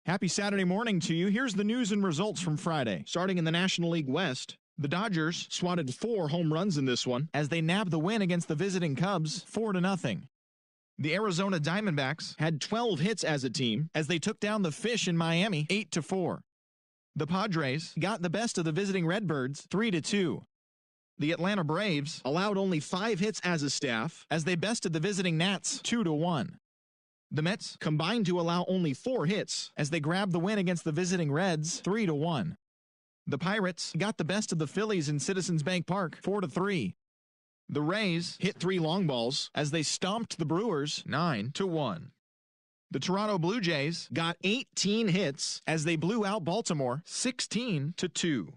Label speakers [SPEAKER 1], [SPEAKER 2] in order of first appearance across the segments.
[SPEAKER 1] Happy Saturday morning to you. Here's the news and results from Friday. Starting in the National League West, the Dodgers swatted 4 home runs in this one as they nabbed the win against the visiting Cubs 4-0. The Arizona Diamondbacks had 12 hits as a team as they took down the Fish in Miami 8-4. The Padres got the best of the visiting Redbirds 3-2. The Atlanta Braves allowed only 5 hits as a staff as they bested the visiting Nats 2-1. The Mets combined to allow only 4 hits as they grabbed the win against the visiting Reds 3-1. The Pirates got the best of the Phillies in Citizens Bank Park 4-3. The Rays hit 3 long balls as they stomped the Brewers 9-1. The Toronto Blue Jays got 18 hits as they blew out Baltimore 16-2.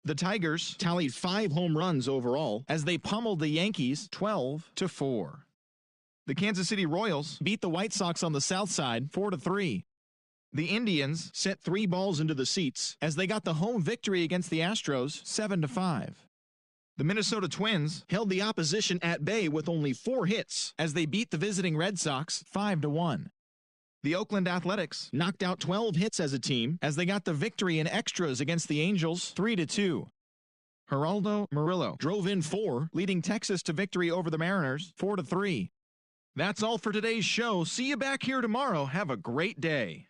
[SPEAKER 1] The Tigers tallied 5 home runs overall as they pummeled the Yankees 12-4. The Kansas City Royals beat the White Sox on the South Side 4-3. The Indians sent 3 balls into the seats as they got the home victory against the Astros 7-5. The Minnesota Twins held the opposition at bay with only 4 hits as they beat the visiting Red Sox 5-1. The Oakland Athletics knocked out 12 hits as a team as they got the victory in extras against the Angels 3-2. Geraldo Murillo drove in 4, leading Texas to victory over the Mariners 4-3. That's all for today's show. See you back here tomorrow. Have a great day.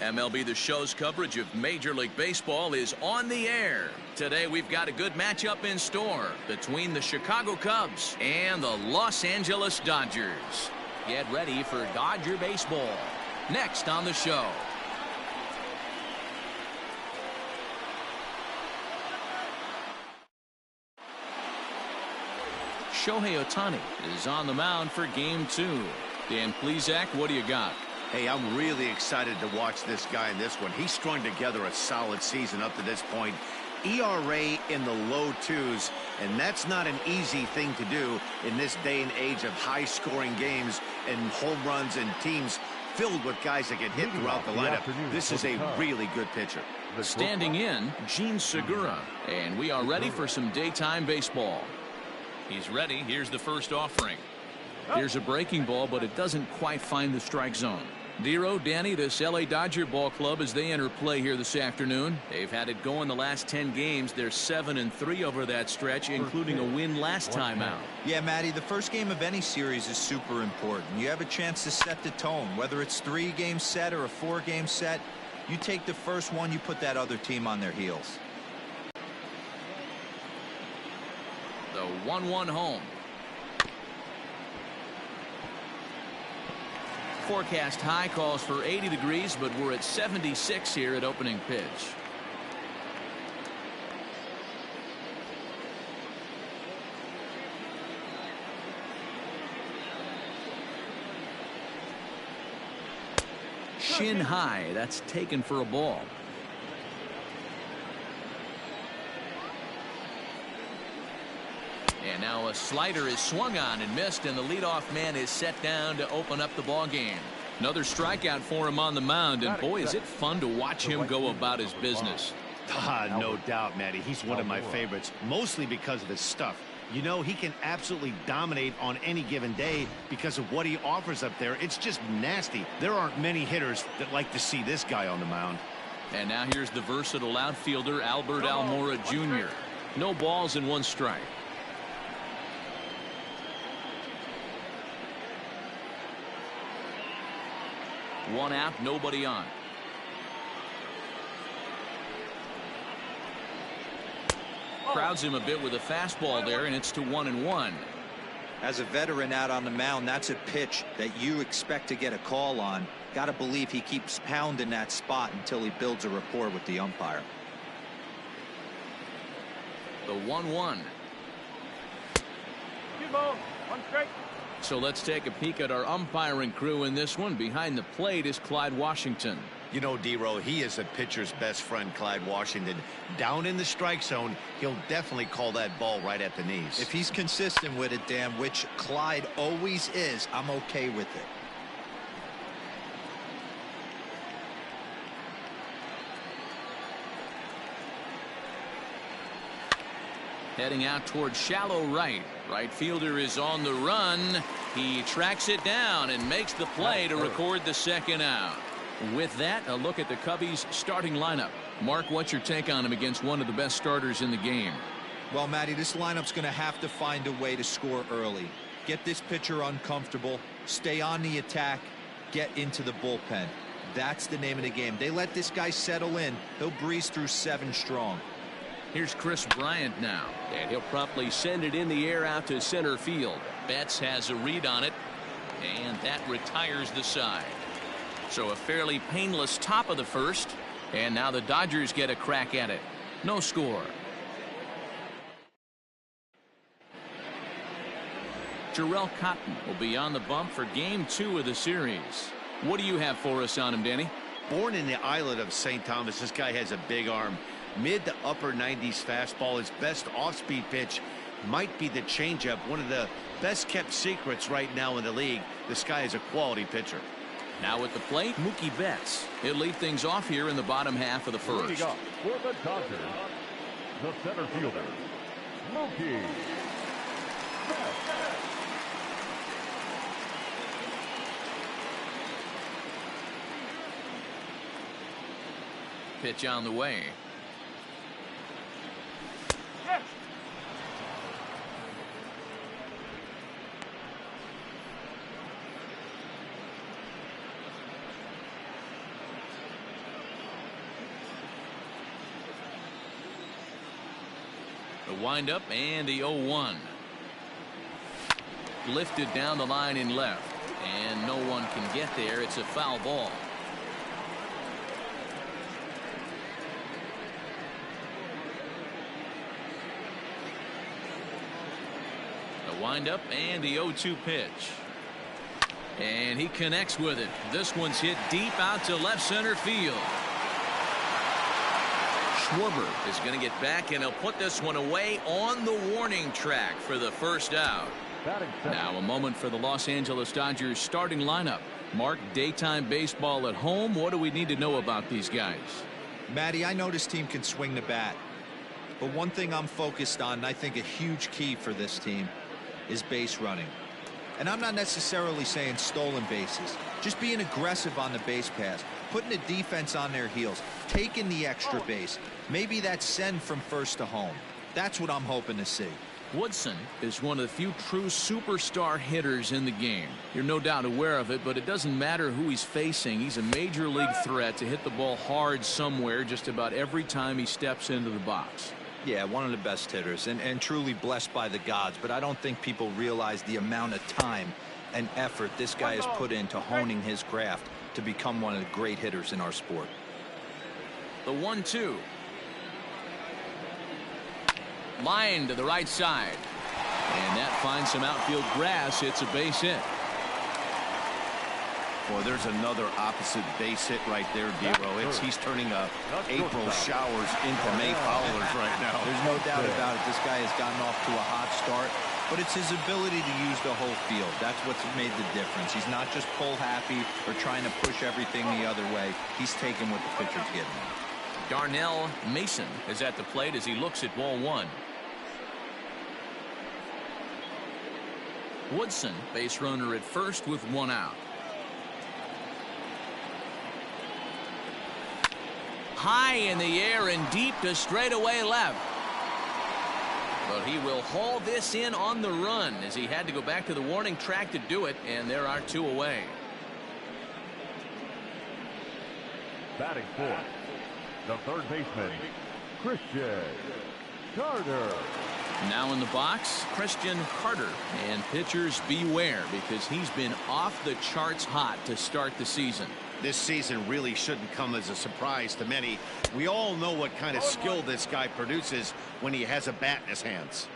[SPEAKER 2] MLB The Show's coverage of Major League Baseball is on the air. Today we've got a good matchup in store between the Chicago Cubs and the Los Angeles Dodgers. Get ready for Dodger baseball. Next on the show. Shohei Ohtani is on the mound for Game 2. Dan Plesac, what do you got?
[SPEAKER 3] Hey, I'm really excited to watch this guy in this one. He's strung together a solid season up to this point. ERA in the low 2s, and that's not an easy thing to do in this day and age of high-scoring games and home runs and teams filled with guys that get hit throughout the lineup. This is a really good pitcher.
[SPEAKER 2] Standing in, Gene Segura, and we are ready for some daytime baseball. He's ready. Here's the first offering. Here's a breaking ball, but it doesn't quite find the strike zone. Dero, Danny, this LA Dodger ball club as they enter play here this afternoon. They've had it going the last 10 games. They're 7-3 over that stretch, including a win last time out.
[SPEAKER 4] Yeah, Matty, the first game of any series is super important. You have a chance to set the tone, whether it's 3-game set or a 4-game set. You take the first one, you put that other team on their heels.
[SPEAKER 2] The 1-1 home. Forecast high calls for 80 degrees, but we're at 76 here at opening pitch. Shin high, that's taken for a ball. And now a slider is swung on and missed, and the leadoff man is set down to open up the ball game. Another strikeout for him on the mound, and boy, is it fun to watch him go about his business.
[SPEAKER 3] No doubt, Matty. He's one of my favorites, mostly because of his stuff. You know, he can absolutely dominate on any given day because of what he offers up there. It's just nasty. There aren't many hitters that like to see this guy on the mound.
[SPEAKER 2] And now here's the versatile outfielder, Albert Almora Jr. No balls and 1 strike. One out, nobody on. Crowds him a bit with a fastball there, and it's to 1-1.
[SPEAKER 4] As a veteran out on the mound, that's a pitch that you expect to get a call on. Got to believe he keeps pounding that spot until he builds a rapport with the umpire.
[SPEAKER 2] The 1-1. So let's take a peek at our umpiring crew in this one. Behind the plate is Clyde Washington.
[SPEAKER 3] You know, Dero, he is a pitcher's best friend, Clyde Washington. Down in the strike zone, he'll definitely call that ball right at the knees.
[SPEAKER 4] If he's consistent with it, Dan, which Clyde always is, I'm okay with it.
[SPEAKER 2] Heading out towards shallow right. Right fielder is on the run. He tracks it down and makes the play to record the second out. With that, a look at the Cubbies starting lineup. Mark, what's your take on him against one of the best starters in the game?
[SPEAKER 4] Well, Matty, this lineup's going to have to find a way to score early. Get this pitcher uncomfortable, stay on the attack, get into the bullpen. That's the name of the game. They let this guy settle in, he'll breeze through 7 strong.
[SPEAKER 2] Here's Chris Bryant now, and he'll promptly send it in the air out to center field. Betts has a read on it, and that retires the side. So a fairly painless top of the first, and now the Dodgers get a crack at it. No score. Jarrell Cotton will be on the bump for Game 2 of the series. What do you have for us on him, Danny?
[SPEAKER 3] Born in the island of St. Thomas, this guy has a big arm. Mid to upper 90s fastball. His best off-speed pitch might be the changeup. One of the best kept secrets right now in the league. This guy is a quality pitcher.
[SPEAKER 2] Now at the plate, Mookie Betts. He'll lead things off here in the bottom half of the first.
[SPEAKER 5] For the Dodgers, the center fielder, Mookie Betts.
[SPEAKER 2] Pitch on the way. The windup and the 0-1. Lifted down the line in left, and no one can get there. It's a foul ball. The windup and the 0-2 pitch. And he connects with it. This one's hit deep out to left center field. Schwarber is going to get back, and he'll put this one away on the warning track for the first out. Now a moment for the Los Angeles Dodgers starting lineup. Mark, daytime baseball at home. What do we need to know about these guys?
[SPEAKER 4] Matty, I know this team can swing the bat. But one thing I'm focused on, and I think a huge key for this team, is base running. And I'm not necessarily saying stolen bases. Just being aggressive on the base pass. Putting the defense on their heels. Taking the extra base. Maybe that send from first to home. That's what I'm hoping to see.
[SPEAKER 2] Woodson is one of the few true superstar hitters in the game. You're no doubt aware of it, but it doesn't matter who he's facing. He's a major league threat to hit the ball hard somewhere just about every time he steps into the box.
[SPEAKER 4] Yeah, one of the best hitters and truly blessed by the gods, but I don't think people realize the amount of time and effort this guy has put into honing his craft to become one of the great hitters in our sport.
[SPEAKER 2] The 1-2. Line to the right side. And that finds some outfield grass. It's a base hit.
[SPEAKER 3] Boy, there's another opposite base hit right there, Dero. He's turning April showers into May followers right now.
[SPEAKER 4] There's no doubt about it. This guy has gotten off to a hot start, but it's his ability to use the whole field. That's what's made the difference. He's not just pull happy or trying to push everything the other way. He's taking what the pitcher's giving him.
[SPEAKER 2] Darnell Mason is at the plate as he looks at ball one. Woodson, base runner at first with one out. High in the air and deep to straightaway left. But he will haul this in on the run as he had to go back to the warning track to do it, and there are two away.
[SPEAKER 5] Batting fourth, the third baseman, Christian Carter.
[SPEAKER 2] Now in the box, Christian Carter. And pitchers beware, because he's been off the charts hot to start the season.
[SPEAKER 3] This season really shouldn't come as a surprise to many. We all know what kind of skill this guy produces when he has a bat in his hands.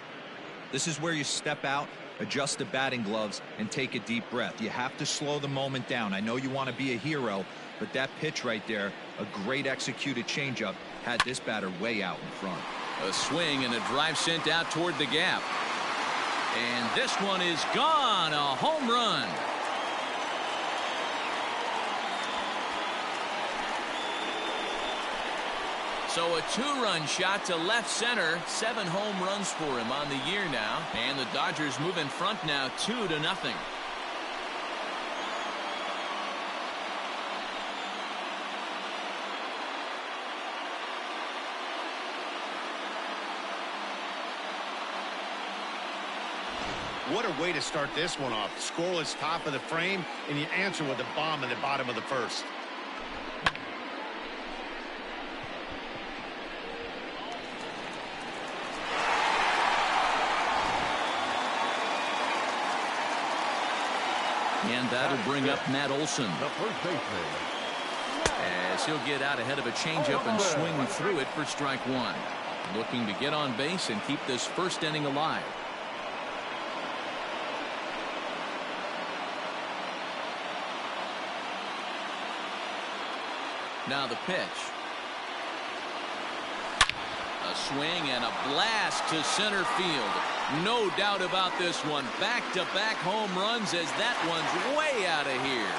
[SPEAKER 4] This is where you step out, adjust the batting gloves, and take a deep breath. You have to slow the moment down. I know you want to be a hero, but that pitch right there, a great executed changeup, had this batter way out in front.
[SPEAKER 2] A swing and a drive sent out toward the gap. And this one is gone. A home run. So a two-run shot to left center. 7 home runs for him on the year now. And the Dodgers move in front now 2-0.
[SPEAKER 3] What a way to start this one off. Scoreless top of the frame, and you answer with a bomb in the bottom of the first.
[SPEAKER 2] And that'll bring up Matt Olson,
[SPEAKER 5] The first baseman,
[SPEAKER 2] as he'll get out ahead of a changeup and swing through it for strike one. Looking to get on base and keep this first inning alive. Now the pitch. A swing and a blast to center field. No doubt about this one. Back-to-back home runs as that one's way out of here.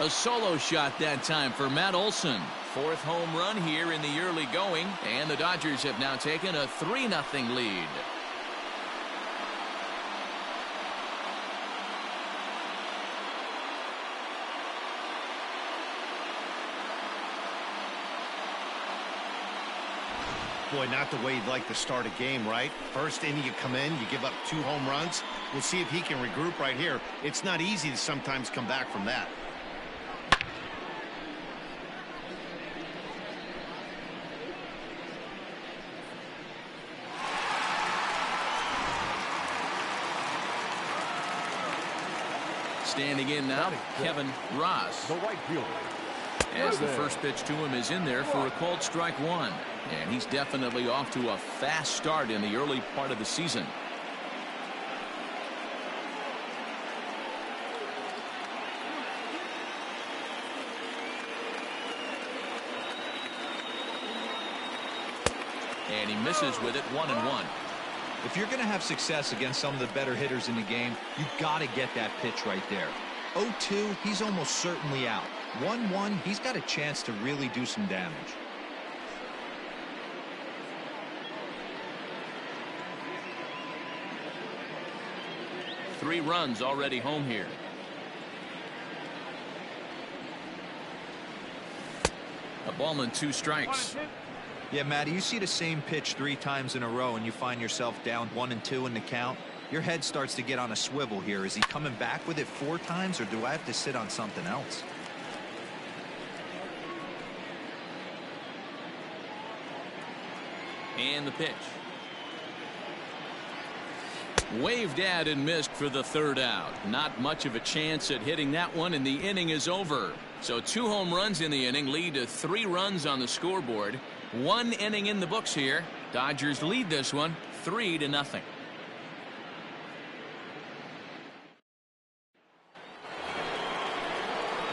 [SPEAKER 2] A solo shot that time for Matt Olson. 4th home run here in the early going, and the Dodgers have now taken a 3-0 lead.
[SPEAKER 3] Boy, not the way you'd like to start a game, right? First inning, you come in, you give up 2 home runs. We'll see if he can regroup right here. It's not easy to sometimes come back from that.
[SPEAKER 2] Standing in now, Kevin Ross.
[SPEAKER 5] The right fielder.
[SPEAKER 2] As the first pitch to him is in there for a called strike one. And he's definitely off to a fast start in the early part of the season. And he misses with it, 1-1.
[SPEAKER 4] If you're going to have success against some of the better hitters in the game, you got to get that pitch right there. 0-2, he's almost certainly out. 1-1, he's got a chance to really do some damage.
[SPEAKER 2] Three runs already home here. A ball and 2 strikes.
[SPEAKER 4] Yeah, Matty, you see the same pitch 3 times in a row and you find yourself down 1-2 in the count. Your head starts to get on a swivel here. Is he coming back with it 4 times, or do I have to sit on something else?
[SPEAKER 2] And the pitch. Waved at and missed for the 3rd out. Not much of a chance at hitting that one, and the inning is over. So 2 home runs in the inning lead to 3 runs on the scoreboard. 1 inning in the books here. Dodgers lead this one 3-0.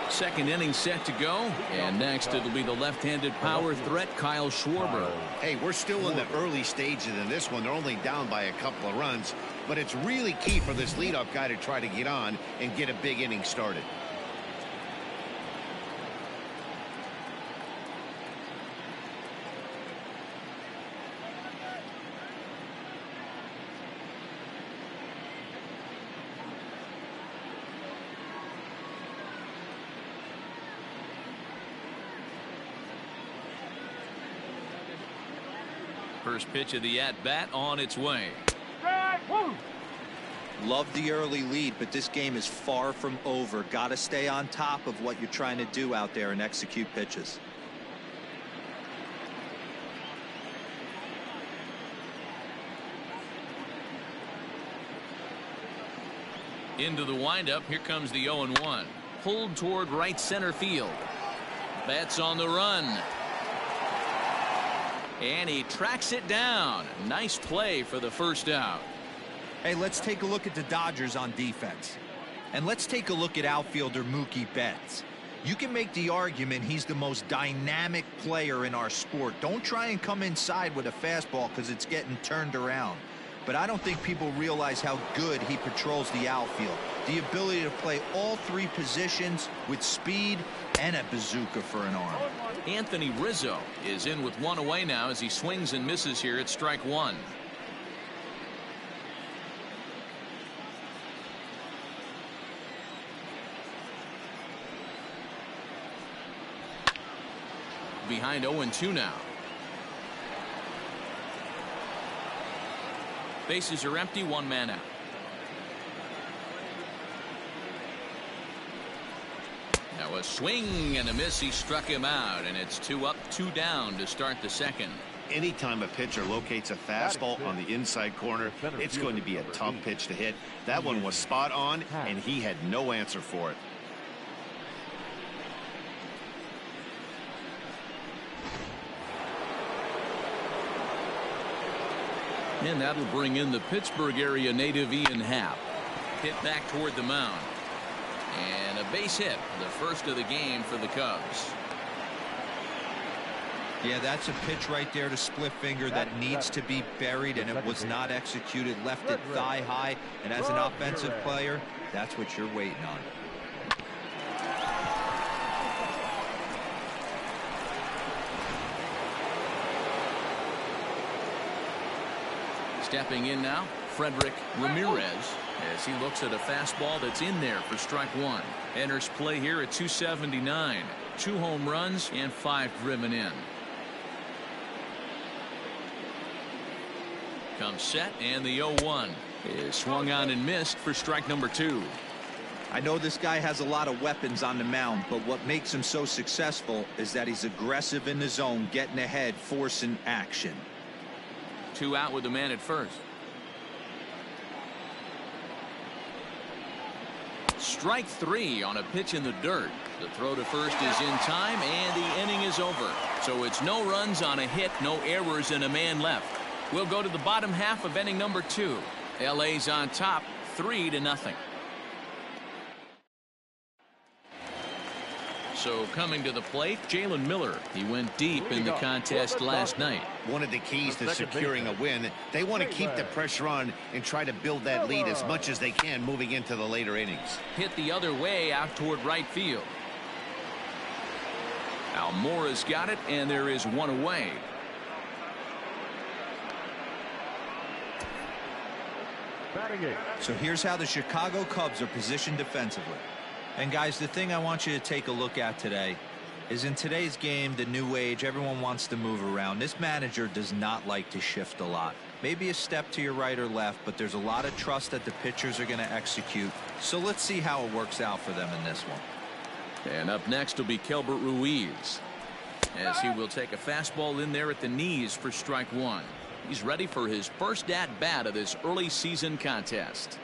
[SPEAKER 2] Second inning set to go, and next it'll be the left-handed power threat Kyle Schwarber.
[SPEAKER 3] Hey, we're still in the early stages in this one. They're only down by a couple of runs, but it's really key for this leadoff guy to try to get on and get a big inning started.
[SPEAKER 2] First pitch of the at-bat on its way.
[SPEAKER 4] Love the early lead, but this game is far from over. Got to stay on top of what you're trying to do out there and execute pitches.
[SPEAKER 2] Into the windup. Here comes the 0-1. Pulled toward right center field. Bats on the run. And he tracks it down. Nice play for the 1st out.
[SPEAKER 4] Hey, let's take a look at the Dodgers on defense. And let's take a look at outfielder Mookie Betts. You can make the argument he's the most dynamic player in our sport. Don't try and come inside with a fastball because it's getting turned around. But I don't think people realize how good he patrols the outfield. The ability to play all 3 positions with speed and a bazooka for an arm.
[SPEAKER 2] Anthony Rizzo is in with 1 away now as he swings and misses here at strike 1. Behind 0-2 now. Bases are empty, 1 man out. Now a swing and a miss. He struck him out, and it's 2 up, 2 down to start the 2nd.
[SPEAKER 3] Anytime a pitcher locates a fastball on the inside corner, it's going to be a tough pitch to hit. That one was spot on, and he had no answer for it.
[SPEAKER 2] And that'll bring in the Pittsburgh area native Ian Happ. Hit back toward the mound. And a base hit, the first of the game for the Cubs.
[SPEAKER 4] Yeah, that's a pitch right there to split finger that needs to be buried, and it was not executed. Left it thigh high, and as an offensive player, that's what you're waiting on.
[SPEAKER 2] Stepping in now, Frederick Ramirez, as he looks at a fastball that's in there for strike 1. Enters play here at 279. 2 home runs and 5 driven in. Comes set, and the 0-1 is swung on and missed for strike number 2.
[SPEAKER 4] I know this guy has a lot of weapons on the mound, but what makes him so successful is that he's aggressive in the zone, getting ahead, forcing action.
[SPEAKER 2] 2 out with the man at first. Strike three on a pitch in the dirt. The throw to first is in time, and the inning is over. So it's no runs on a hit, no errors, and a man left. We'll go to the bottom half of inning number 2. LA's on top, 3-0. So coming to the plate, Jalen Miller. He went deep in the contest last night.
[SPEAKER 3] One of the keys to securing a win, they want to keep the pressure on and try to build that lead as much as they can moving into the later innings.
[SPEAKER 2] Hit the other way out toward right field. Almora's got it, and there is one away.
[SPEAKER 4] So here's how the Chicago Cubs are positioned defensively. And guys, the thing I want you to take a look at today is in today's game, the new age, everyone wants to move around. This manager does not like to shift a lot. Maybe a step to your right or left, but there's a lot of trust that the pitchers are going to execute. So let's see how it works out for them in this one.
[SPEAKER 2] And up next will be Kelbert Ruiz, as he will take a fastball in there at the knees for strike one. He's ready for his first at-bat of this early season contest.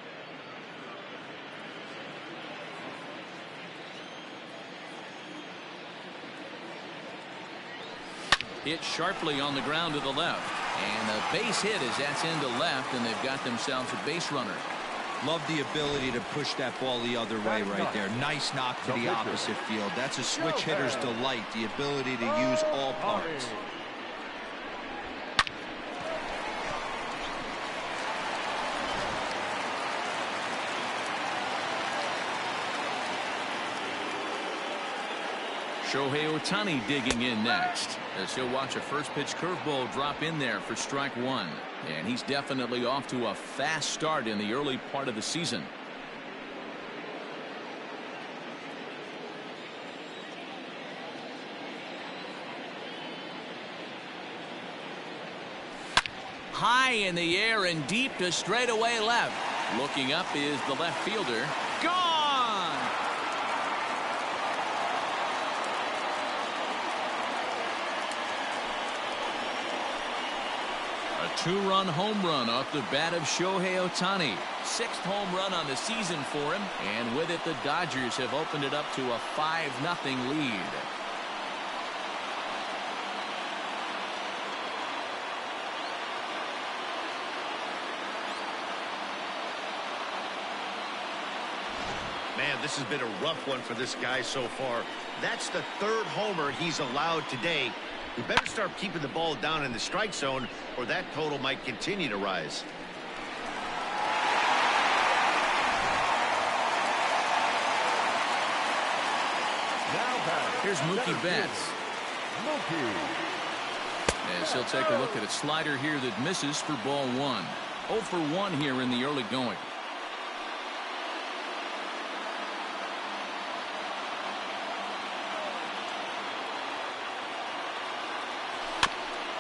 [SPEAKER 2] Hit sharply on the ground to the left. And a base hit as that's into left, and they've got themselves a base runner.
[SPEAKER 4] Love the ability to push that ball the other way right there. Nice knock to the opposite field. That's a switch hitter's delight, the ability to use all parts.
[SPEAKER 2] Shohei Ohtani digging in next, as he'll watch a first pitch curveball drop in there for strike one. And he's definitely off to a fast start in the early part of the season. High in the air and deep to straightaway left. Looking up is the left fielder. Gone! A two-run home run off the bat of Shohei Ohtani. 6th home run on the season for him, and with it the Dodgers have opened it up to a 5-0 lead.
[SPEAKER 3] Man, this has been a rough one for this guy so far. That's the 3rd homer he's allowed today. He better start keeping the ball down in the strike zone, or that total might continue to rise.
[SPEAKER 2] Here's Mookie Betts. As he'll take a look at a slider here that misses for ball 1. 0 for 1 here in the early going.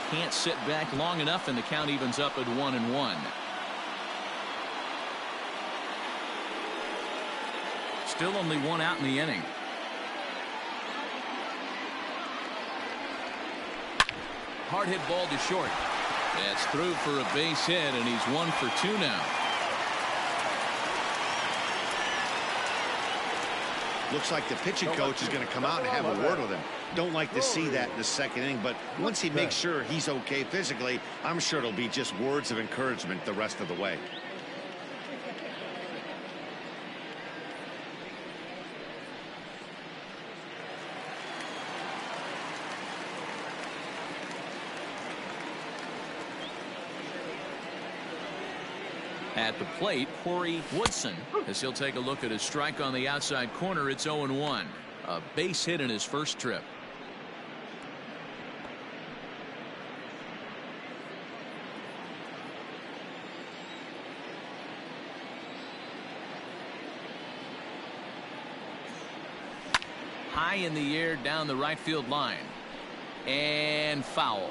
[SPEAKER 2] Can't sit back long enough, and the count evens up at 1-1. Still only one out in the inning. Hard hit ball to short. That's through for a base hit, and he's 1 for 2 now.
[SPEAKER 3] Looks like the pitching coach is going to come out and have a word with him. Don't like to see that in the 2nd inning, but once he makes sure he's okay physically, I'm sure it'll be just words of encouragement the rest of the way.
[SPEAKER 2] At the plate, Corey Woodson, as he'll take a look at a strike on the outside corner. It's 0-1. A base hit in his first trip. High in the air down the right field line. And foul.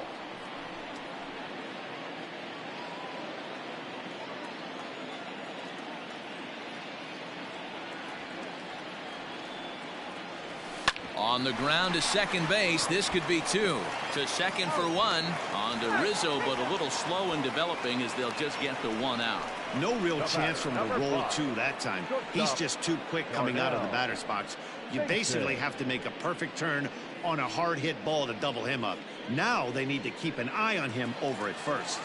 [SPEAKER 2] On the ground to second base. This could be two. To second for one. On to Rizzo, but a little slow in developing as they'll just get the one out.
[SPEAKER 3] No real chance from the roll two that time. He's just too quick coming out of the batter's box. You basically have to make a perfect turn on a hard hit ball to double him up. Now they need to keep an eye on him over at first.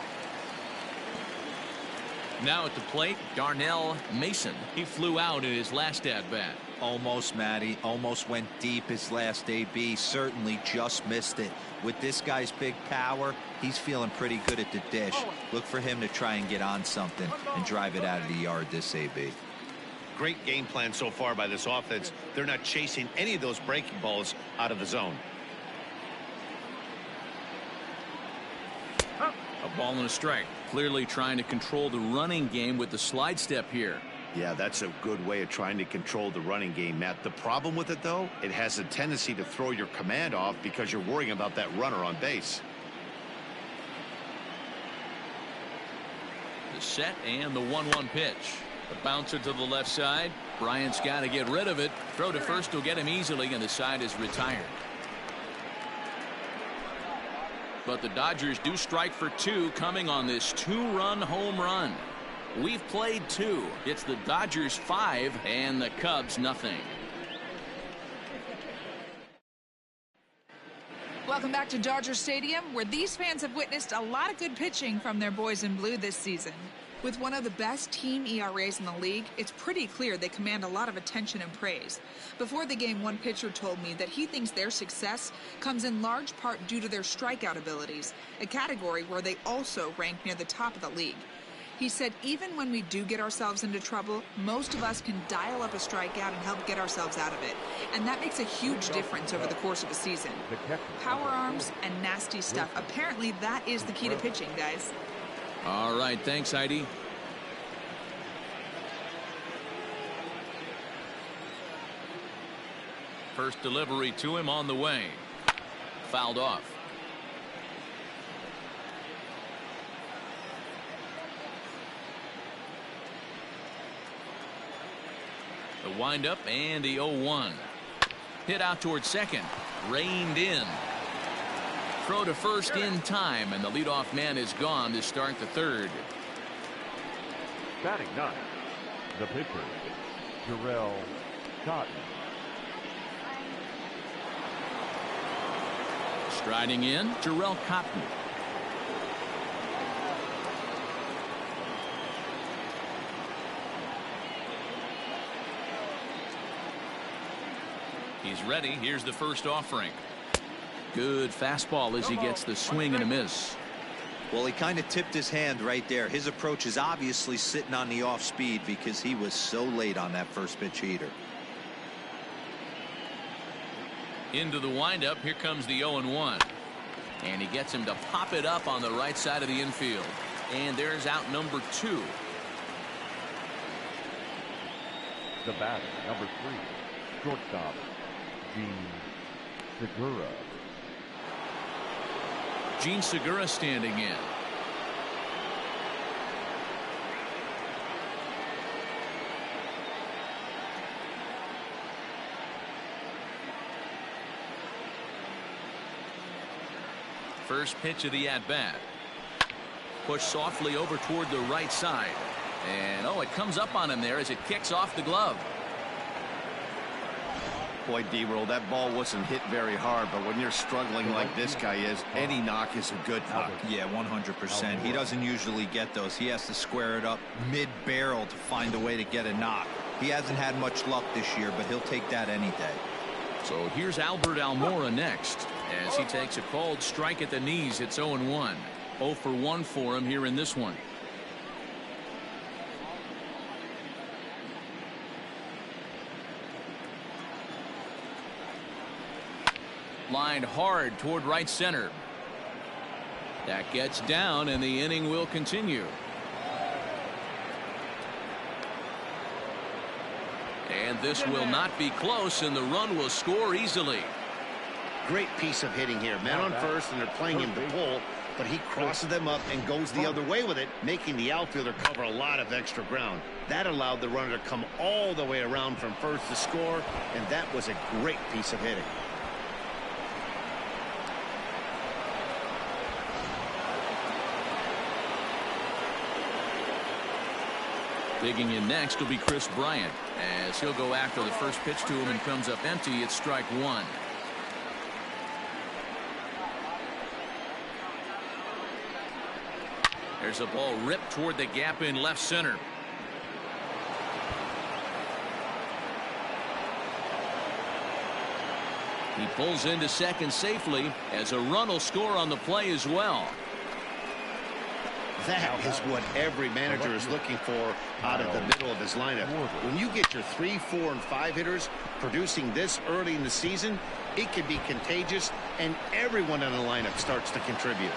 [SPEAKER 2] Now at the plate, Darnell Mason. He flew out in his last at-bat.
[SPEAKER 4] Almost, Matty. Almost went deep his last AB. Certainly just missed it. With this guy's big power, he's feeling pretty good at the dish. Look for him to try and get on something and drive it out of the yard this AB.
[SPEAKER 3] Great game plan so far by this offense. They're not chasing any of those breaking balls out of the zone.
[SPEAKER 2] A ball and a strike. Clearly trying to control the running game with the slide step here.
[SPEAKER 3] Yeah, that's a good way of trying to control the running game, Matt. The problem with it, though, it has a tendency to throw your command off because you're worrying about that runner on base.
[SPEAKER 2] The set and the 1-1 pitch. The bouncer to the left side. Bryant's got to get rid of it. Throw to first will get him easily, and the side is retired. But the Dodgers do strike for two coming on this two-run home run. We've played two. It's the Dodgers 5 and the Cubs nothing.
[SPEAKER 6] Welcome back to Dodger Stadium, where these fans have witnessed a lot of good pitching from their boys in blue this season. With one of the best team ERAs in the league, it's pretty clear they command a lot of attention and praise. Before the game, one pitcher told me that he thinks their success comes in large part due to their strikeout abilities, a category where they also rank near the top of the league. He said even when we do get ourselves into trouble, most of us can dial up a strikeout and help get ourselves out of it. And that makes a huge difference over the course of a season. Power arms and nasty stuff. Apparently that is the key to pitching, guys.
[SPEAKER 2] All right, thanks, Heidi. First delivery to him on the way. Fouled off. The windup and the 0-1. Hit out towards second. Reined in. Throw to first in time, and the leadoff man is gone to start the third.
[SPEAKER 5] Batting ninth, the pitcher, Jarrell Cotton.
[SPEAKER 2] Striding in, Jarrell Cotton. He's ready. Here's the first offering. Good fastball as he gets the swing and a miss.
[SPEAKER 4] Well, he kind of tipped his hand right there. His approach is obviously sitting on the off speed because he was so late on that first pitch heater.
[SPEAKER 2] Into the windup. Here comes the 0-1. And he gets him to pop it up on the right side of the infield. And there's out number 2.
[SPEAKER 5] The batter, number 3, shortstop, Gene Segura.
[SPEAKER 2] Gene Segura standing in. First pitch of the at-bat. Push softly over toward the right side. And, oh, it comes up on him there as it kicks off the glove.
[SPEAKER 3] Boy, D-Roll, that ball wasn't hit very hard, but when you're struggling like this guy is, any knock is a good knock.
[SPEAKER 4] Yeah, 100%. He doesn't usually get those. He has to square it up mid-barrel to find a way to get a knock. He hasn't had much luck this year, but he'll take that any day.
[SPEAKER 2] So here's Albert Almora next as he takes a called strike at the knees. It's 0-1. 0 for 1 for him here in this one. Lined hard toward right center. That gets down and the inning will continue. And this will not be close, and the run will score easily.
[SPEAKER 3] Great piece of hitting here. Men on first, and they're playing him to pull, but he crosses them up and goes the other way with it, making the outfielder cover a lot of extra ground. That allowed the runner to come all the way around from first to score, and that was a great piece of hitting.
[SPEAKER 2] Digging in next will be Chris Bryant, as he'll go after the first pitch to him and comes up empty. It's strike one. There's a ball ripped toward the gap in left center. He pulls into second safely, as a run will score on the play as well.
[SPEAKER 3] That is what every manager is looking for out of the middle of his lineup. When you get your 3, 4, and 5 hitters producing this early in the season, it can be contagious, and everyone in the lineup starts to contribute.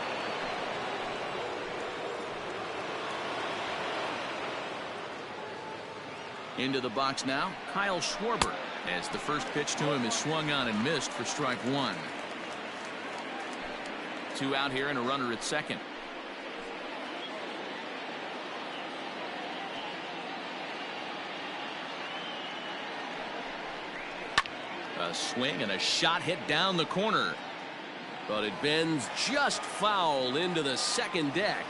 [SPEAKER 2] Into the box now, Kyle Schwarber, as the first pitch to him is swung on and missed for strike one. 2 out here and a runner at second. A swing and a shot hit down the corner, but it bends just foul into the second deck.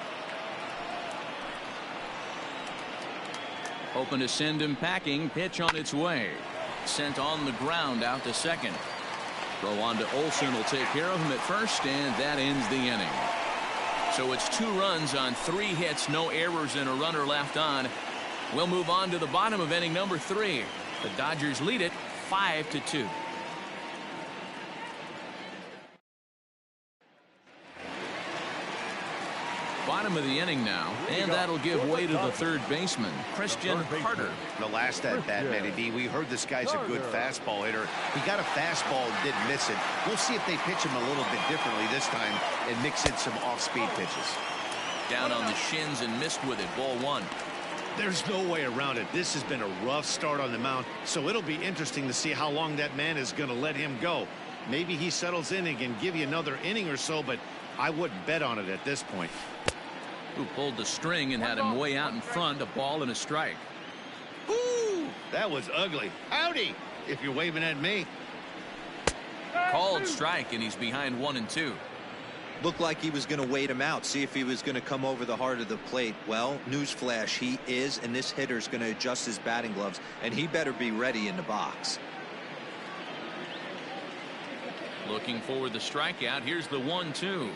[SPEAKER 2] Hoping to send him packing. Pitch on its way. Sent on the ground out to second. Throw on to Olsen will take care of him at first, and that ends the inning. So it's 2 runs on 3 hits, no errors, and a runner left on. We'll move on to the bottom of inning number 3. The Dodgers lead it 5-2. Bottom of the inning now, and that'll give way to the third baseman, Christian Carter.
[SPEAKER 3] The last at bat, Matty B, we heard this guy's a good fastball hitter. He got a fastball and didn't miss it. We'll see if they pitch him a little bit differently this time and mix in some off-speed pitches.
[SPEAKER 2] Down on the shins and missed with it. Ball 1.
[SPEAKER 3] There's no way around it. This has been a rough start on the mound, so it'll be interesting to see how long that man is going to let him go. Maybe he settles in and can give you another inning or so, but I wouldn't bet on it at this point.
[SPEAKER 2] Who pulled the string and had him way out in front, a ball and a strike.
[SPEAKER 3] Ooh, that was ugly. Howdy, if you're waving at me.
[SPEAKER 2] Called strike, and he's behind 1-2.
[SPEAKER 4] Looked like he was going to wait him out, see if he was going to come over the heart of the plate. Well, newsflash, he is, and this hitter's going to adjust his batting gloves, and he better be ready in the box.
[SPEAKER 2] Looking for the strikeout. Here's the 1-2.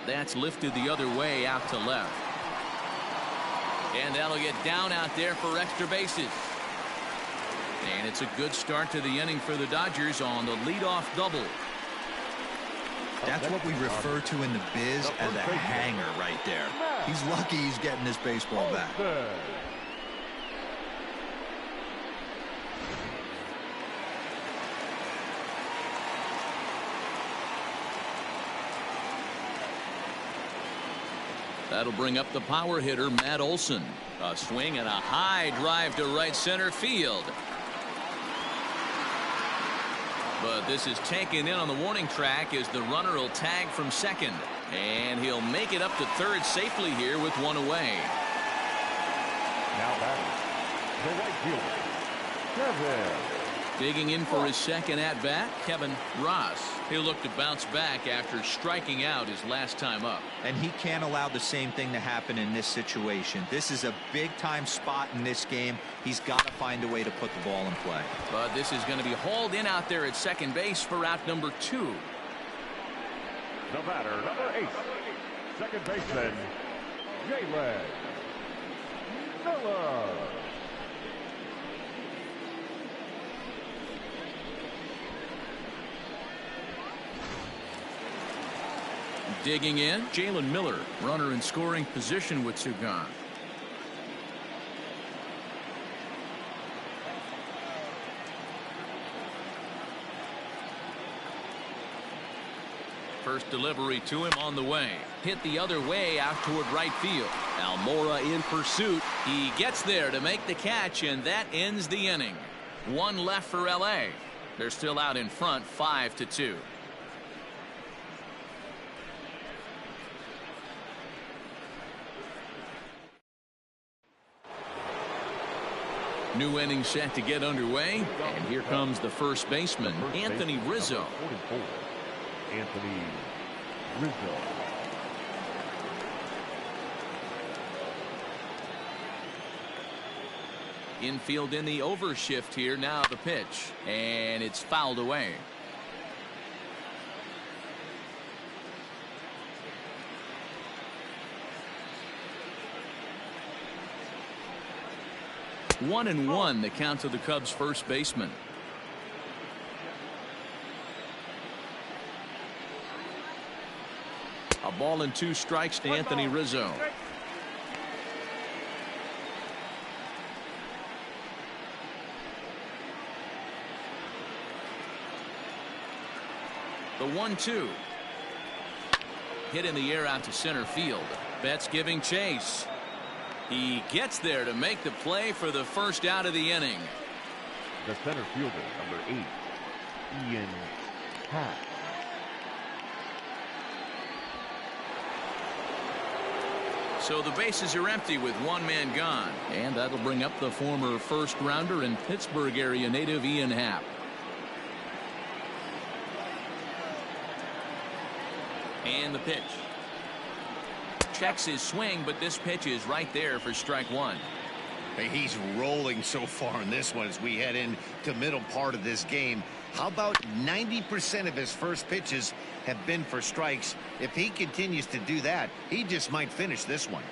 [SPEAKER 2] That's lifted the other way out to left. And that'll get down out there for extra bases. And it's a good start to the inning for the Dodgers on the leadoff double.
[SPEAKER 4] That's what we refer to in the biz as a hanger right there. He's lucky he's getting this baseball back.
[SPEAKER 2] That'll bring up the power hitter, Matt Olson. A swing and a high drive to right center field. But this is taken in on the warning track as the runner will tag from second. And he'll make it up to third safely here with 1 away.
[SPEAKER 5] Now batting, the right fielder, Kevin.
[SPEAKER 2] Digging in for his second at-bat, Kevin Ross. He'll look to bounce back after striking out his last time up.
[SPEAKER 4] And he can't allow the same thing to happen in this situation. This is a big-time spot in this game. He's got to find a way to put the ball in play.
[SPEAKER 2] But this is going to be hauled in out there at second base for out number 2.
[SPEAKER 5] The batter, number 8, second baseman, Jalen Miller.
[SPEAKER 2] Digging in, Jalen Miller, runner in scoring position with 2 gone. First delivery to him on the way. Hit the other way out toward right field. Almora in pursuit. He gets there to make the catch, and that ends the inning. 1 left for LA. They're still out in front, 5-2. New inning set to get underway, and here comes the first baseman, Anthony Rizzo.
[SPEAKER 5] 44, Anthony Rizzo.
[SPEAKER 2] Infield in the overshift here. Now the pitch, and it's fouled away. One and one, the count to the Cubs first baseman. A ball and 2 strikes to Anthony Rizzo. The 1-2. Hit in the air out to center field. Betts giving chase. He gets there to make the play for the first out of the inning.
[SPEAKER 5] The center fielder, number 8, Yr.5.
[SPEAKER 2] So the bases are empty with 1 man gone. And that'll bring up the former first rounder and Pittsburgh area native Yr.5. And the pitch. Checks his swing, but this pitch is right there for strike 1.
[SPEAKER 3] Hey, he's rolling so far in this one as we head into middle part of this game. How about 90% of his first pitches have been for strikes? If he continues to do that, he just might finish this one.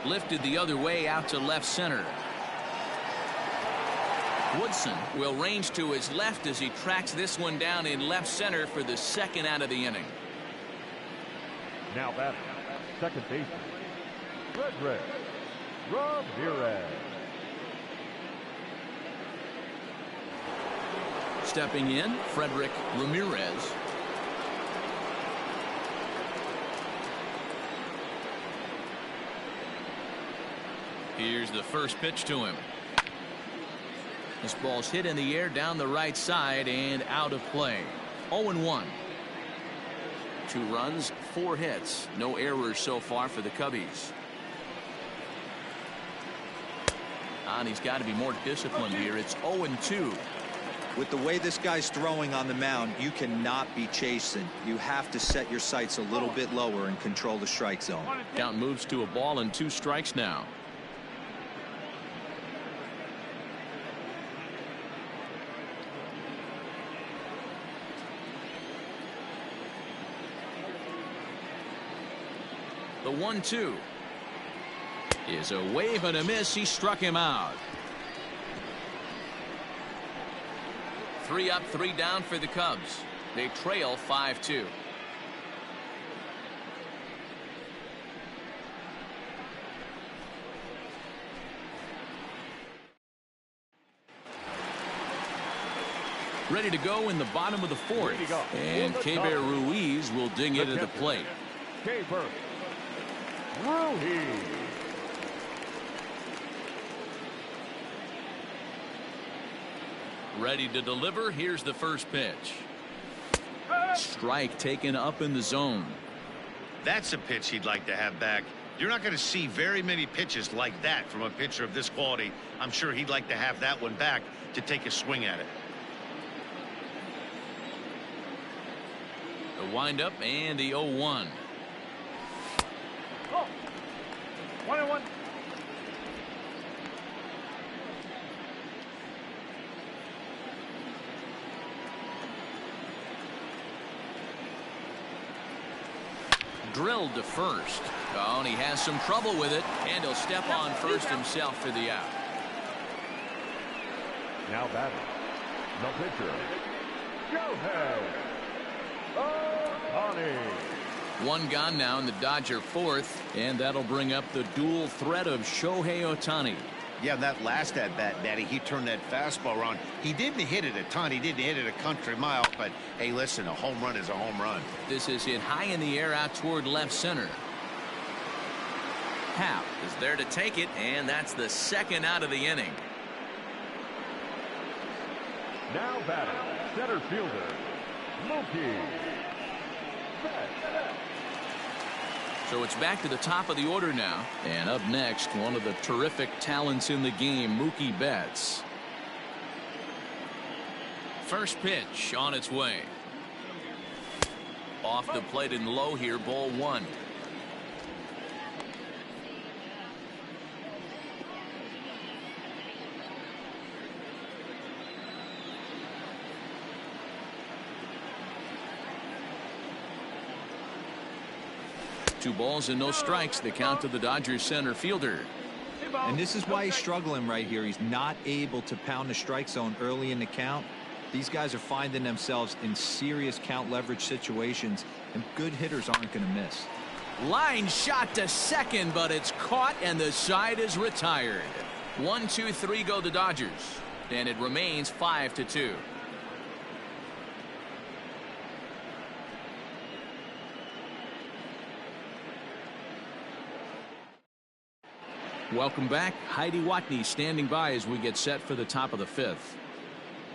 [SPEAKER 2] Lifted the other way out to left center. Woodson will range to his left as he tracks this one down in left center for the second out of the inning.
[SPEAKER 5] Now batting, second baseman, Frederick Ramirez.
[SPEAKER 2] Stepping in, Frederick Ramirez. Here's the first pitch to him. This ball's hit in the air down the right side and out of play. 0-1. 2 runs, 4 hits. No errors so far for the Cubbies. And he's got to be more disciplined here. It's 0-2.
[SPEAKER 4] With the way this guy's throwing on the mound, you cannot be chasing. You have to set your sights a little bit lower and control the strike zone.
[SPEAKER 2] Count moves to a ball and 2 strikes now. The 1-2 is a wave and a miss. He struck him out. 3 up, 3 down for the Cubs. They trail 5-2. Ready to go in the bottom of the 4th. And Keber Ruiz will dig into the plate.
[SPEAKER 5] Keber Ruiz.
[SPEAKER 2] Ready to deliver. Here's the first pitch. Strike taken up in the zone.
[SPEAKER 3] That's a pitch he'd like to have back. You're not going to see very many pitches like that from a pitcher of this quality. I'm sure he'd like to have that one back to take a swing at it.
[SPEAKER 2] The windup and the 0-1.
[SPEAKER 5] 1-1.
[SPEAKER 2] Drilled to first. Oh, and he has some trouble with it, and he'll step on first himself for the out.
[SPEAKER 5] Now batting, the pitcher, Shohei Ohtani.
[SPEAKER 2] 1 gone now in the Dodger 4th, and that'll bring up the dual threat of Shohei Ohtani.
[SPEAKER 3] Yeah, that last at-bat, Daddy, he turned that fastball around. He didn't hit it a ton. He didn't hit it a country mile. But, hey, listen, a home run is a home run.
[SPEAKER 2] This is hit high in the air out toward left center. Happ is there to take it, and that's the second out of the inning.
[SPEAKER 5] Now batting, center fielder, Mookie Betts.
[SPEAKER 2] So it's back to the top of the order now. And up next, one of the terrific talents in the game, Mookie Betts. First pitch on its way. Off the plate and low here, ball 1. 2 balls and no strikes. The count to the Dodgers center fielder.
[SPEAKER 4] And this is why he's struggling right here. He's not able to pound the strike zone early in the count. These guys are finding themselves in serious count leverage situations, and good hitters aren't going to miss.
[SPEAKER 2] Line shot to second, but it's caught and the side is retired. 1, 2, 3 go the Dodgers, and it remains 5-2. Welcome back. Heidi Watney standing by as we get set for the top of the 5th.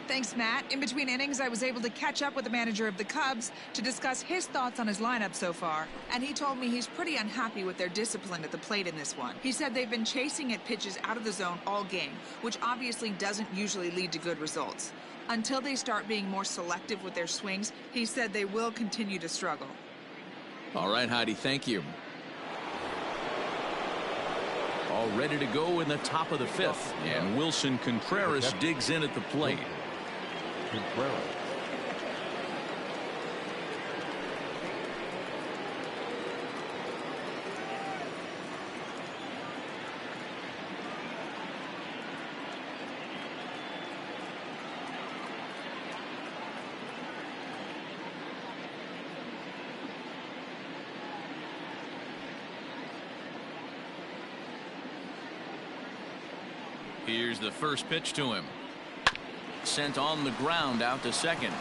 [SPEAKER 6] Thanks, Matt. In between innings, I was able to catch up with the manager of the Cubs to discuss his thoughts on his lineup so far. And he told me he's pretty unhappy with their discipline at the plate in this one. He said they've been chasing at pitches out of the zone all game, which obviously doesn't usually lead to good results. Until they start being more selective with their swings, he said they will continue to struggle.
[SPEAKER 2] All right, Heidi, thank you. All ready to go in the top of the 5th, and Wilson Contreras digs in at the plate.
[SPEAKER 5] Contreras.
[SPEAKER 2] Here's the first pitch to him. Sent on the ground out to second.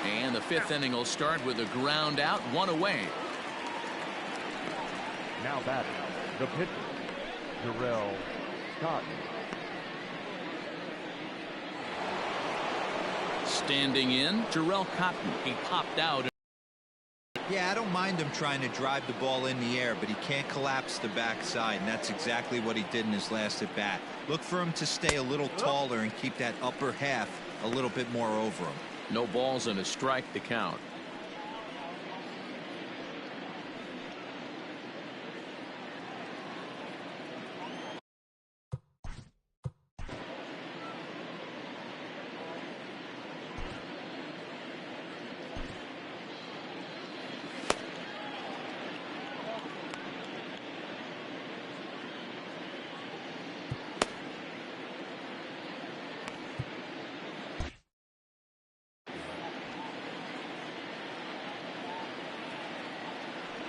[SPEAKER 2] And the 5th inning will start with a ground out, 1 away.
[SPEAKER 5] Now batting, the pitcher, Darrell Cotton.
[SPEAKER 2] Standing in, Jarrell Cotton. He popped out.
[SPEAKER 4] Yeah, I don't mind him trying to drive the ball in the air, but he can't collapse the backside, and that's exactly what he did in his last at bat. Look for him to stay a little taller and keep that upper half a little bit more over him.
[SPEAKER 2] No balls and a strike to count.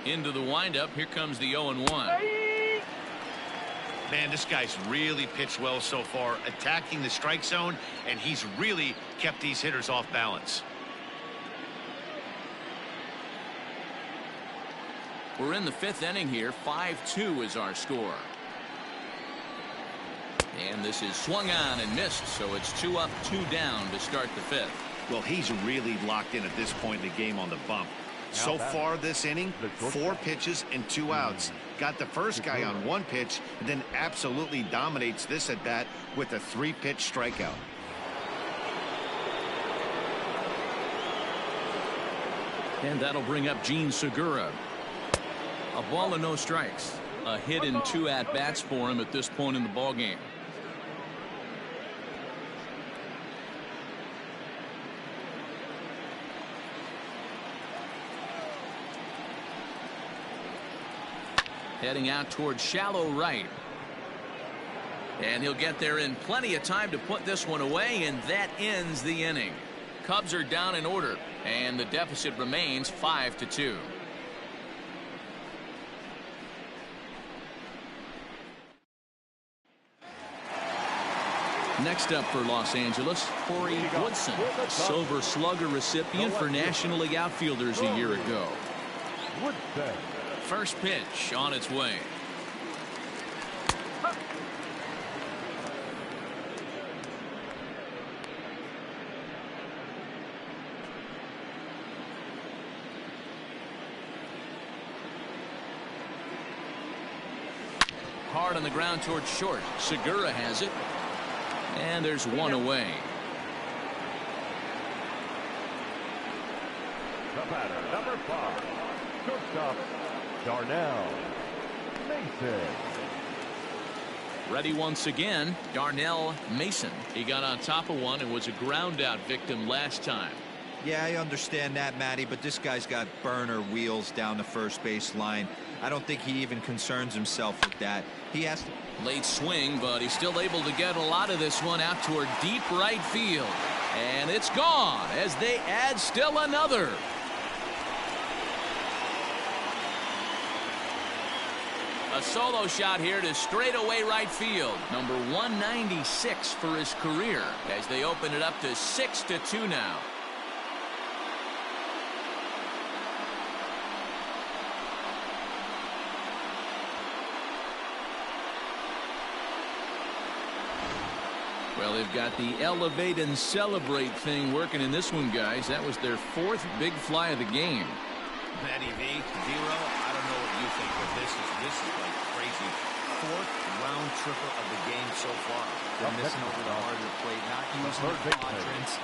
[SPEAKER 2] Into the windup. Here comes the 0-1.
[SPEAKER 3] Man, this guy's really pitched well so far, attacking the strike zone, and he's really kept these hitters off balance.
[SPEAKER 2] We're in the 5th inning here. 5-2 is our score. And this is swung on and missed, so it's 2 up, 2 down to start the 5th.
[SPEAKER 3] Well, he's really locked in at this point in the game on the bump. So far this inning, 4 pitches and 2 outs. Got the first guy on 1 pitch, and then absolutely dominates this at bat with a 3-pitch strikeout.
[SPEAKER 2] And that'll bring up Gene Segura. A ball and no strikes. A hit in 2 at-bats for him at this point in the ballgame. Heading out towards shallow right. And he'll get there in plenty of time to put this one away, and that ends the inning. Cubs are down in order, and the deficit remains 5-2. Next up for Los Angeles, Corey Woodson, Silver Slugger recipient for National League outfielders a year ago.
[SPEAKER 5] Woodson.
[SPEAKER 2] First pitch on its way. Hard on the ground towards short. Segura has it. And there's 1 away.
[SPEAKER 5] The batter, number 5, shortstop, Darnell Mason.
[SPEAKER 2] Ready once again, Darnell Mason. He got on top of one and was a ground out victim last time.
[SPEAKER 4] Yeah, I understand that, Matty, but this guy's got burner wheels down the first base line. I don't think he even concerns himself with that. He has to...
[SPEAKER 2] Late swing, but he's still able to get a lot of this one out toward deep right field. And it's gone as they add still another. A solo shot here to straightaway right field. Number 196 for his career as they open it up to 6-2 now. Well, they've got the elevate and celebrate thing working in this one, guys. That was their 4th big fly of the game.
[SPEAKER 3] Matty V, Zero, I don't know what you think, but this is like crazy. 4th round tripper of the game so far.
[SPEAKER 4] They're missing over the harder plate, not using the quadrants.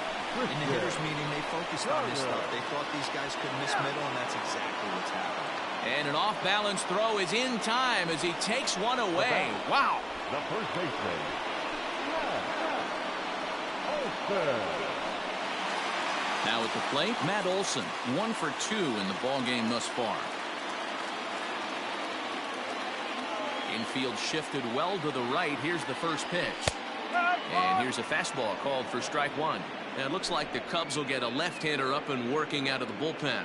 [SPEAKER 4] In the hitters meeting, they focused on this stuff. They thought these guys could miss middle, and that's exactly what's happening.
[SPEAKER 2] And an off-balance throw is in time as he takes one away. Wow.
[SPEAKER 5] The first baseman.
[SPEAKER 2] Now at the plate, Matt Olson, 1 for 2 in the ball game thus far. Infield shifted well to the right. Here's the first pitch. And here's a fastball called for strike 1. And it looks like the Cubs will get a left-hander up and working out of the bullpen.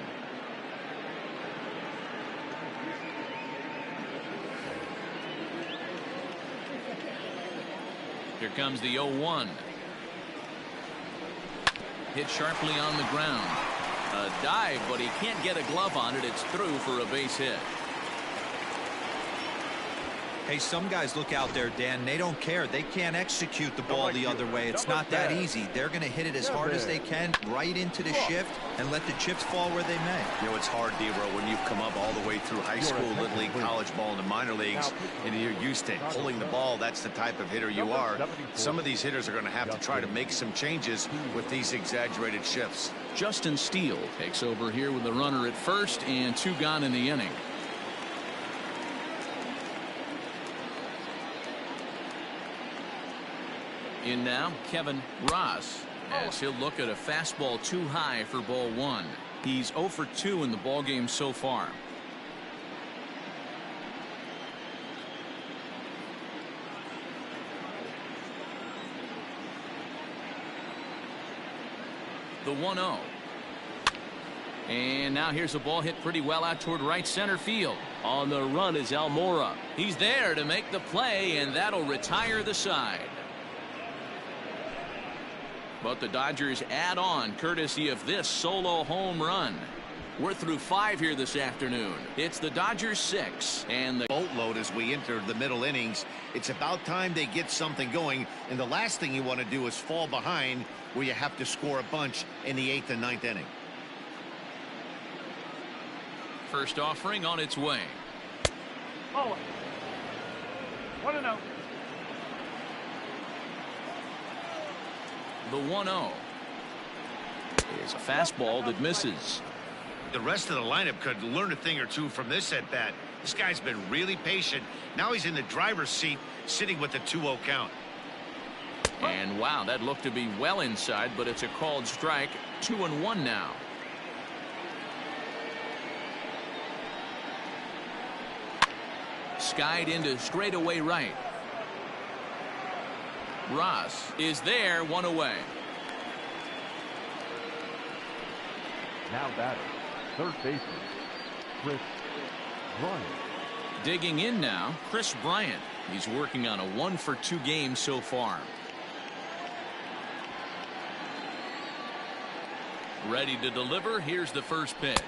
[SPEAKER 2] Here comes the 0-1. Hit sharply on the ground. A dive, but he can't get a glove on it. It's through for a base hit.
[SPEAKER 4] Hey, some guys look out there, Dan. They don't care. They can't execute the ball the other way. It's not that easy. They're going to hit it as hard as they can right into the shift and let the chips fall where they may.
[SPEAKER 3] You know, it's hard, Dero, when you've come up all the way through high school, little league, college ball, and the minor leagues, and you're used to pulling the ball. That's the type of hitter you are. Some of these hitters are going to have to try to make some changes with these exaggerated shifts.
[SPEAKER 2] Justin Steele takes over here with the runner at first and 2 gone in the inning. In now, Kevin Ross, as he'll look at a fastball too high for ball 1. He's 0 for 2 in the ball game so far. The 1-0. And now here's a ball hit pretty well out toward right center field. On the run is Almora. He's there to make the play, and that'll retire the side. But the Dodgers add on courtesy of this solo home run. We're through 5 here this afternoon. It's the Dodgers 6 and the
[SPEAKER 3] boatload as we enter the middle innings. It's about time they get something going, and the last thing you want to do is fall behind where you have to score a bunch in the 8th and 9th inning.
[SPEAKER 2] First offering on its way.
[SPEAKER 5] Oh, 1-0.
[SPEAKER 2] The 1-0 is a fastball that misses.
[SPEAKER 3] The rest of the lineup could learn a thing or two from this at bat. This guy's been really patient. Now he's in the driver's seat, sitting with the 2-0 count.
[SPEAKER 2] And wow, that looked to be well inside, but it's a called strike. 2-1 now. Skied into straightaway right. Ross is there, 1 away.
[SPEAKER 5] Now batting, third baseman, Chris Bryant.
[SPEAKER 2] Digging in now, Chris Bryant. He's working on a 1 for 2 game so far. Ready to deliver. Here's the first pitch.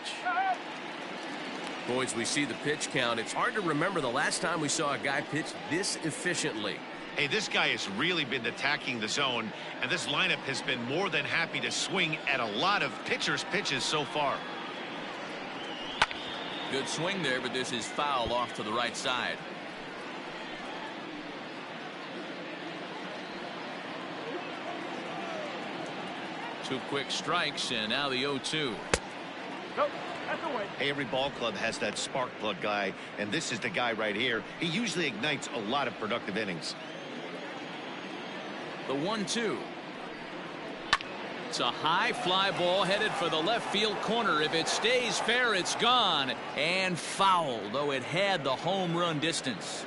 [SPEAKER 7] Boys, we see the pitch count. It's hard to remember the last time we saw a guy pitch this efficiently.
[SPEAKER 3] Hey, this guy has really been attacking the zone, and this lineup has been more than happy to swing at a lot of pitchers' pitches so far.
[SPEAKER 2] Good swing there, but this is foul off to the right side. Two quick strikes, and now the 0-2.
[SPEAKER 3] Hey, every ball club has that spark plug guy, and this is the guy right here. He usually ignites a lot of productive innings.
[SPEAKER 2] The 1-2. It's a high fly ball headed for the left field corner. If it stays fair, it's gone. And foul, though it had the home run distance.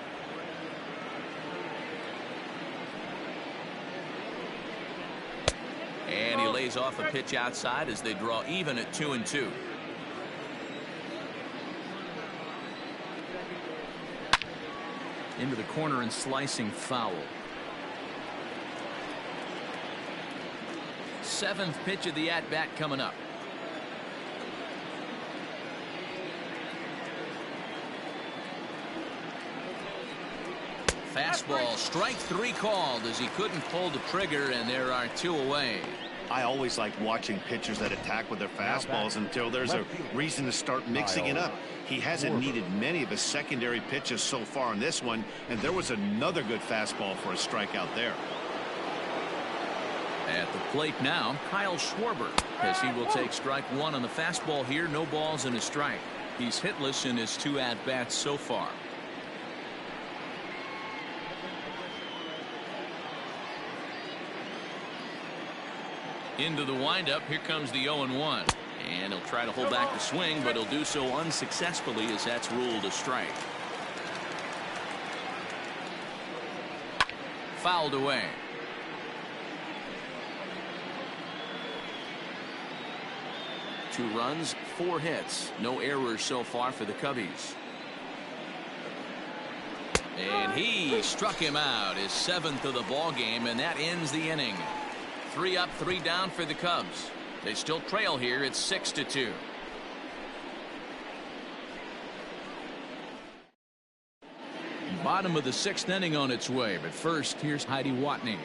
[SPEAKER 2] And he lays off a pitch outside as they draw even at 2-2. Into the corner and slicing foul. Seventh pitch of the at-bat coming up. Fastball, strike 3 called as he couldn't pull the trigger, and there are 2 away.
[SPEAKER 3] I always like watching pitchers that attack with their fastballs until there's a reason to start mixing it up. He hasn't needed many of his secondary pitches so far in this one, and there was another good fastball for a strikeout there.
[SPEAKER 2] At the plate now, Kyle Schwarber, as he will take strike 1 on the fastball here. No balls and a strike. He's hitless in his 2 at-bats so far. Into the windup. Here comes the 0-1. And he'll try to hold back the swing, but he'll do so unsuccessfully as that's ruled a strike. Fouled away. Two runs, 4 hits. No errors so far for the Cubbies. And he struck him out, his 7th of the ball game, and that ends the inning. 3 up, 3 down for the Cubs. They still trail here. It's 6-2. Bottom of the 6th inning on its way, but first, here's Heidi Watney.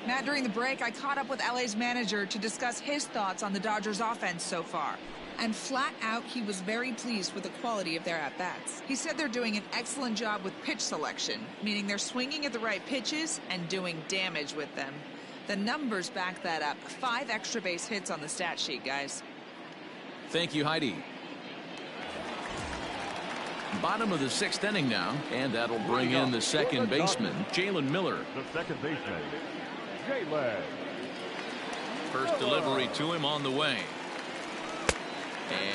[SPEAKER 6] Matt, during the break, I caught up with LA's manager to discuss his thoughts on the Dodgers offense so far. And flat out, he was very pleased with the quality of their at-bats. He said they're doing an excellent job with pitch selection, meaning they're swinging at the right pitches and doing damage with them. The numbers back that up. 5 extra base hits on the stat sheet, guys.
[SPEAKER 2] Thank you, Heidi. Bottom of the 6th inning now, and that'll bring in the second baseman, Jalen Miller.
[SPEAKER 5] The second baseman, Jalen.
[SPEAKER 2] First delivery to him on the way.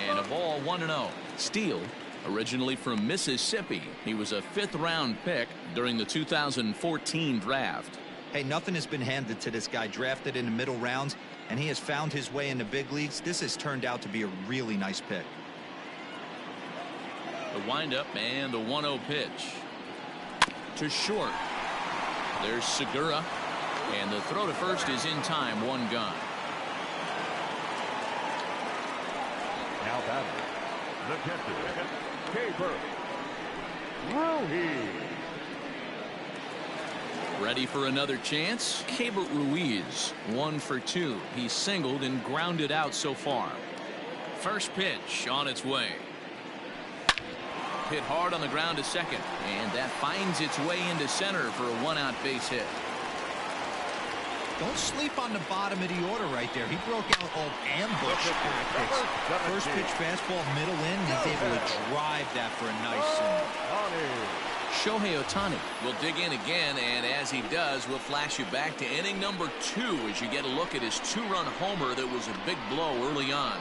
[SPEAKER 2] And a ball 1-0. Steele, originally from Mississippi. He was a 5th-round pick during the 2014 draft.
[SPEAKER 4] Hey, nothing has been handed to this guy. Drafted in the middle rounds, and he has found his way in the big leagues. This has turned out to be a really nice pick.
[SPEAKER 2] The windup and the 1-0 pitch. To short. There's Segura. And the throw to first is in time. 1 gone.
[SPEAKER 5] Now batting, the catcher, Ruiz.
[SPEAKER 2] Ready for another chance? Keibert Ruiz, 1 for 2. He's singled and grounded out so far. First pitch on its way. Hit hard on the ground to second, and that finds its way into center for a 1-out base hit.
[SPEAKER 4] Don't sleep on the bottom of the order right there. He broke out old ambush tactics. First pitch fastball, middle in. He's able to drive that for a nice single.
[SPEAKER 2] Shohei Ohtani will dig in again, and as he does, we'll flash you back to inning number 2 as you get a look at his 2-run homer that was a big blow early on.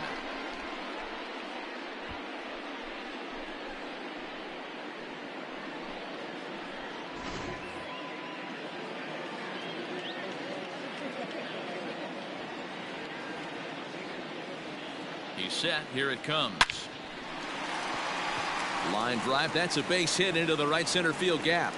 [SPEAKER 2] He's set. Here it comes. Line drive. That's a base hit into the right center field gap.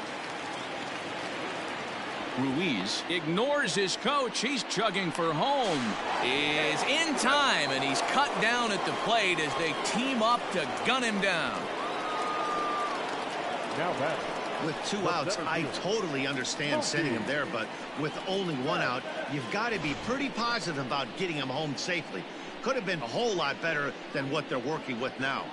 [SPEAKER 2] Ruiz ignores his coach. He's chugging for home. Is in time, and he's cut down at the plate as they team up to gun him down.
[SPEAKER 5] Now back.
[SPEAKER 3] With 2 outs, I totally understand sending him there, but with only 1 out, you've got to be pretty positive about getting him home safely. Could have been a whole lot better than what they're working with now.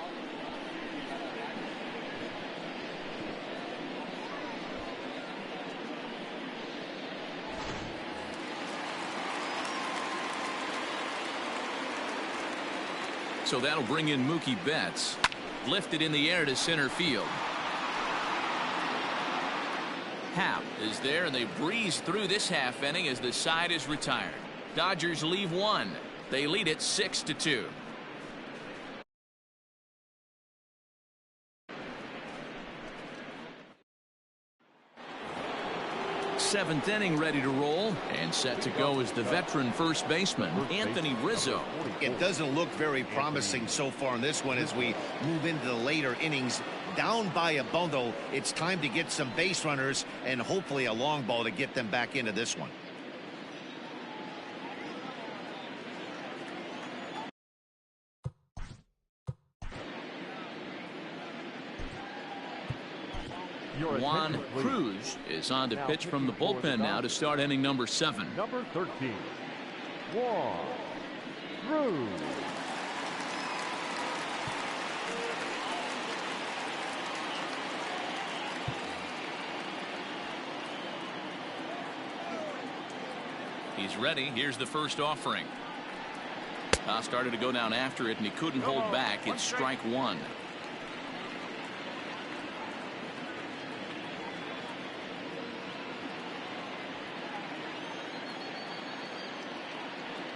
[SPEAKER 2] So that'll bring in Mookie Betts. Lifted in the air to center field. Happ is there, and they breeze through this half inning as the side is retired. Dodgers leave one. They lead it 6-2. Seventh inning ready to roll, and set to go is the veteran first baseman, Anthony Rizzo.
[SPEAKER 3] It doesn't look very promising so far in this one as we move into the later innings. Down by a bundle, it's time to get some base runners and hopefully a long ball to get them back into this one.
[SPEAKER 2] Juan Cruz is on to pitch from the bullpen now to start inning number 7.
[SPEAKER 5] Number 13, Juan Cruz.
[SPEAKER 2] He's ready. Here's the first offering. Started to go down after it, and he couldn't hold back. It's strike one.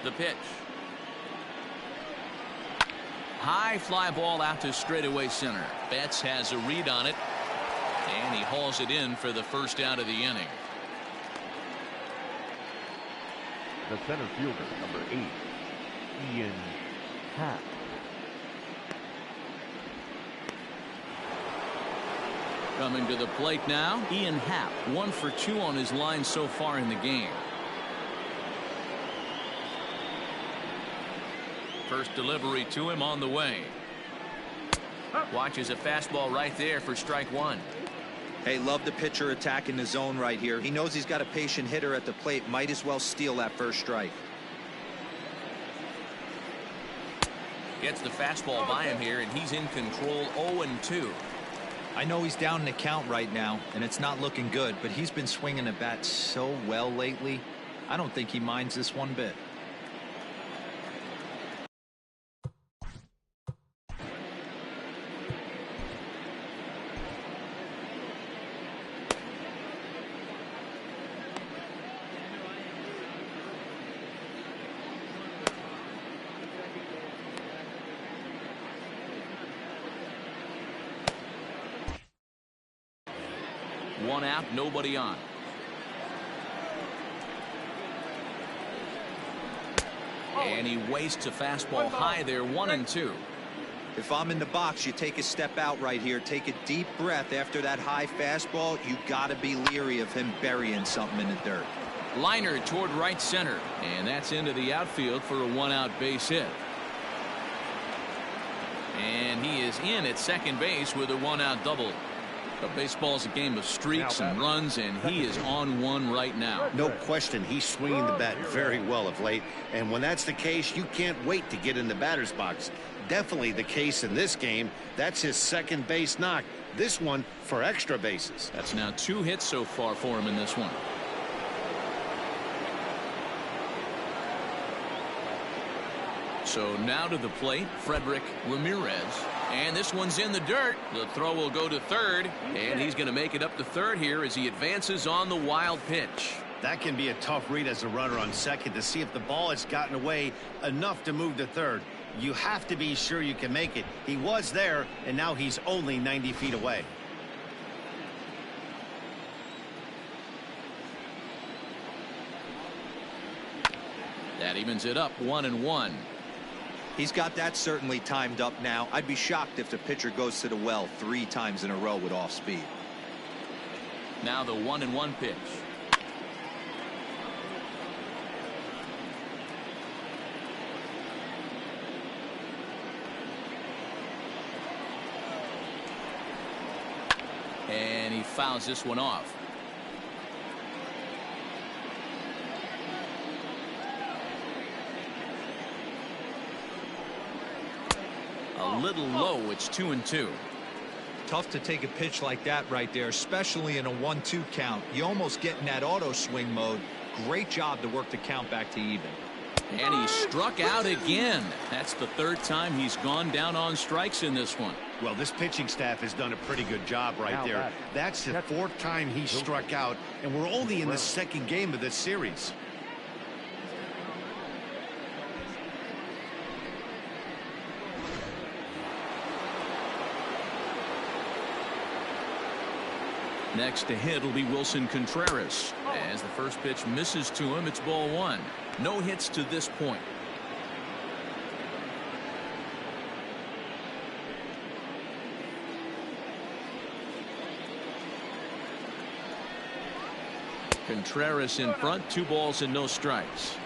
[SPEAKER 2] The pitch. High fly ball out to straightaway center. Betts has a read on it, and he hauls it in for the first out of the inning.
[SPEAKER 5] The center fielder, number 8, Ian Happ.
[SPEAKER 2] Coming to the plate now, Ian Happ, 1 for 2 on his line so far in the game. First delivery to him on the way. Watches a fastball right there for strike one.
[SPEAKER 4] Hey, love the pitcher attacking the zone right here. He knows he's got a patient hitter at the plate. Might as well steal that first strike.
[SPEAKER 2] Gets the fastball by him here, and he's in control. 0-2.
[SPEAKER 4] I know he's down in the count right now, and it's not looking good, but he's been swinging the bat so well lately. I don't think he minds this one bit.
[SPEAKER 2] One out, nobody on. And he wastes a fastball high there. 1-2.
[SPEAKER 4] If I'm in the box, you take a step out right here. Take a deep breath after that high fastball. You got to be leery of him burying something in the dirt.
[SPEAKER 2] Liner toward right center, and that's into the outfield for a 1-out base hit. And he is in at second base with a 1-out double. But baseball's a game of streaks and runs, and he is on one right now.
[SPEAKER 3] No question, he's swinging the bat very well of late, and when that's the case, you can't wait to get in the batter's box. Definitely the case in this game. That's his second base knock. This one for extra bases.
[SPEAKER 2] That's now 2 hits so far for him in this one. So now to the plate, Frederick Ramirez. And this one's in the dirt. The throw will go to third, and he's going to make it up to third here as he advances on the wild pitch.
[SPEAKER 3] That can be a tough read as a runner on second to see if the ball has gotten away enough to move to third. You have to be sure you can make it. He was there, and now he's only 90 feet away.
[SPEAKER 2] That evens it up 1-1.
[SPEAKER 4] He's got that certainly timed up now. I'd be shocked if the pitcher goes to the well 3 times in a row with off speed.
[SPEAKER 2] Now the 1-1 pitch. And he fouls this one off. A little low. It's 2-2.
[SPEAKER 4] Tough to take a pitch like that right there, especially in a 1-2 count. You almost get in that auto swing mode. Great job to work the count back to even.
[SPEAKER 2] And he struck out again. That's the 3rd time he's gone down on strikes in this one.
[SPEAKER 3] Well, this pitching staff has done a pretty good job right there. That's the 4th time he struck out, and we're only in the 2nd game of this series.
[SPEAKER 2] Next to hit will be Wilson Contreras. As the first pitch misses to him, it's ball one. No hits to this point. Contreras in front, 2 balls and no strikes.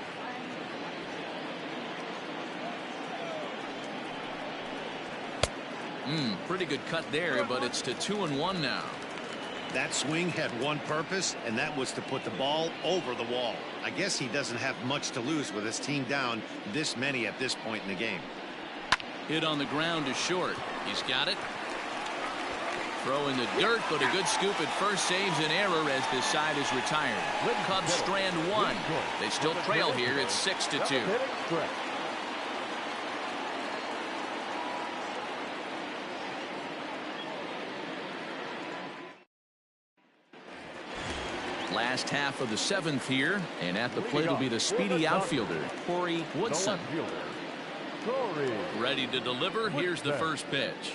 [SPEAKER 2] Pretty good cut there, but it's to 2-1 now.
[SPEAKER 3] That swing had one purpose, and that was to put the ball over the wall. I guess he doesn't have much to lose with his team down this many at this point in the game.
[SPEAKER 2] Hit on the ground to short. He's got it. Throw in the dirt, but a good scoop at first saves an error as this side is retired. Cubs strand 1. They still trail here. It's 6-2. Last half of the 7th here, and at the plate will be the speedy outfielder, Corey Woodson. Ready to deliver. Here's the first pitch.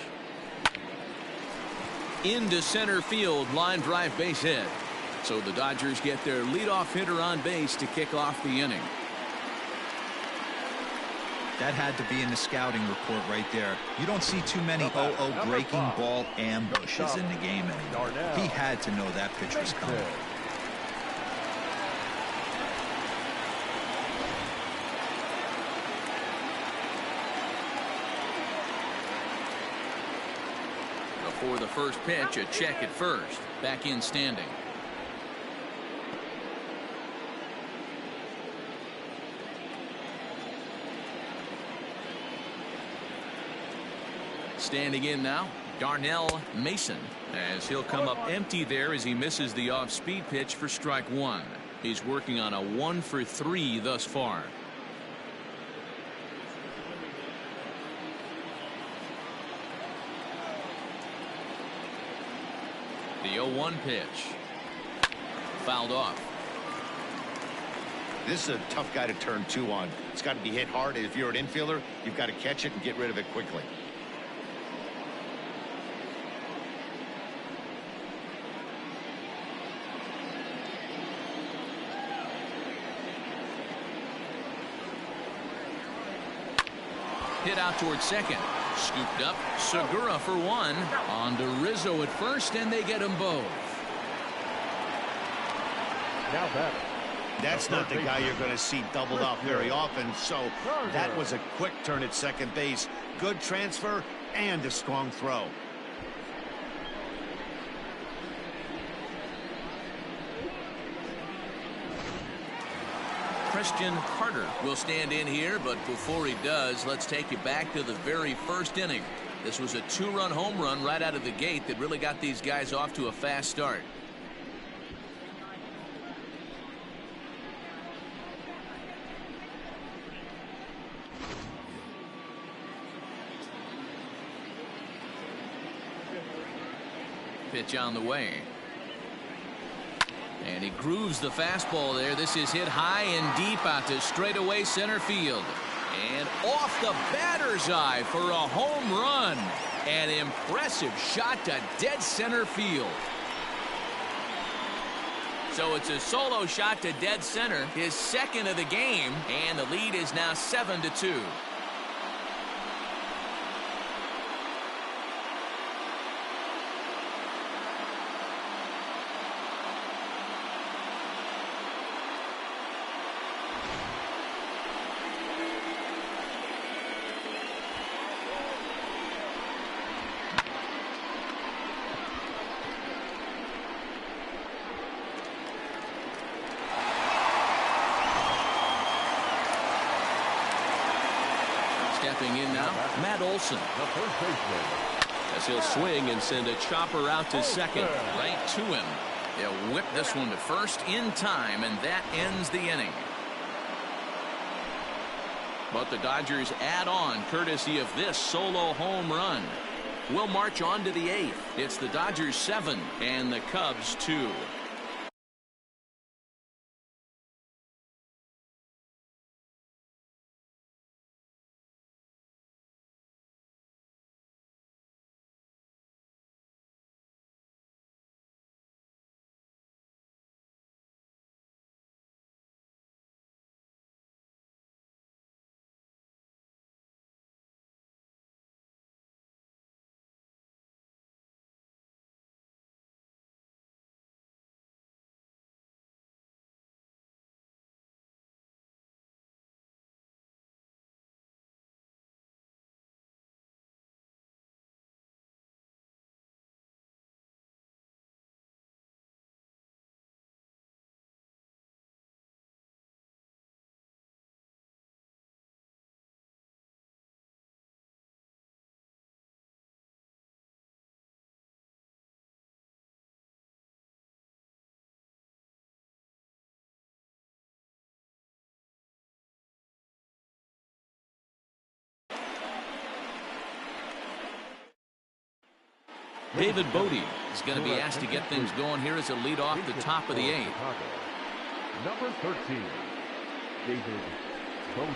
[SPEAKER 2] Into center field, line drive base hit. So the Dodgers get their leadoff hitter on base to kick off the inning.
[SPEAKER 4] That had to be in the scouting report right there. You don't see too many 0-0 breaking ball ambushes in the game anymore. He had to know that pitch was coming.
[SPEAKER 2] Before the first pitch, a check at first. Back in standing. Standing in now, Darnell Mason, as he'll come up empty there as he misses the off-speed pitch for strike 1. He's working on a 1 for 3 thus far. The 0-1 pitch. Fouled off.
[SPEAKER 3] This is a tough guy to turn 2 on. It's got to be hit hard. If you're an infielder, you've got to catch it and get rid of it quickly.
[SPEAKER 2] Hit out towards second. Scooped up. Segura for 1. On to Rizzo at first, and they get them both.
[SPEAKER 5] Now batter.
[SPEAKER 3] That's not the guy you're going to see doubled up very often, so that was a quick turn at second base. Good transfer and a strong throw.
[SPEAKER 2] Christian Carter will stand in here, but before he does, let's take you back to the very first inning. This was a 2-run home run right out of the gate that really got these guys off to a fast start. Pitch on the way. And he grooves the fastball there. This is hit high and deep out to straightaway center field. And off the batter's eye for a home run. An impressive shot to dead center field. So it's a solo shot to dead center, his second of the game, and the lead is now 7-2. Stepping in now, Matt Olson.
[SPEAKER 5] The first baseman.
[SPEAKER 2] As he'll swing and send a chopper out to second, right to him. They'll whip this one to first in time, and that ends the inning. But the Dodgers add on courtesy of this solo home run. We'll march on to the 8th. It's the Dodgers 7 and the Cubs 2. David Bodie is going to be asked to get things going here as a lead off the top of the 8th.
[SPEAKER 5] Number 13, David Bodie.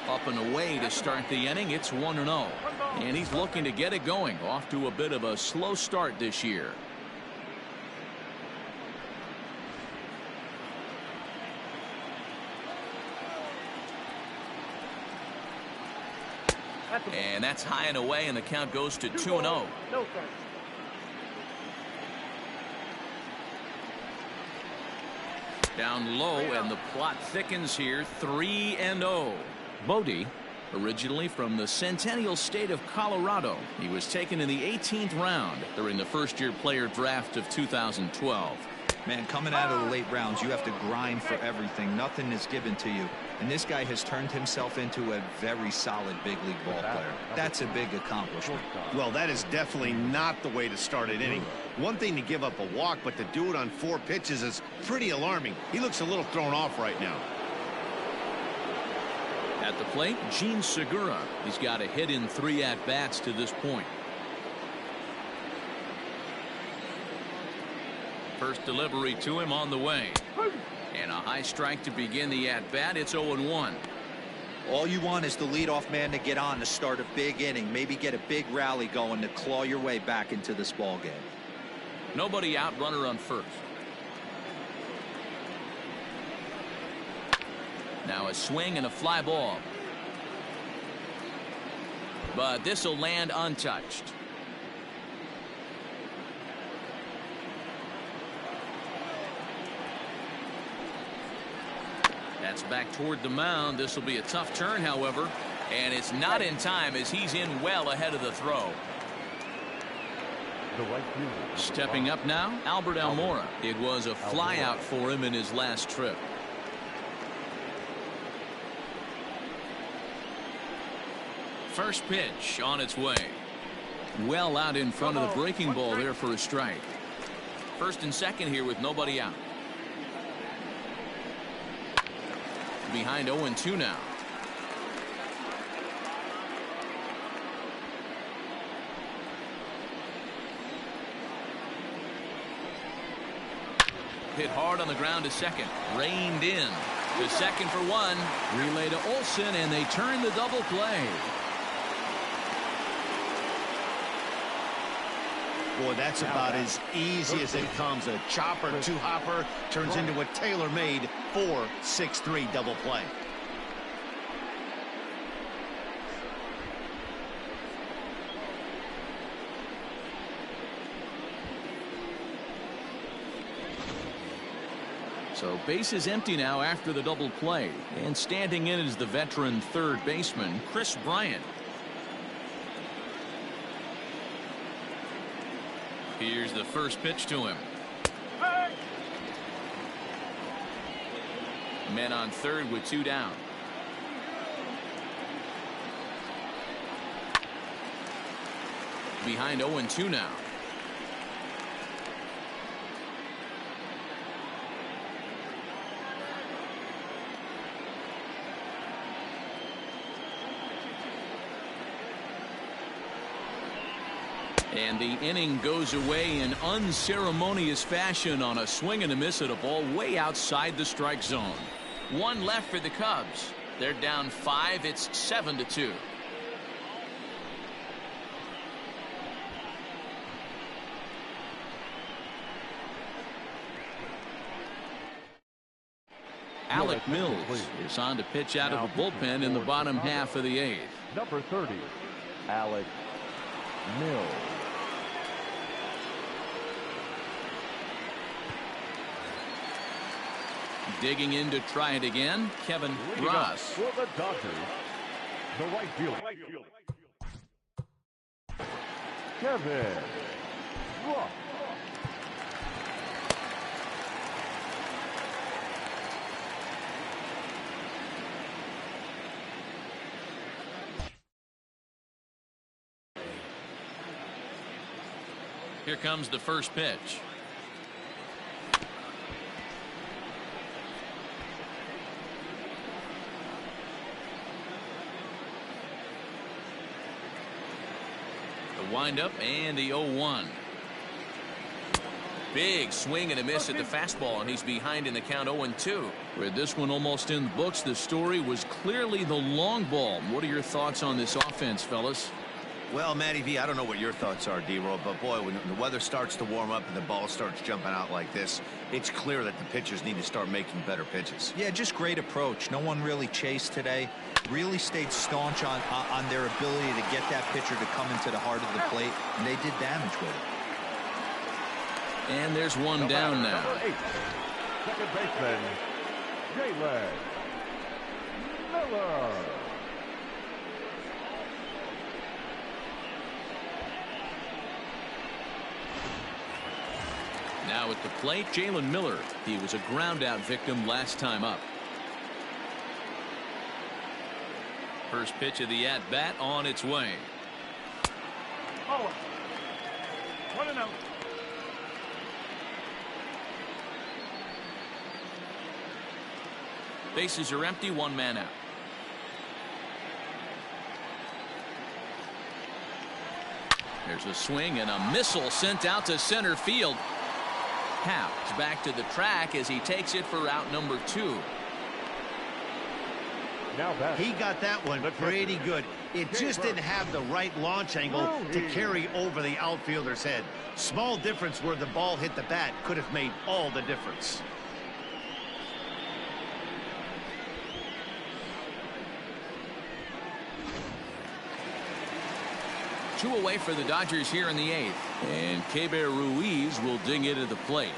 [SPEAKER 2] Up and away to start the inning. It's 1-0. And he's looking to get it going. Off to a bit of a slow start this year. And that's high and away, and the count goes to 2-0. Down low, and the plot thickens here. 3-0. Bodie, originally from the Centennial State of Colorado. He was taken in the 18th round during the first-year player draft of 2012.
[SPEAKER 4] Man, coming out of the late rounds, you have to grind for everything. Nothing is given to you. And this guy has turned himself into a very solid big league ball player. That's a big accomplishment.
[SPEAKER 3] Well, that is definitely not the way to start an inning. One thing to give up a walk, but to do it on 4 pitches is pretty alarming. He looks a little thrown off right now.
[SPEAKER 2] At the plate, Gene Segura. He's got a hit in 3 at-bats to this point. First delivery to him on the way. And a high strike to begin the at-bat. It's 0-1.
[SPEAKER 4] All you want is the leadoff man to get on to start a big inning. Maybe get a big rally going to claw your way back into this ball game.
[SPEAKER 2] Nobody out, runner on first. Now a swing and a fly ball. But this will land untouched. That's back toward the mound. This will be a tough turn, however. And it's not in time as he's in well ahead of the throw. Stepping up now, Albert Almora. It was a flyout for him in his last trip. First pitch on its way. Well out in front of the breaking ball there for a strike. First and second here with nobody out. Behind 0-2 now. Hit hard on the ground to second. Reined in. To second for one. Relay to Olsen, and they turn the double play.
[SPEAKER 3] Boy, that's about as easy as it comes. A chopper, 2-hopper turns into a tailor-made 4-6-3 double play.
[SPEAKER 2] So base is empty now after the double play. And standing in is the veteran third baseman, Chris Bryant. Here's the first pitch to him. Men on third with 2 down. Behind 0-2 now. And the inning goes away in unceremonious fashion on a swing and a miss at a ball way outside the strike zone. 1 left for the Cubs. They're down 5. It's 7-2. Alec Mills is on to pitch out of the bullpen in the bottom half of the 8th.
[SPEAKER 5] Number 30, Alec Mills.
[SPEAKER 2] Digging in to try it again, Kevin Ross.
[SPEAKER 5] For the Dodgers, the right fielder, Kevin Ross.
[SPEAKER 2] Here comes the first pitch. windup and the 0-1. Big swing and a miss at the fastball, and he's behind in the count 0-2. With this one almost in the books, the story was clearly the long ball. What are your thoughts on this offense, fellas?
[SPEAKER 3] Well, Matty V, I don't know what your thoughts are, D-Roll, but boy, when the weather starts to warm up and the ball starts jumping out like this, it's clear that the pitchers need to start making better pitches.
[SPEAKER 4] Yeah, just great approach. No one really chased today. Really stayed staunch on their ability to get that pitcher to come into the heart of the plate, and they did damage with it.
[SPEAKER 2] And there's one down now.
[SPEAKER 5] Number 8, second baseman, Jalen Miller.
[SPEAKER 2] Now at the plate, Jalen Miller. He was a ground-out victim last time up. First pitch of the at-bat on its way.
[SPEAKER 5] Oh, 1-0.
[SPEAKER 2] Bases are empty, one man out. There's a swing and a missile sent out to center field. Happ is back to the track as he takes it for out number 2.
[SPEAKER 5] Now that
[SPEAKER 3] He got that one pretty good. It just didn't have the right launch angle to carry over the outfielder's head. Small difference where the ball hit the bat could have made all the difference.
[SPEAKER 2] Two away for the Dodgers here in the 8th. And Keber Ruiz will dig into the plate.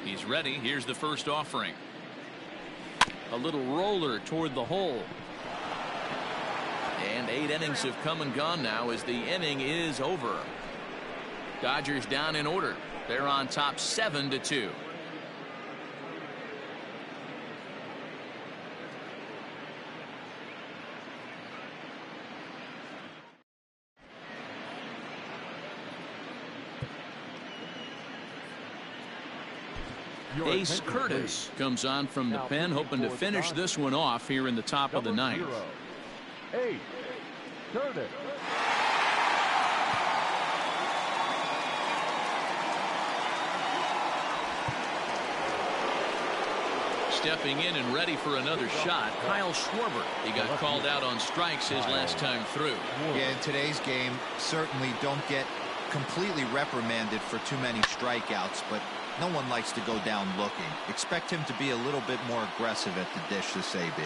[SPEAKER 2] He's ready. Here's the first offering. A little roller toward the hole. And 8 innings have come and gone now as the inning is over. Dodgers down in order. They're on top 7-2. Ace Curtis comes on from the pen, hoping to finish this one off here in the top of the 9th.
[SPEAKER 5] Ace Curtis.
[SPEAKER 2] Stepping in and ready for another shot, Kyle Schwarber. He got called out on strikes his last time through.
[SPEAKER 4] Yeah, in today's game, certainly don't get completely reprimanded for too many strikeouts, but no one likes to go down looking. Expect him to be a little bit more aggressive at the dish this AB.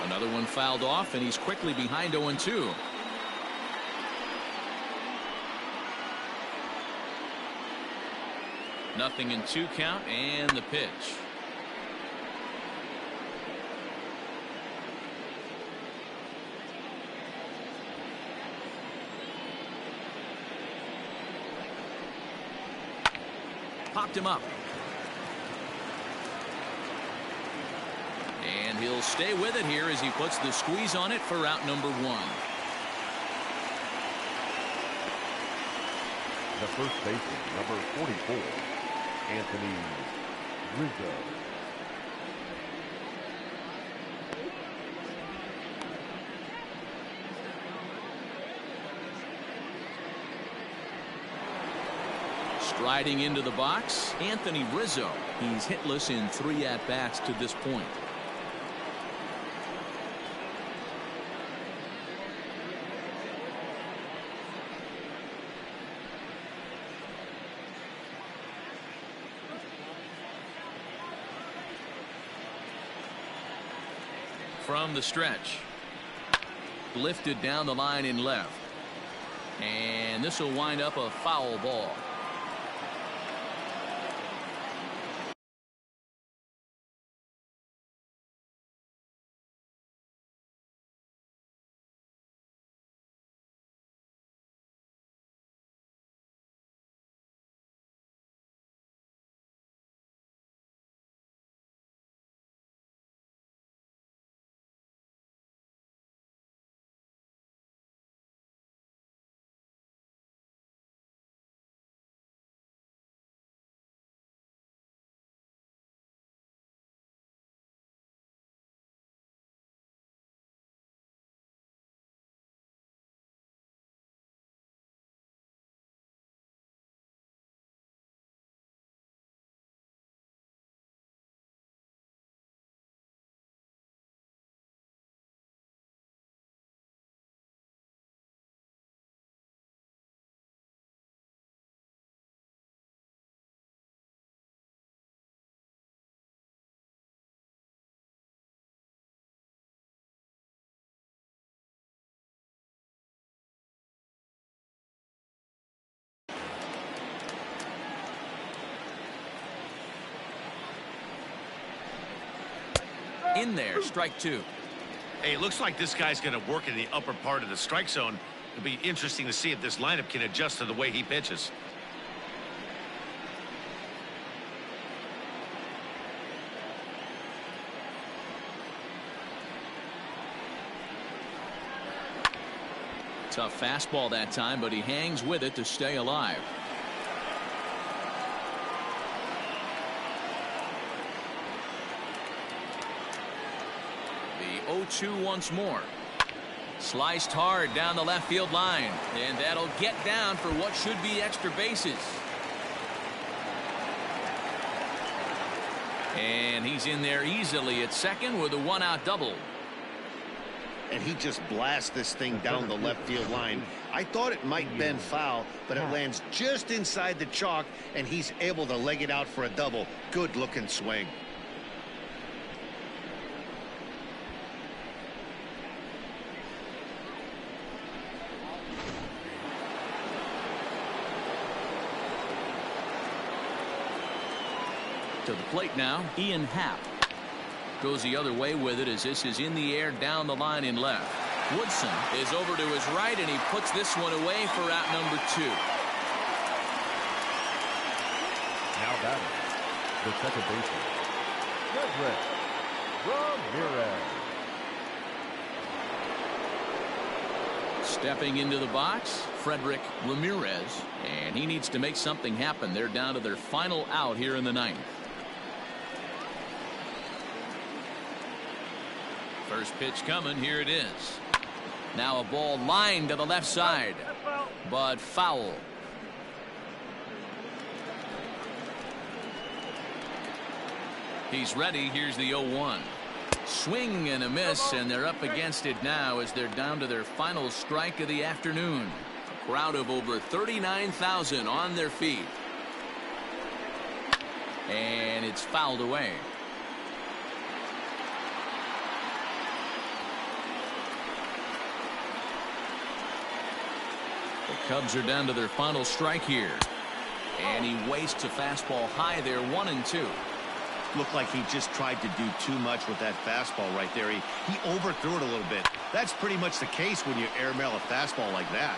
[SPEAKER 2] Another one fouled off, and he's quickly behind 0-2. Nothing in 2 count, and the pitch. Popped him up. And he'll stay with it here as he puts the squeeze on it for out number 1.
[SPEAKER 5] The first baseman, number 44, Anthony Rizzo.
[SPEAKER 2] Striding into the box, Anthony Rizzo. He's hitless in 3 at-bats to this point. From the stretch. Lifted down the line in left. And this will wind up a foul ball. In there, strike 2.
[SPEAKER 3] Hey, it looks like this guy's going to work in the upper part of the strike zone. It'll be interesting to see if this lineup can adjust to the way he pitches.
[SPEAKER 2] Tough fastball that time, but he hangs with it to stay alive. The 0-2 once more. Sliced hard down the left field line, and that'll get down for what should be extra bases. And he's in there easily at second with a 1-out double.
[SPEAKER 3] And he just blasts this thing down the left field line. I thought it might bend foul, but it lands just inside the chalk, and he's able to leg it out for a double. Good looking swing.
[SPEAKER 2] To the plate now, Yr.5. Goes the other way with it as this is in the air down the line in left. Woodson is over to his right, and he puts this one away for out number 2.
[SPEAKER 5] Now batting, the second baseman, Frederick Ramirez.
[SPEAKER 2] Stepping into the box, Frederick Ramirez, and he needs to make something happen. They're down to their final out here in the 9th. First pitch coming. Here it is. Now a ball lined to the left side, but foul. He's ready. Here's the 0-1. Swing and a miss, and they're up against it now as they're down to their final strike of the afternoon. A crowd of over 39,000 on their feet. And it's fouled away. The Cubs are down to their final strike here. And he wastes a fastball high there, 1-2.
[SPEAKER 3] Looked like he just tried to do too much with that fastball right there. He overthrew it a little bit. That's pretty much the case when you airmail a fastball like that.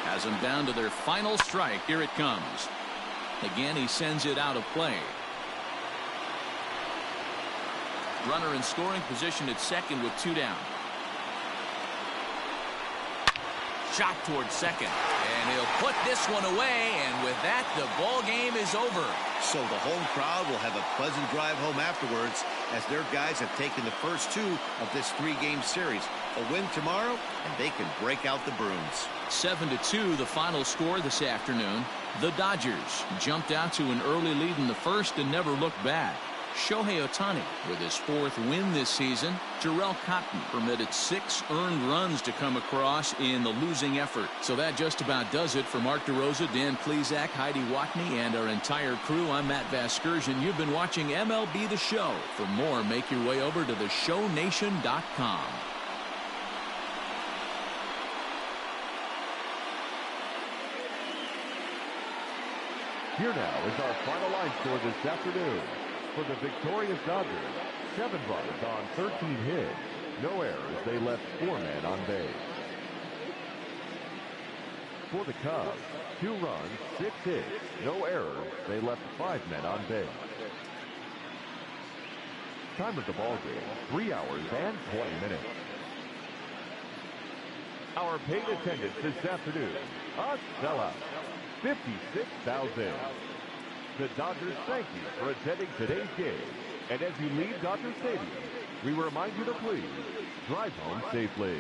[SPEAKER 2] Has them down to their final strike. Here it comes. Again, he sends it out of play. Runner in scoring position at second with 2 down. Shot towards second, and he'll put this one away, and with that, the ball game is over.
[SPEAKER 3] So the home crowd will have a pleasant drive home afterwards. as their guys have taken the first two of this three-game series. A win tomorrow, and they can break out the brooms.
[SPEAKER 2] 7-2 the final score this afternoon. The Dodgers jumped out to an early lead in the first and never looked back. Shohei Ohtani with his fourth win this season. Jarrell Cotton permitted 6 earned runs to come across in the losing effort. So that just about does it for Mark DeRosa, Dan Plesac, Heidi Watney, and our entire crew. I'm Matt Vasgersian. You've been watching MLB The Show. For more, make your way over to theshownation.com.
[SPEAKER 5] Here now is our final line score this afternoon. For the victorious Dodgers, 7 runs on 13 hits. No errors. They left 4 men on base. For the Cubs, 2 runs, 6 hits. No errors. They left 5 men on base. Time of the ball game, 3 hours and 20 minutes. Our paid attendance this afternoon, a sellout, 56,000. The Dodgers thank you for attending today's game. And as you leave Dodger Stadium, we remind you to please drive home safely.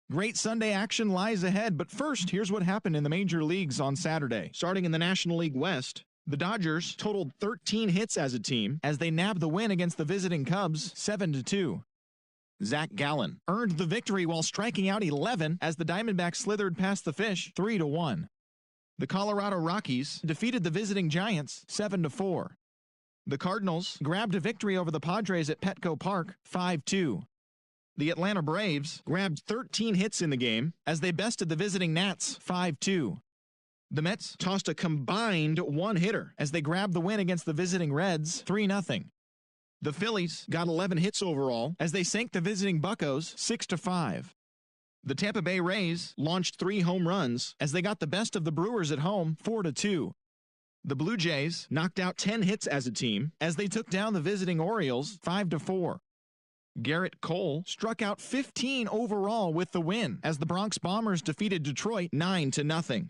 [SPEAKER 1] Great Sunday action lies ahead, but first, here's what happened in the major leagues on Saturday. Starting in the National League West, the Dodgers totaled 13 hits as a team as they nabbed the win against the visiting Cubs 7-2. Zach Gallen earned the victory while striking out 11 as the Diamondbacks slithered past the Fish 3-1. The Colorado Rockies defeated the visiting Giants 7-4. The Cardinals grabbed a victory over the Padres at Petco Park 5-2. The Atlanta Braves grabbed 13 hits in the game as they bested the visiting Nats 5-2. The Mets tossed a combined one-hitter as they grabbed the win against the visiting Reds 3-0. The Phillies got 11 hits overall as they sank the visiting Buccos 6-5. The Tampa Bay Rays launched 3 home runs as they got the best of the Brewers at home 4-2. The Blue Jays knocked out 10 hits as a team as they took down the visiting Orioles 5-4. Garrett Cole struck out 15 overall with the win as the Bronx Bombers defeated Detroit 9-0.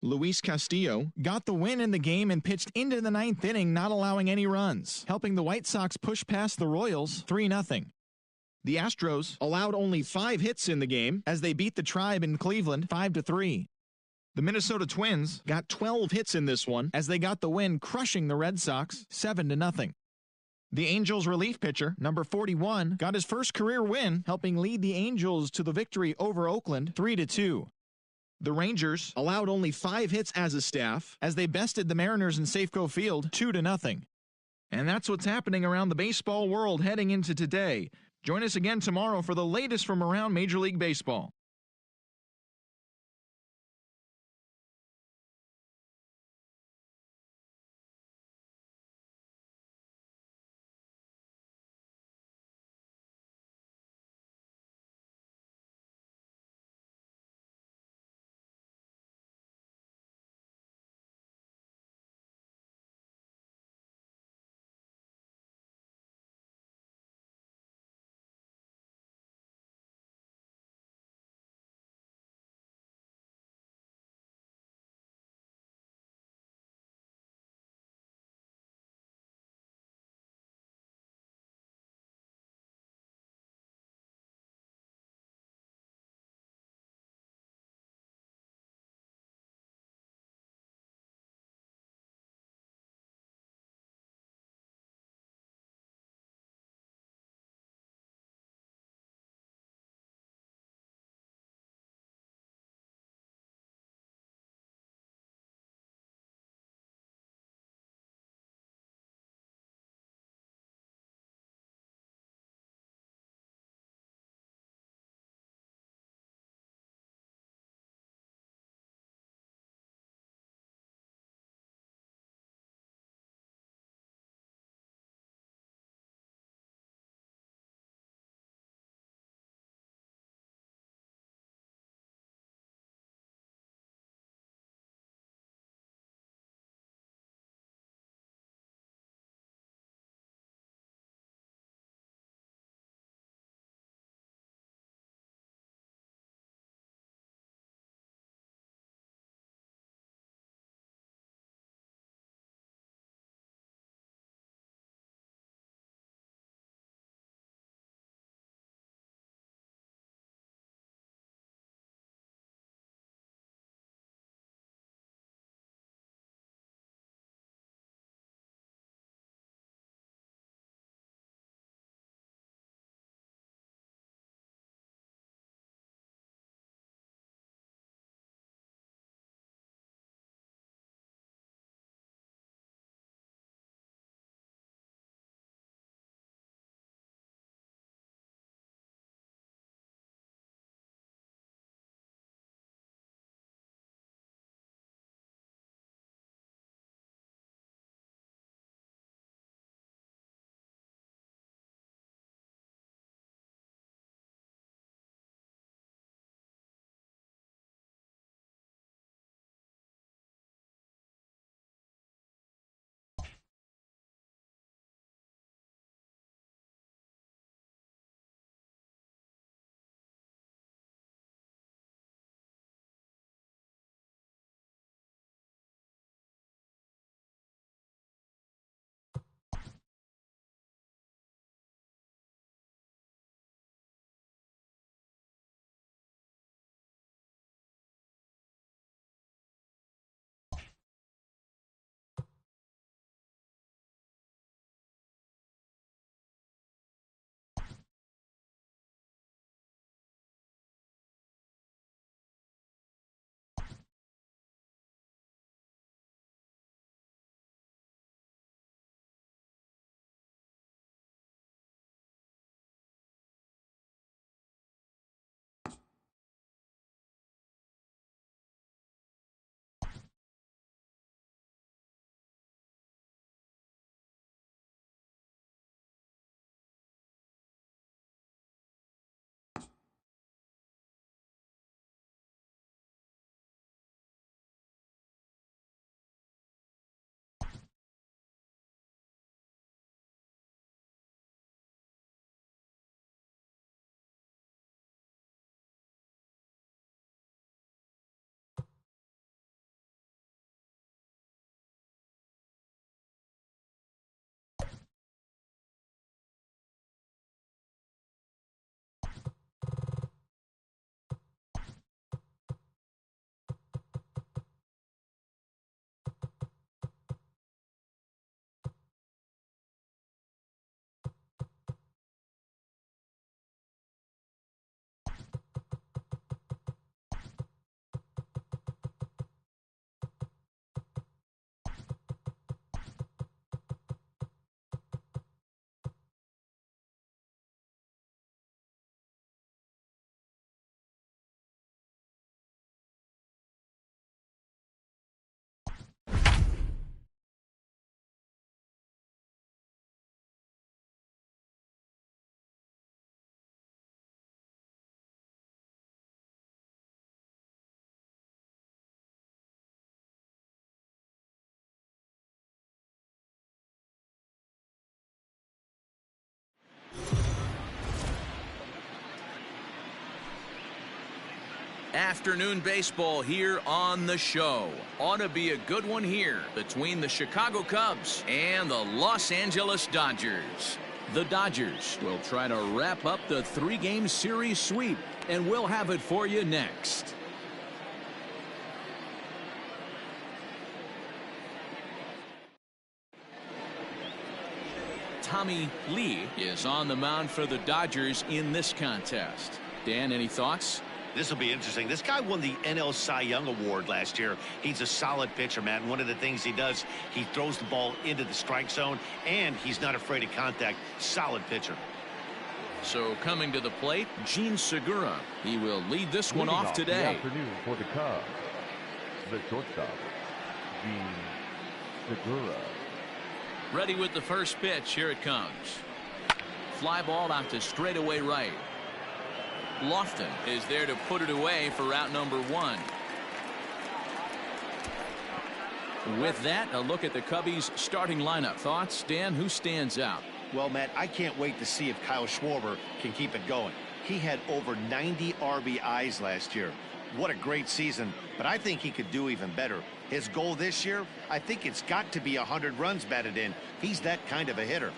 [SPEAKER 1] Luis Castillo got the win in the game and pitched into the 9th inning, not allowing any runs, helping the White Sox push past the Royals 3-0. The Astros allowed only 5 hits in the game as they beat the Tribe in Cleveland 5-3. The Minnesota Twins got 12 hits in this one as they got the win, crushing the Red Sox 7-0. The Angels relief pitcher, number 41, got his first career win, helping lead the Angels to the victory over Oakland 3-2. The Rangers allowed only 5 hits as a staff as they bested the Mariners in Safeco Field 2-0. And that's what's happening around the baseball world heading into today. Join us again tomorrow for the latest from around Major League Baseball.
[SPEAKER 2] Afternoon baseball here on the show. Ought to be a good one here between the Chicago Cubs and the Los Angeles Dodgers. The Dodgers will try to wrap up the 3-game series sweep, and we'll have it for you next. Tommy Lee is on the mound for the Dodgers in this contest. Dan, any thoughts?
[SPEAKER 3] This will be interesting. This guy won the NL Cy Young Award last year. He's a solid pitcher, man. One of the things he does, he throws the ball into the strike zone, and he's not afraid of contact. Solid pitcher.
[SPEAKER 2] So coming to the plate, Gene Segura. He will lead this one off today.
[SPEAKER 5] The afternoon for the Cubs, the shortstop, Gene Segura.
[SPEAKER 2] Ready with the first pitch. Here it comes. Fly ball out to straightaway right. Lofton is there to put it away for out number 1. With that, a look at the Cubbies starting lineup. Thoughts, Dan? Who stands out?
[SPEAKER 3] Well, Matt, I can't wait to see if Kyle Schwarber can keep it going. He had over 90 RBIs last year. What a great season, but I think he could do even better. His goal this year, I think it's got to be 100 runs batted in. He's that kind of a hitter.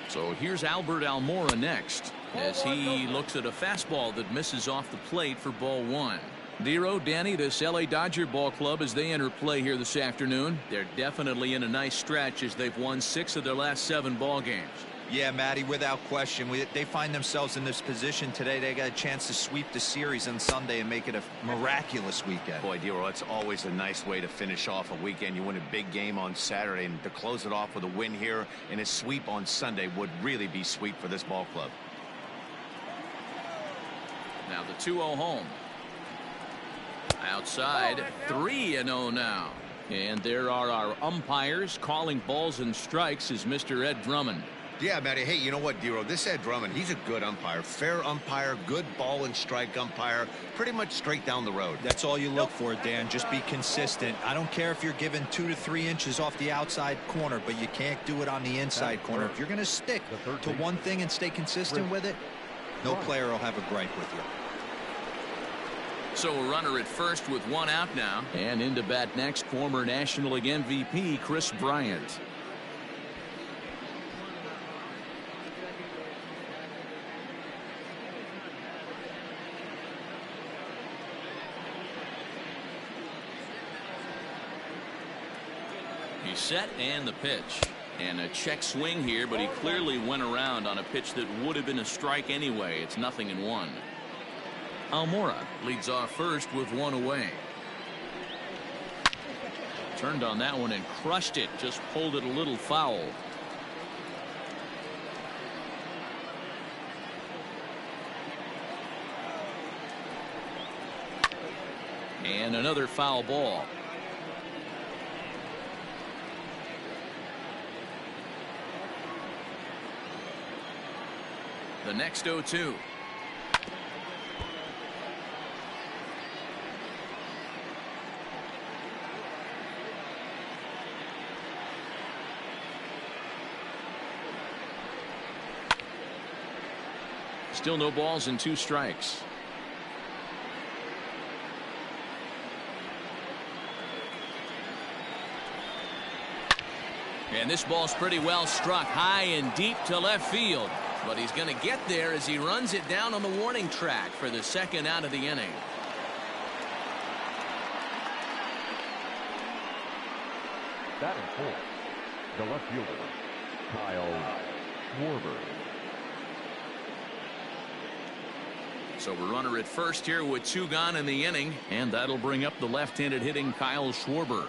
[SPEAKER 2] So here's Albert Almora next, as he looks at a fastball that misses off the plate for ball 1. Dero, Danny, this LA Dodger ball club, as they enter play here this afternoon, they're definitely in a nice stretch as they've won 6 of their last 7 ball games.
[SPEAKER 4] Yeah, Matty, without question. They find themselves in this position today. They got a chance to sweep the series on Sunday and make it a miraculous weekend.
[SPEAKER 3] Boy, Dero, it's always a nice way to finish off a weekend. You win a big game on Saturday, and to close it off with a win here and a sweep on Sunday would really be sweet for this ball club.
[SPEAKER 2] Now the 2-0 home. Outside, 3-0 now. And there are our umpires calling balls and strikes is Mr. Ed Drummond.
[SPEAKER 3] Yeah, Matty. Hey, you know what, Dero? This Ed Drummond, he's a good umpire. Fair umpire, good ball and strike umpire. Pretty much straight down the road.
[SPEAKER 4] That's all you look for, Dan. Just be consistent. I don't care if you're given 2 to 3 inches off the outside corner, but you can't do it on the inside corner. If you're going to stick to one thing and stay consistent with it, no player will have a gripe with you.
[SPEAKER 2] So a runner at first with 1 out now. And into bat next, former National League MVP Chris Bryant. He's set, and the pitch. And a check swing here, but he clearly went around on a pitch that would have been a strike anyway. It's 0-1. Almora leads off first with 1 away. Turned on that one and crushed it. Just pulled it a little foul. And another foul ball. The next 0-2. Still no balls and 2 strikes. And this ball's pretty well struck high and deep to left field. But he's going to get there as he runs it down on the warning track for the 2nd out of the inning.
[SPEAKER 5] Batting fourth, the left fielder, Kyle Schwarber.
[SPEAKER 2] So a runner at first here with 2 gone in the inning, and that'll bring up the left-handed hitting Kyle Schwarber.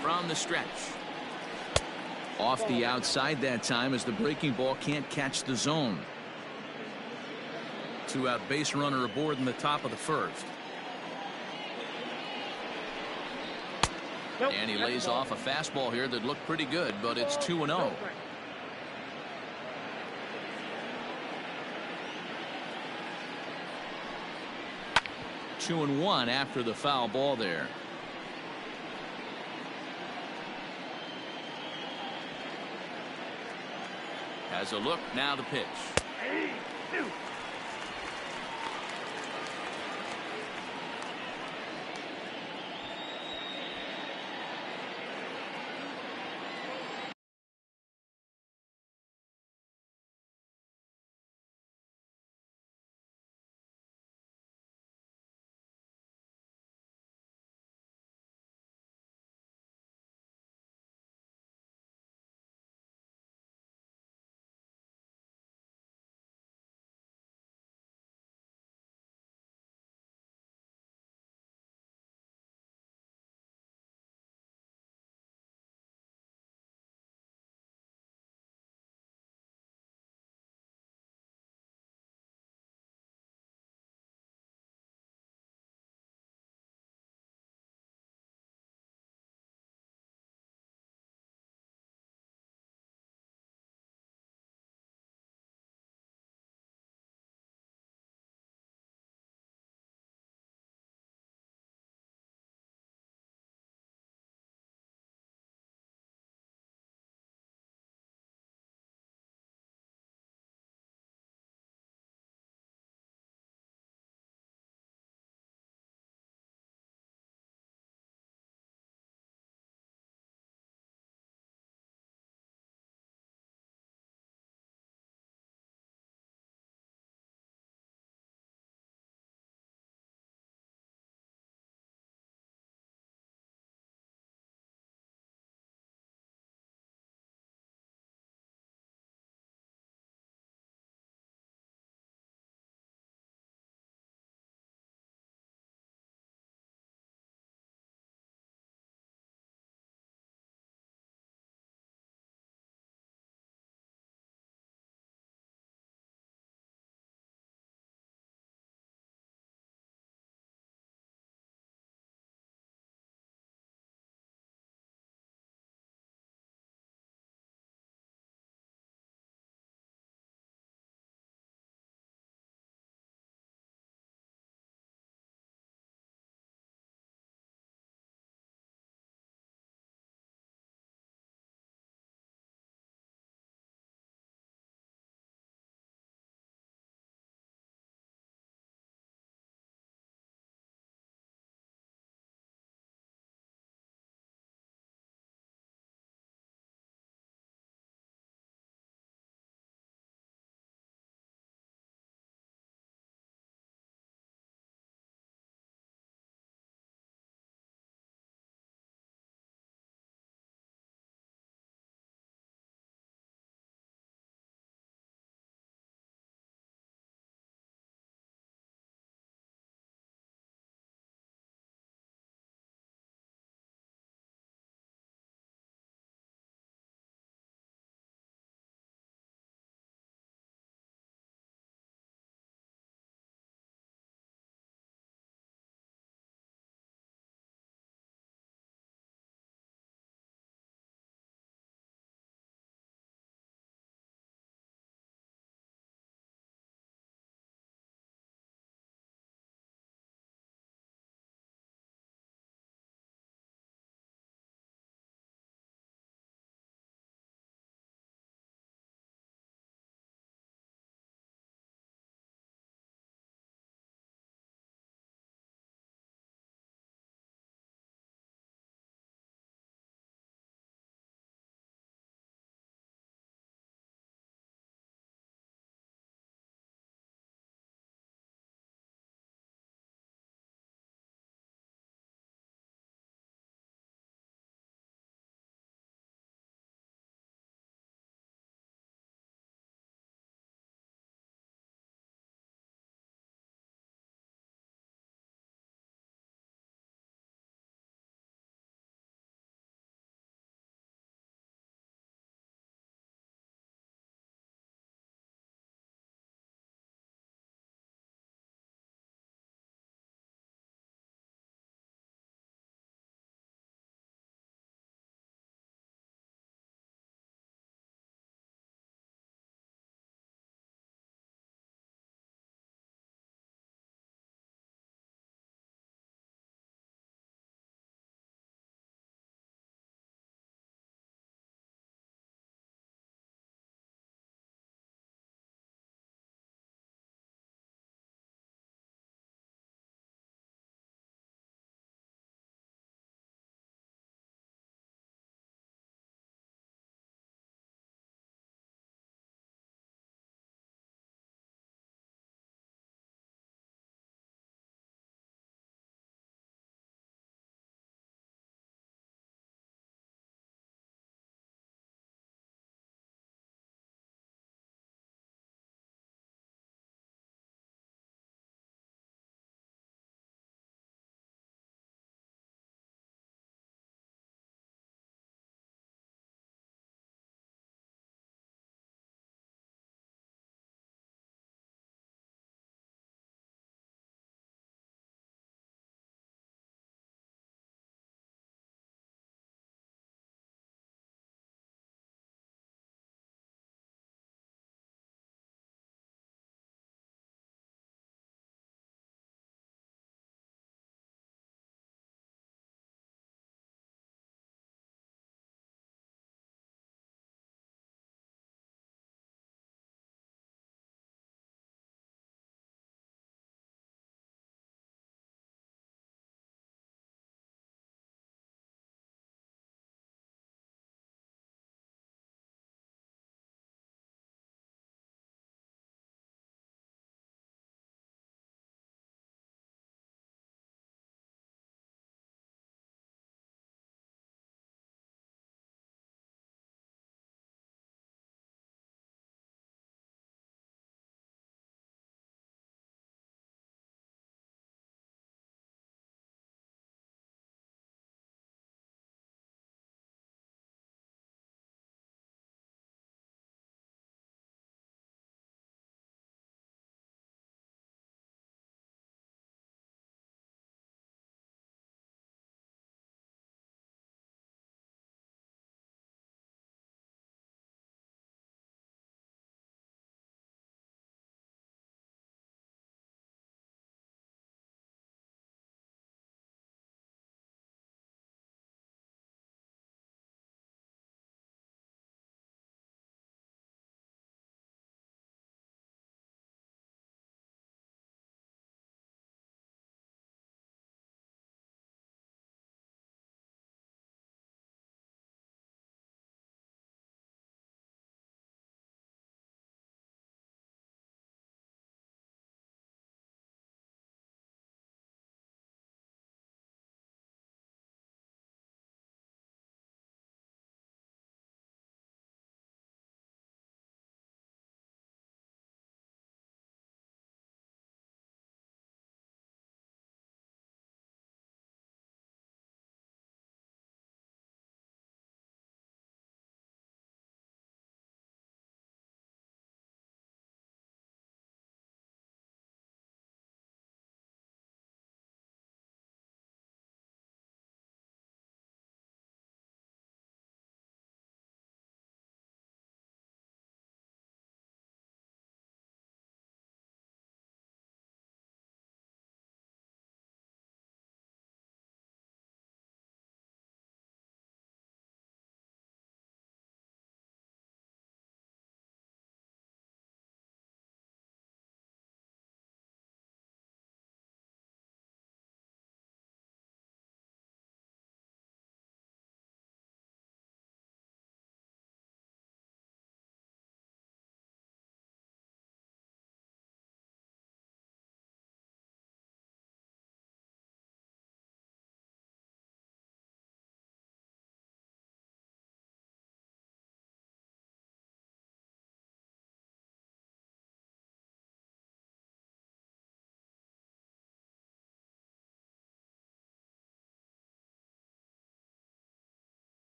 [SPEAKER 2] From the stretch. Off the outside that time as the breaking ball can't catch the zone. 2-out base runner aboard in the top of the first. And he lays off a fastball here that looked pretty good, but it's 2-0. Two and 1 after the foul ball there. Has a look, now the pitch.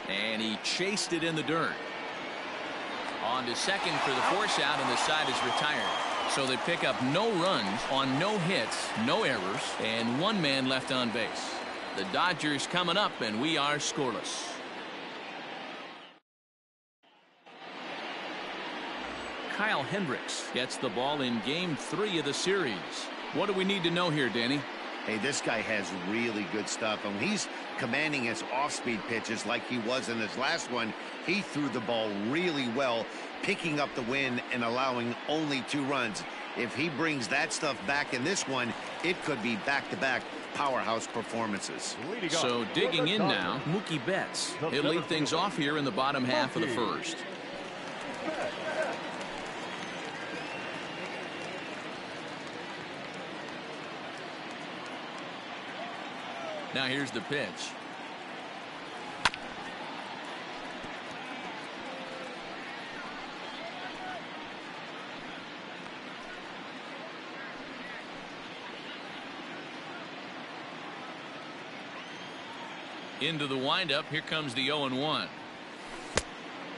[SPEAKER 2] And he chased it in the dirt. On to second for the force out, and the side is retired. So they pick up no runs on no hits, no errors, and one man left on base. The Dodgers coming up, and we are scoreless. Kyle Hendricks gets the ball in game 3 of the series. What do we need to know here, Danny?
[SPEAKER 3] Hey, this guy has really good stuff. And when he's commanding his off-speed pitches like he was in his last one, he threw the ball really well, picking up the win and allowing only 2 runs. If he brings that stuff back in this one, it could be back-to-back powerhouse performances.
[SPEAKER 2] So digging in now, Mookie Betts. He'll lead things off here in the bottom half of the first. Now here's the pitch. Into the windup. Here comes the 0-1.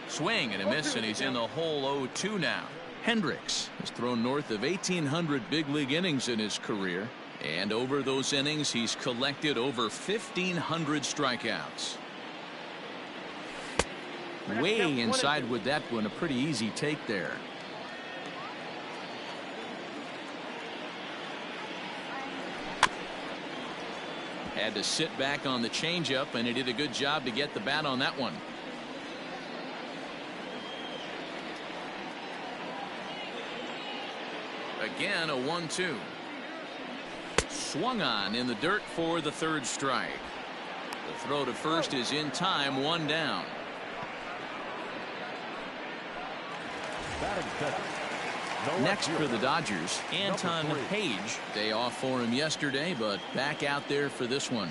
[SPEAKER 2] Swing and a miss, and he's in the hole 0-2 now. Hendricks has thrown north of 1,800 big league innings in his career. And over those innings, he's collected over 1,500 strikeouts. Way inside with that one. A pretty easy take there. Had to sit back on the changeup, and he did a good job to get the bat on that one. Again, a 1-2. Swung on in the dirt for the 3rd strike. The throw to first is in time, 1 down. Next for the Dodgers, Anton Page. Day off for him yesterday, but back out there for this one.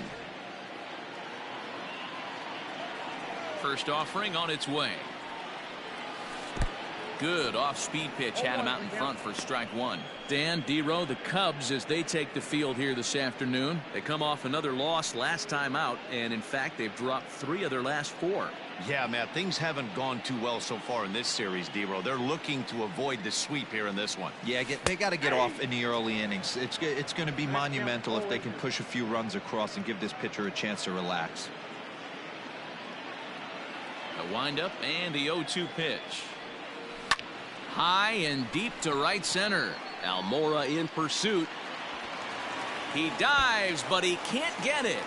[SPEAKER 2] First offering on its way. Good off-speed pitch, had him out in front for strike 1. Dan, D-Row, the Cubs, as they take the field here this afternoon. They come off another loss last time out, and in fact, they've dropped 3 of their last 4.
[SPEAKER 3] Yeah, Matt, things haven't gone too well so far in this series, D-Row. They're looking to avoid the sweep here in this one.
[SPEAKER 4] Yeah, they got to get off in the early innings. It's going to be monumental if they can push a few runs across and give this pitcher a chance to relax.
[SPEAKER 2] A windup and the 0-2 pitch. High and deep to right center. Almora in pursuit. He dives, but he can't get it.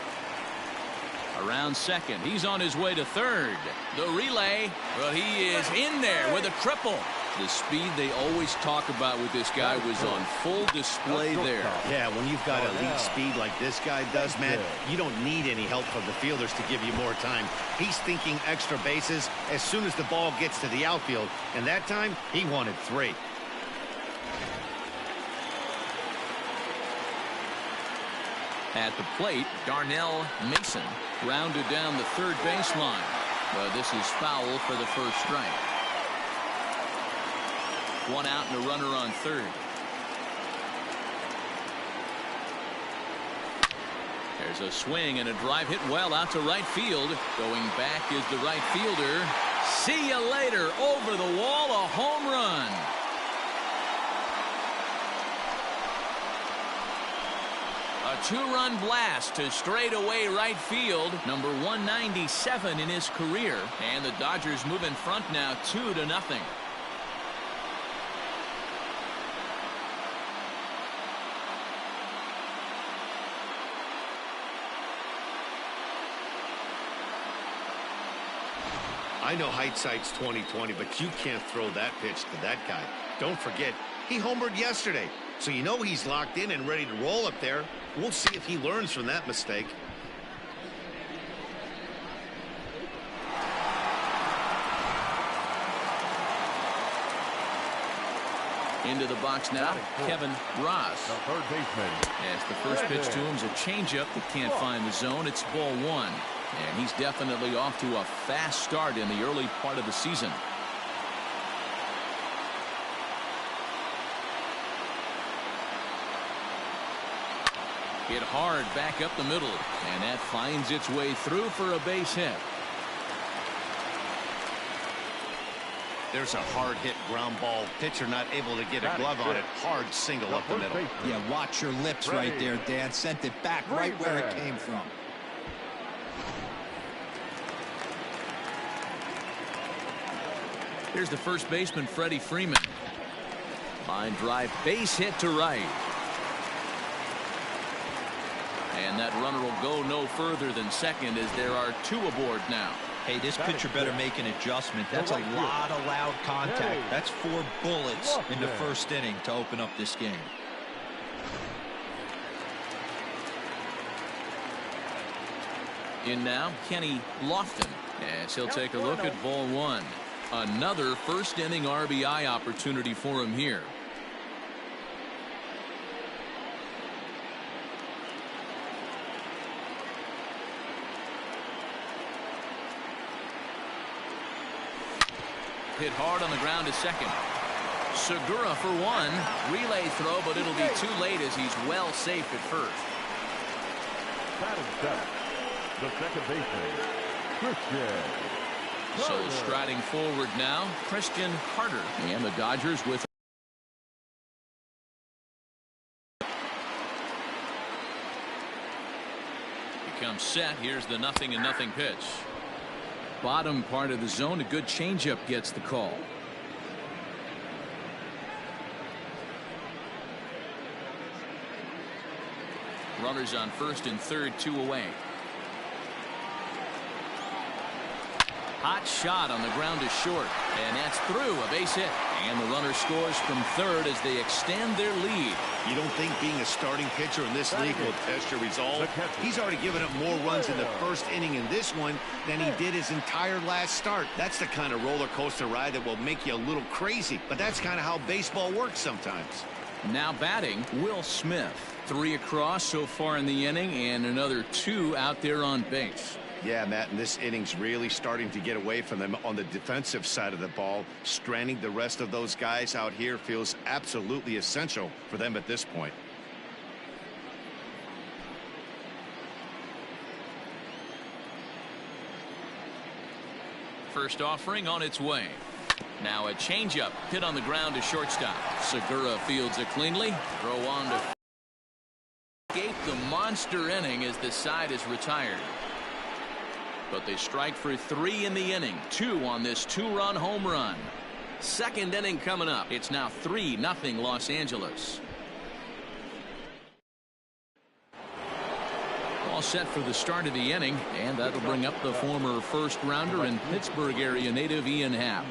[SPEAKER 2] Around second. He's on his way to third. The relay. Well, he is in there with a triple. The speed they always talk about with this guy was on full display there.
[SPEAKER 3] Yeah, when you've got elite speed like this guy does, Matt, you don't need any help from the fielders to give you more time. He's thinking extra bases as soon as the ball gets to the outfield, and that time he wanted 3.
[SPEAKER 2] At the plate, Darnell Mason rounded down the 3rd baseline. But this is foul for the 1st strike. 1 out and a runner on 3rd. There's a swing and a drive hit well out to right field. Going back is the right fielder. See you later. Over the wall, a home run. A 2-run blast to straightaway right field. Number 197 in his career. And the Dodgers move in front now 2-0.
[SPEAKER 3] I know hindsight's 20/20, but you can't throw that pitch to that guy. Don't forget, he homered yesterday. So you know he's locked in and ready to roll up there. We'll see if he learns from that mistake.
[SPEAKER 2] Into the box now, Kevin Ross.
[SPEAKER 5] The 3rd baseman.
[SPEAKER 2] As the first pitch to him is a changeup that can't find the zone. It's ball 1. And he's definitely off to a fast start in the early part of the season. Hit hard back up the middle, and that finds its way through for a base hit.
[SPEAKER 3] There's a hard hit ground ball. Pitcher not able to get a glove on it. Hard single up the middle.
[SPEAKER 4] Yeah, watch your lips right there, Dan. Sent it back right where it came from.
[SPEAKER 2] Here's the first baseman, Freddie Freeman. Line drive, base hit to right. And that runner will go no further than second as there are 2 aboard now.
[SPEAKER 4] Hey, this pitcher better make an adjustment. That's a lot of loud contact. That's 4 bullets in the first inning to open up this game.
[SPEAKER 2] In now, Kenny Lofton, as he'll take a look at ball 1. Another first inning RBI opportunity for him here. Hit hard on the ground to second. Segura for 1. Relay throw, but it'll be too late as he's well safe at first.
[SPEAKER 5] Batting center, the second baseman, Christian.
[SPEAKER 2] So striding forward now, Christian Harder. And the Dodgers with becomes set. Here's the 0-0 pitch. Bottom part of the zone, a good changeup gets the call. Runners on first and third, 2 away. Hot shot on the ground is short, and that's through, a base hit. And the runner scores from third as they extend their lead.
[SPEAKER 3] You don't think being a starting pitcher in this league will test your resolve? He's already given up more runs in the first inning in this one than he did his entire last start. That's the kind of roller coaster ride that will make you a little crazy, but that's kind of how baseball works sometimes.
[SPEAKER 2] Now batting, Will Smith. 3 across so far in the inning, and another 2 out there on base.
[SPEAKER 3] Yeah, Matt, and this inning's really starting to get away from them on the defensive side of the ball. Stranding the rest of those guys out here feels absolutely essential for them at this point.
[SPEAKER 2] First offering on its way. Now a changeup hit on the ground to shortstop. Segura fields it cleanly. Throw on to escape the monster inning as the side is retired. But they strike for 3 in the inning. 2 on this 2-run home run. Second inning coming up. It's now 3-0 Los Angeles. All set for the start of the inning, and that'll bring up the former first rounder and Pittsburgh area native Ian Happ.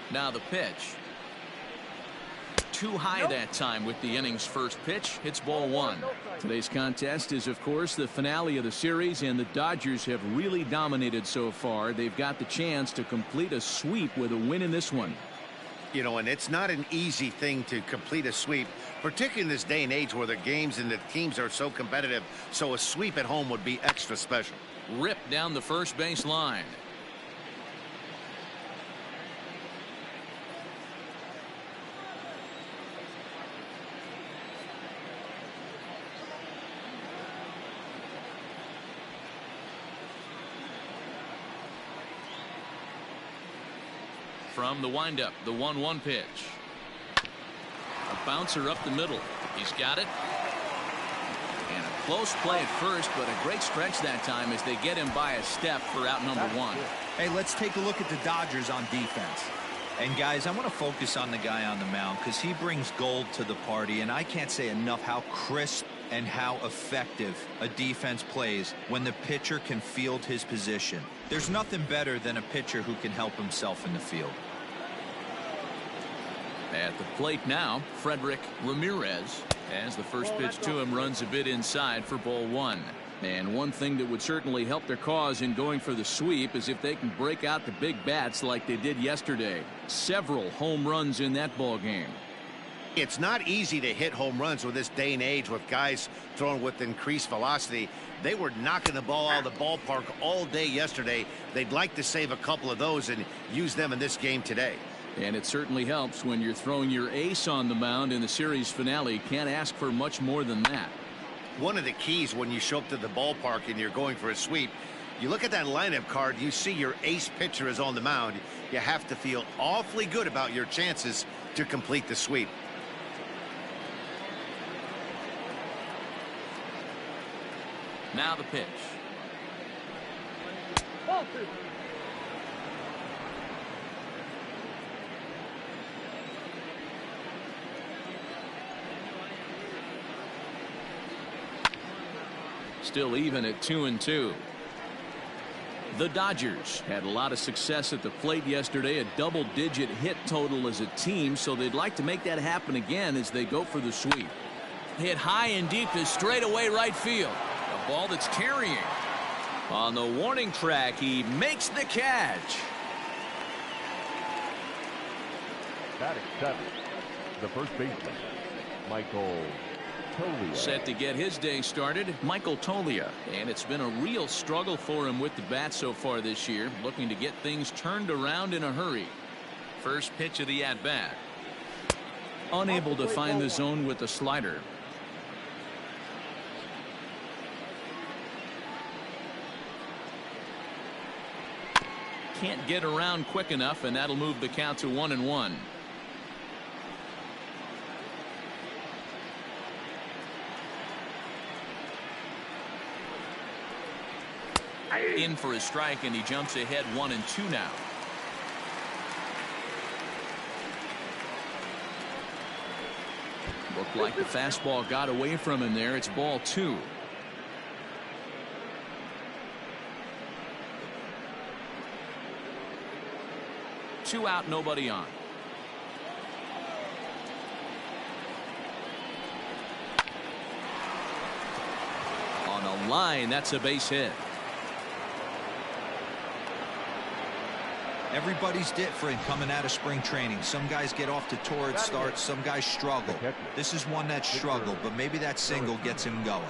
[SPEAKER 2] Now the pitch. Too high that time with the inning's first pitch. Hits ball 1. Today's contest is, of course, the finale of the series, and the Dodgers have really dominated so far. They've got the chance to complete a sweep with a win in this one.
[SPEAKER 3] You know, and it's not an easy thing to complete a sweep, particularly in this day and age where the games and the teams are so competitive. So a sweep at home would be extra special.
[SPEAKER 2] Ripped down the first base line. From the windup, the 1-1 pitch. A bouncer up the middle. He's got it. And a close play at first, but a great stretch that time as they get him by a step for out number 1.
[SPEAKER 4] Hey, let's take a look at the Dodgers on defense. And guys, I want to focus on the guy on the mound because he brings gold to the party, and I can't say enough how crisp and how effective a defense plays when the pitcher can field his position. There's nothing better than a pitcher who can help himself in the field.
[SPEAKER 2] At the plate now, Frederick Ramirez, as the first pitch to him runs a bit inside for ball 1. And one thing that would certainly help their cause in going for the sweep is if they can break out the big bats like they did yesterday. Several home runs in that ball game.
[SPEAKER 3] It's not easy to hit home runs with this day and age with guys throwing with increased velocity. They were knocking the ball out of the ballpark all day yesterday. They'd like to save a couple of those and use them in this game today.
[SPEAKER 2] And it certainly helps when you're throwing your ace on the mound in the series finale. Can't ask for much more than that.
[SPEAKER 3] One of the keys when you show up to the ballpark and you're going for a sweep, you look at that lineup card, you see your ace pitcher is on the mound. You have to feel awfully good about your chances to complete the sweep.
[SPEAKER 2] Now the pitch. Still even at 2-2. The Dodgers had a lot of success at the plate yesterday, a double-digit hit total as a team, so they'd like to make that happen again as they go for the sweep. Hit high and deep to straightaway right field. A ball that's carrying. On the warning track, he makes the catch.
[SPEAKER 5] Batting seventh, the first baseman, Michael Toglia.
[SPEAKER 2] Set to get his day started, Michael Toglia. And it's been a real struggle for him with the bat so far this year, looking to get things turned around in a hurry. First pitch of the at-bat. Unable to find the zone with the slider. Can't get around quick enough, and that'll move the count to 1-1. In for a strike, and he jumps ahead 1-2 now. Looked like the fastball got away from him there. It's ball 2. Two out, nobody on. On a line, that's a base hit.
[SPEAKER 4] Everybody's different coming out of spring training. Some guys get off to torrid starts. Some guys struggle. This is one that struggled, but maybe that single gets him going.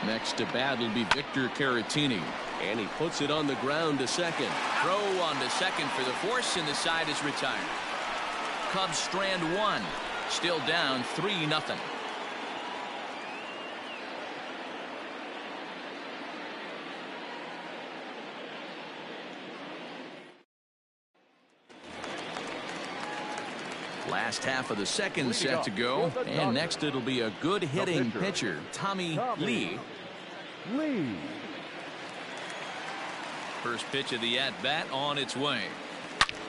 [SPEAKER 2] Next to bat will be Victor Caratini. And he puts it on the ground to second. Throw on to second for the force, and the side is retired. Cubs strand 1. Still down 3-0. Last half of the second set to go, and next it'll be a good hitting pitcher, Tommy Lee. First pitch of the at-bat on its way.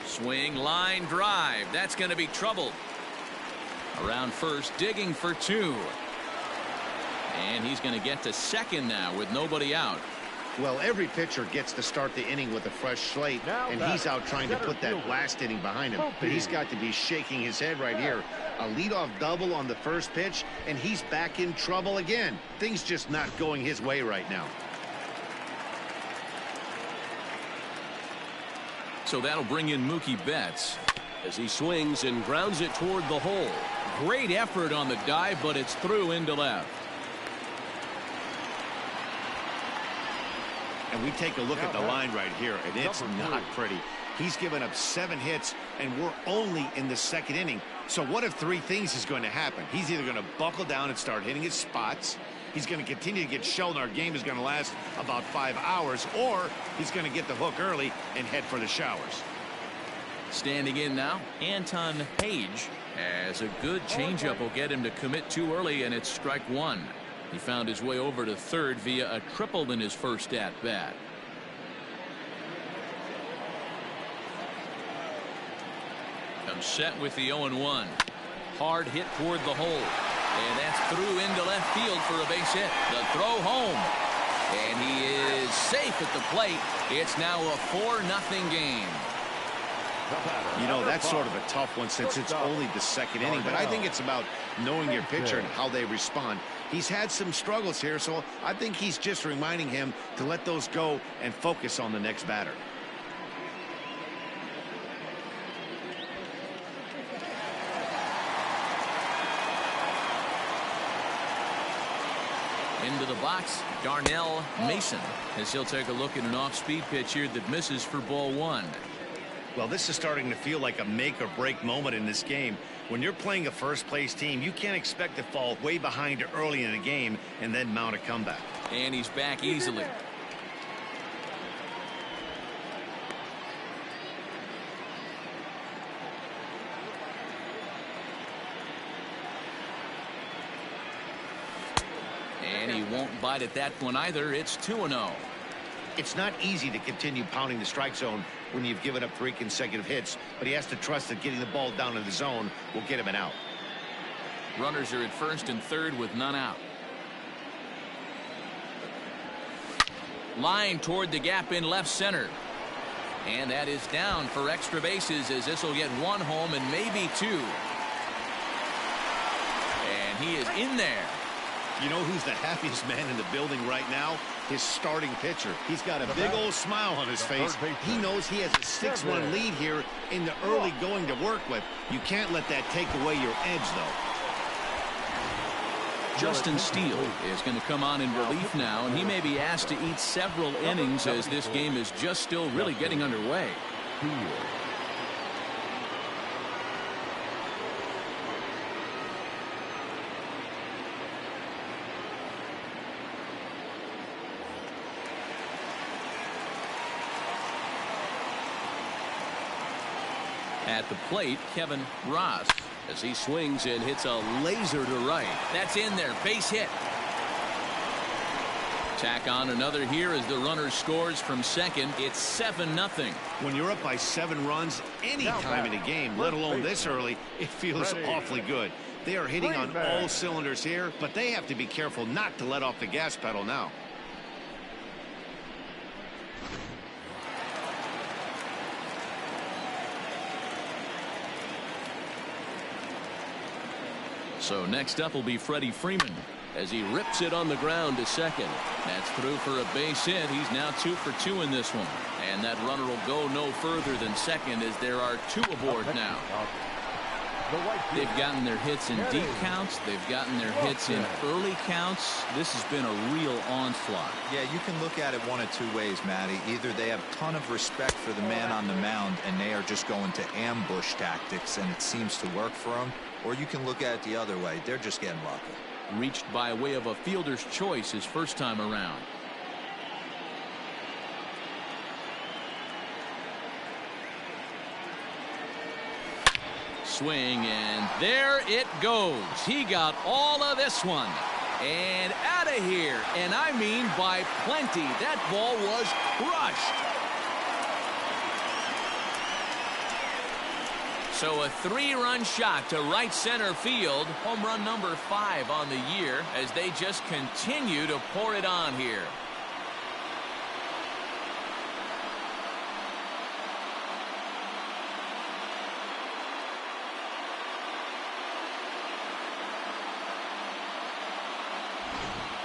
[SPEAKER 2] Swing, line, drive. That's going to be trouble. Around first, digging for 2. And he's going to get to second now with nobody out.
[SPEAKER 3] Well, every pitcher gets to start the inning with a fresh slate, and he's out trying to put that last inning behind him. But he's got to be shaking his head right here. A leadoff double on the first pitch, and he's back in trouble again. Things just not going his way right now.
[SPEAKER 2] So that'll bring in Mookie Betts as he swings and grounds it toward the hole. Great effort on the dive, but it's through into left.
[SPEAKER 3] And we take a look at the line right here, and it's not pretty. He's given up 7 hits, and we're only in the second inning. So what if 3 things is going to happen? He's either going to buckle down and start hitting his spots, he's going to continue to get shelled, and our game is going to last about 5 hours, or he's going to get the hook early and head for the showers.
[SPEAKER 2] Standing in now, Anton Page, as a good changeup will get him to commit too early, and it's strike 1. He found his way over to third via a triple in his first at-bat. Comes set with the 0-1. Hard hit toward the hole. And that's through into left field for a base hit. The throw home. And he is safe at the plate. It's now a 4-0 game.
[SPEAKER 3] You know, that's sort of a tough one since it's only the second inning, but I think it's about knowing your pitcher and how they respond. He's had some struggles here, so I think he's just reminding him to let those go and focus on the next batter.
[SPEAKER 2] Into the box, Darnell Mason, as he'll take a look at an off-speed pitch here that misses for ball one.
[SPEAKER 3] Well, this is starting to feel like a make-or-break moment in this game. When you're playing a first-place team, you can't expect to fall way behind early in the game and then mount a comeback.
[SPEAKER 2] And he's back easily. And he won't bite at that one either. It's 2-0.
[SPEAKER 3] It's not easy to continue pounding the strike zone when you've given up 3 consecutive hits, but he has to trust that getting the ball down in the zone will get him an out.
[SPEAKER 2] Runners are at first and third with none out. Line toward the gap in left center. And that is down for extra bases, as this will get 1 home and maybe 2. And he is in there.
[SPEAKER 3] You know who's the happiest man in the building right now? His starting pitcher. He's got a big old smile on his face. He knows he has a 6-1 lead here in the early going to work with. You can't let that take away your edge, though.
[SPEAKER 2] Justin Steele is going to come on in relief now, and he may be asked to eat several innings as this game is just still really getting underway. At the plate, Kevin Ross, as he swings and hits a laser to right. That's in there. Base hit. Tack on another here as the runner scores from second. It's 7-0.
[SPEAKER 3] When you're up by 7 runs any time in a game, let alone this early, it feels awfully good. They are hitting on all cylinders here, but they have to be careful not to let off the gas pedal now.
[SPEAKER 2] So next up will be Freddie Freeman as he rips it on the ground to second. That's through for a base hit. He's now 2 for 2 in this one. And that runner will go no further than second as there are 2 aboard now. They've gotten their hits in deep counts. They've gotten their hits in early counts. This has been a real onslaught.
[SPEAKER 4] Yeah, you can look at it one of 2 ways, Matty. Either they have a ton of respect for the man on the mound and they are just going to ambush tactics and it seems to work for them, or you can look at it the other way. They're just getting lucky.
[SPEAKER 2] Reached by way of a fielder's choice his first time around. Swing, and there it goes. He got all of this one. And out of here. And I mean by plenty. That ball was crushed. So a 3-run shot to right center field. Home run number 5 on the year as they just continue to pour it on here.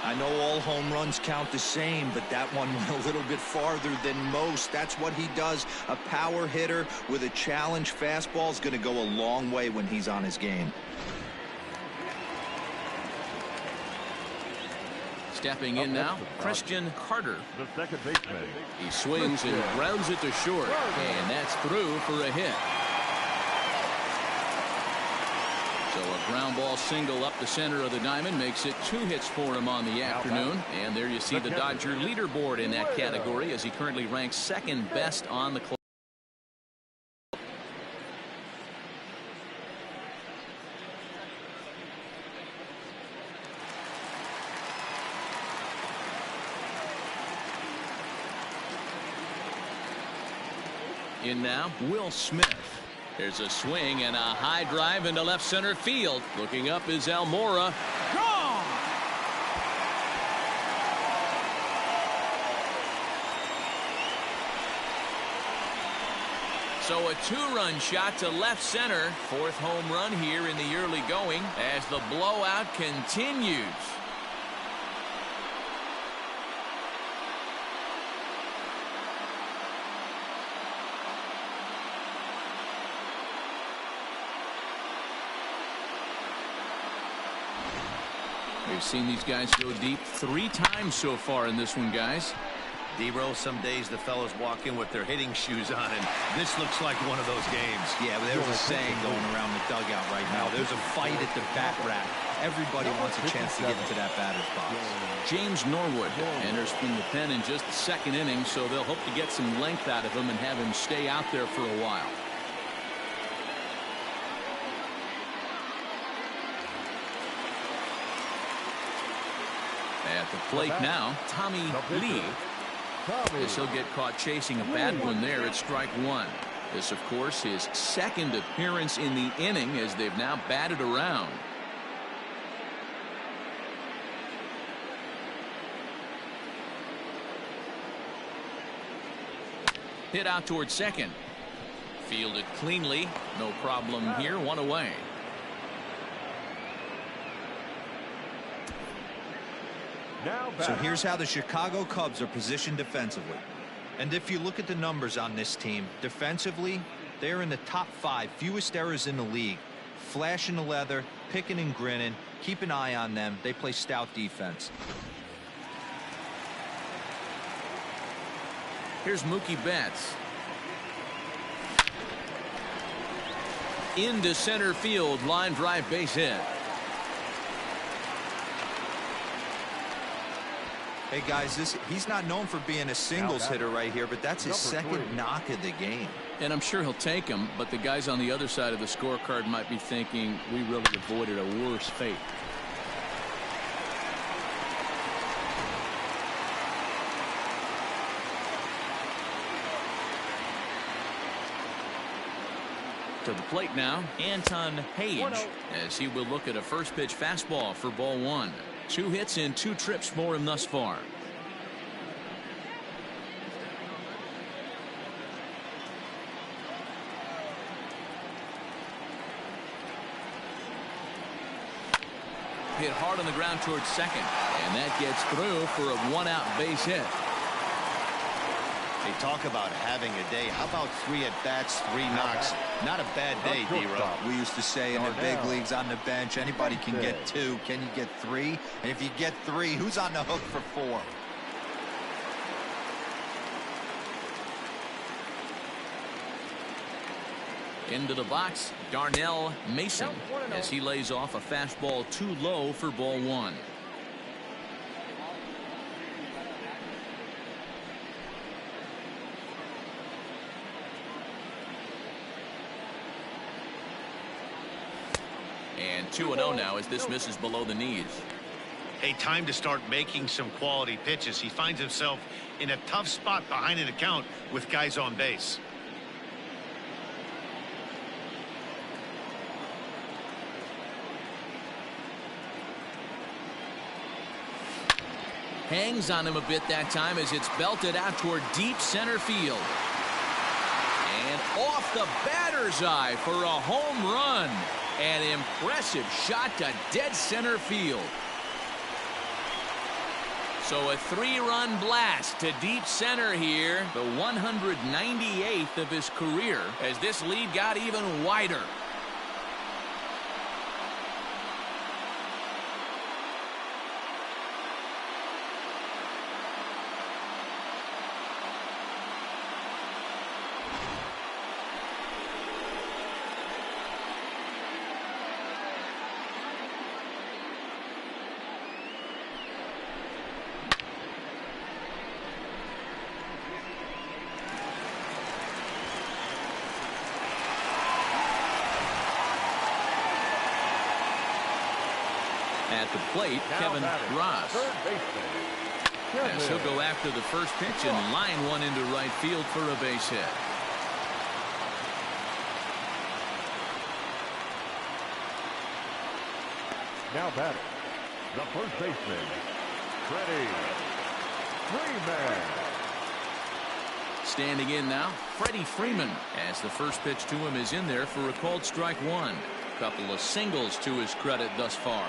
[SPEAKER 4] I know all home runs count the same, but that one went a little bit farther than most. That's what he does. A power hitter with a challenge fastball is going to go a long way when he's on his game.
[SPEAKER 2] Stepping in now, Christian Carter.
[SPEAKER 5] The second baseman.
[SPEAKER 2] He swings and grounds it to short, and that's through for a hit. So a ground ball single up the center of the diamond makes it 2 hits for him on the afternoon. And there you see the Dodger leaderboard in that category as he currently ranks 2nd best on the club. In now, Will Smith. There's a swing and a high drive into left center field. Looking up is Almora. Gone! So a 2-run shot to left center. 4th home run here in the early going as the blowout continues. We've seen these guys go deep 3 times so far in this one, guys.
[SPEAKER 3] D-Roll, some days the fellas walk in with their hitting shoes on, and this looks like one of those games.
[SPEAKER 4] Yeah, but there's a saying going around the dugout right now. There's a fight at the bat rack. Everybody wants a chance to get into that batter's box.
[SPEAKER 2] James Norwood enters from the pen in just the 2nd inning, so they'll hope to get some length out of him and have him stay out there for a while. At the plate now, Tommy Lee. As he'll get caught chasing a bad one there at strike 1. This, of course, his 2nd appearance in the inning as they've now batted around. Hit out towards 2nd. Fielded cleanly. No problem here. 1 away.
[SPEAKER 4] So here's how the Chicago Cubs are positioned defensively. And if you look at the numbers on this team, defensively, they're in the top 5, fewest errors in the league. Flashing the leather, picking and grinning. Keep an eye on them. They play stout defense.
[SPEAKER 2] Here's Mookie Betts. Into center field, line drive, base hit.
[SPEAKER 4] Hey guys, he's not known for being a singles hitter right here, but that's his 2nd knock of the game.
[SPEAKER 2] And I'm sure he'll take him, but the guys on the other side of the scorecard might be thinking we really avoided a worse fate. To the plate now, Anton Page, as he will look at a first pitch fastball for ball 1. 2 hits in 2 trips for him thus far. Hit hard on the ground towards 2nd, and that gets through for a 1-out base hit.
[SPEAKER 3] They talk about having a day. How about 3 at-bats, 3 knocks? Not a bad day, D-Roll.
[SPEAKER 4] We used to say in the big leagues on the bench, anybody can get 2. Can you get 3? And if you get 3, who's on the hook for 4?
[SPEAKER 2] Into the box, Darnell Mason, as he lays off a fastball too low for ball 1. And 2-0 now as this misses below the knees.
[SPEAKER 3] Hey, time to start making some quality pitches. He finds himself in a tough spot behind an account with guys on base.
[SPEAKER 2] Hangs on him a bit that time as it's belted out toward deep center field. And off the batter's eye for a home run. An impressive shot to dead center field. So a 3-run blast to deep center here, the 198th of his career, as this lead got even wider. At the plate, Kevin Ross. As he'll go after the first pitch and line one into right field for a base hit.
[SPEAKER 5] Now batting, the first baseman, Freddie Freeman.
[SPEAKER 2] Standing in now, Freddie Freeman, as the first pitch to him is in there for a called strike 1. Couple of singles to his credit thus far.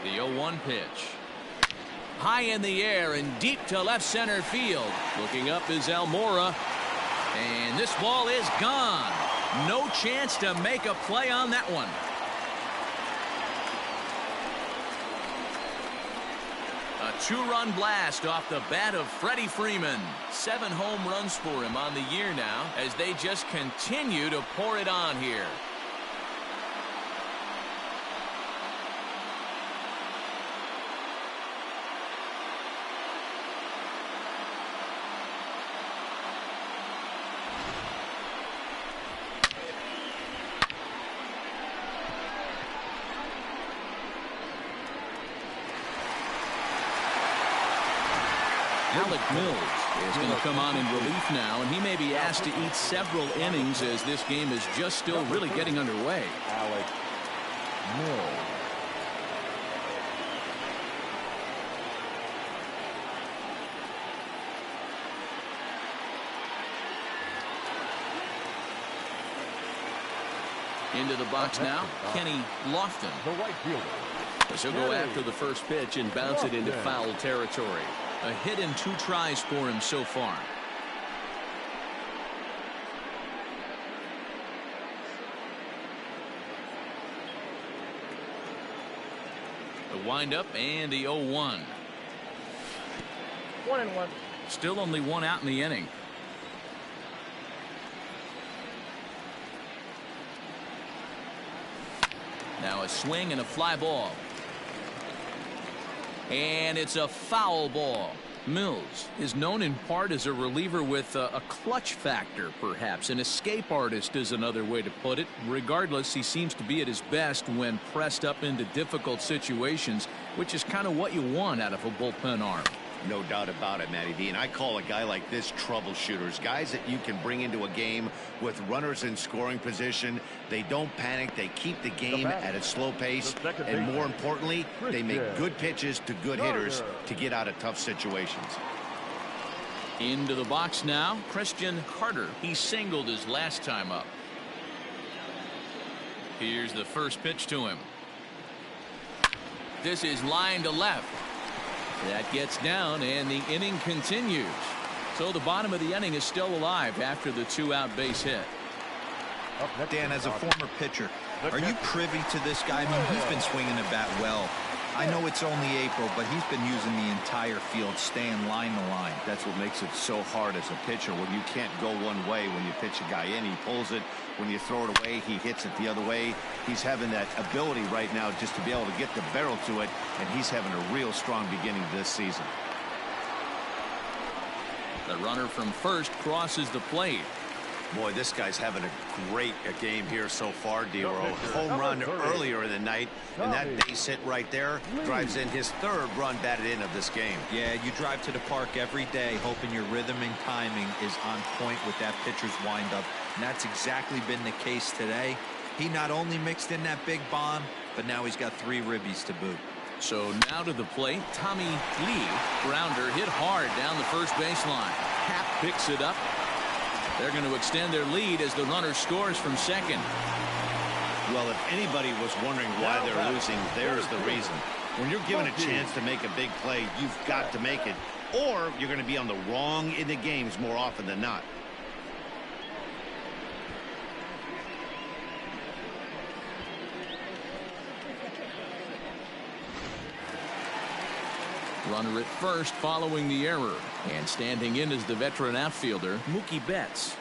[SPEAKER 2] The 0-1 pitch. High in the air and deep to left center field. Looking up is Almora. And this ball is gone. No chance to make a play on that one. A 2-run blast off the bat of Freddie Freeman. 7 home runs for him on the year now as they just continue to pour it on here. Alec Mills is going to come on in relief now, and he may be asked to eat several innings as this game is just still really getting underway.
[SPEAKER 5] Alec Mills.
[SPEAKER 2] Into the box now, Kenny Lofton.
[SPEAKER 5] The right fielder.
[SPEAKER 2] So he'll go after the first pitch and bounce it into foul territory. A hit in 2 tries for him so far. The windup and the 0-1.
[SPEAKER 8] 1-1.
[SPEAKER 2] Still only 1 out in the inning. Now a swing and a fly ball. And it's a foul ball. Mills is known in part as a reliever with a clutch factor, perhaps. An escape artist is another way to put it. Regardless, he seems to be at his best when pressed up into difficult situations, which is kind of what you want out of a bullpen arm.
[SPEAKER 3] No doubt about it, Matty D. And I call a guy like this troubleshooters. Guys that you can bring into a game with runners in scoring position. They don't panic. They keep the game at a slow pace. And more importantly, they make good pitches to good hitters to get out of tough situations.
[SPEAKER 2] Into the box now, Christian Carter. He singled his last time up. Here's the first pitch to him. This is line to left. That gets down, and the inning continues. So the bottom of the inning is still alive after the 2-out base hit.
[SPEAKER 4] Dan, as a former pitcher, are you privy to this guy? I mean, he's been swinging the bat well. I know it's only April, but he's been using the entire field, staying line to line.
[SPEAKER 3] That's what makes it so hard as a pitcher when you can't go one way. When you pitch a guy in, he pulls it. When you throw it away, he hits it the other way. He's having that ability right now just to be able to get the barrel to it, and he's having a real strong beginning this season.
[SPEAKER 2] The runner from first crosses the plate.
[SPEAKER 3] Boy, this guy's having a great game here so far, D-Row. Home run earlier in the night, and that base hit right there drives in his 3rd run batted in of this game.
[SPEAKER 4] Yeah, you drive to the park every day hoping your rhythm and timing is on point with that pitcher's windup, and that's exactly been the case today. He not only mixed in that big bomb, but now he's got 3 ribbies to boot.
[SPEAKER 2] So now to the plate, Tommy Lee. Grounder hit hard down the first baseline. Happ picks it up. They're going to extend their lead as the runner scores from second.
[SPEAKER 3] Well, if anybody was wondering why they're losing, there's the reason. When you're given a chance to make a big play, you've got to make it, or you're going to be on the wrong end of games more often than not.
[SPEAKER 2] Runner at first following the error. And standing in is the veteran outfielder, Mookie Betts.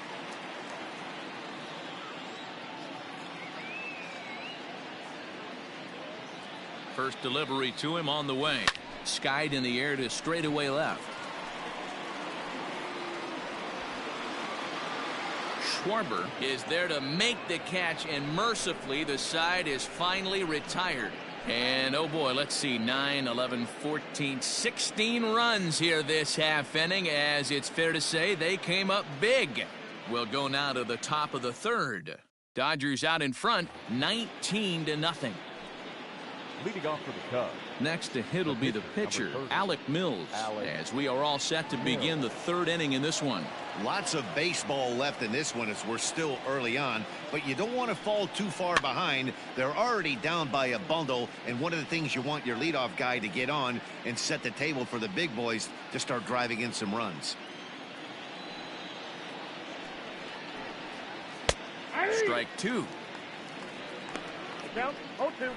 [SPEAKER 2] First delivery to him on the way. Skied in the air to straightaway left. Schwarber is there to make the catch, and mercifully the side is finally retired. And oh boy, let's see, 9, 11, 14, 16 runs here this half inning, as it's fair to say they came up big. We'll go now to the top of the 3rd. Dodgers out in front, 19-0.
[SPEAKER 5] Leading off for the Cubs.
[SPEAKER 2] Next to hit will be the pitcher, Alec Mills, as we are all set to begin the 3rd inning in this one.
[SPEAKER 3] Lots of baseball left in this one as we're still early on, but you don't want to fall too far behind. They're already down by a bundle, and one of the things you want your leadoff guy to get on and set the table for the big boys to start driving in some runs.
[SPEAKER 2] Strike two.
[SPEAKER 5] Count 0-2.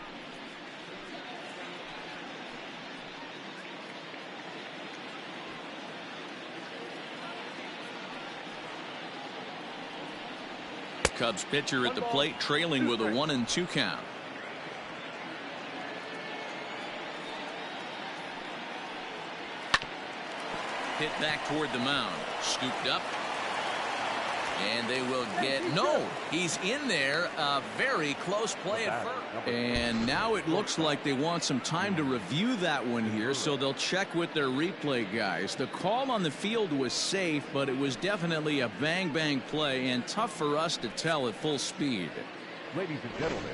[SPEAKER 2] Cubs pitcher at the plate, trailing with a 1-2 count. Hit back toward the mound. Scooped up. And they will get... No! He's in there. A very close play at first. And now it looks like they want some time to review that one here, so they'll check with their replay guys. The call on the field was safe, but it was definitely a bang-bang play and tough for us to tell at full speed.
[SPEAKER 5] Ladies and gentlemen.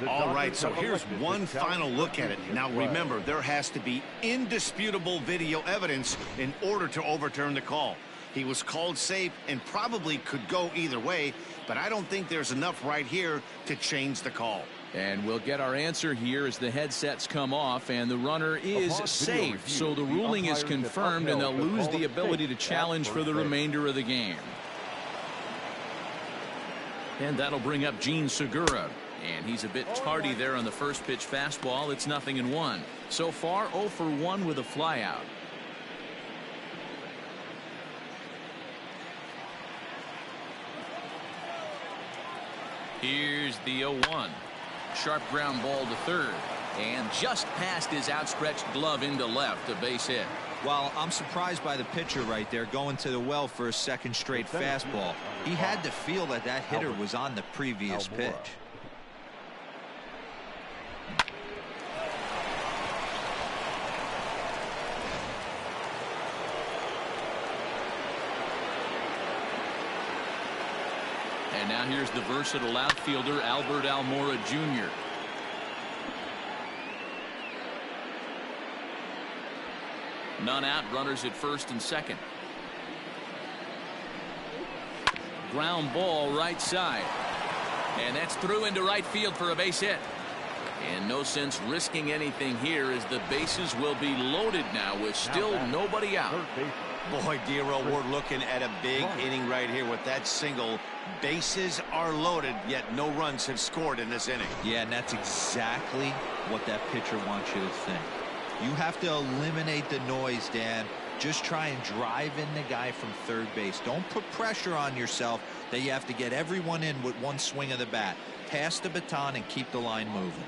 [SPEAKER 3] All right, so here's one final look at it. Now remember, there has to be indisputable video evidence in order to overturn the call. He was called safe and probably could go either way, but I don't think there's enough right here to change the call.
[SPEAKER 2] And we'll get our answer here as the headsets come off, and the runner is safe. So the ruling is confirmed, and they'll lose the ability to challenge for the remainder of the game. And that'll bring up Gene Segura. And he's a bit tardy there on the first pitch fastball. It's 0-1. So far, 0 for 1 with a flyout. Here's the 0-1. Sharp ground ball to third. And just past his outstretched glove into left, a base hit.
[SPEAKER 4] Well, I'm surprised by the pitcher right there going to the well for a second straight fastball. He had to feel that that hitter was on the previous pitch.
[SPEAKER 2] And now here's the versatile outfielder, Albert Almora Jr. None out, runners at first and second. Ground ball right side. And that's through into right field for a base hit. And no sense risking anything here as the bases will be loaded now with still nobody out.
[SPEAKER 3] Boy, Dero, we're looking at a big inning right here with that single. Bases are loaded, yet no runs have scored in this inning.
[SPEAKER 4] Yeah, and that's exactly what that pitcher wants you to think. You have to eliminate the noise, Dan. Just try and drive in the guy from third base. Don't put pressure on yourself that you have to get everyone in with one swing of the bat. Pass the baton and keep the line moving.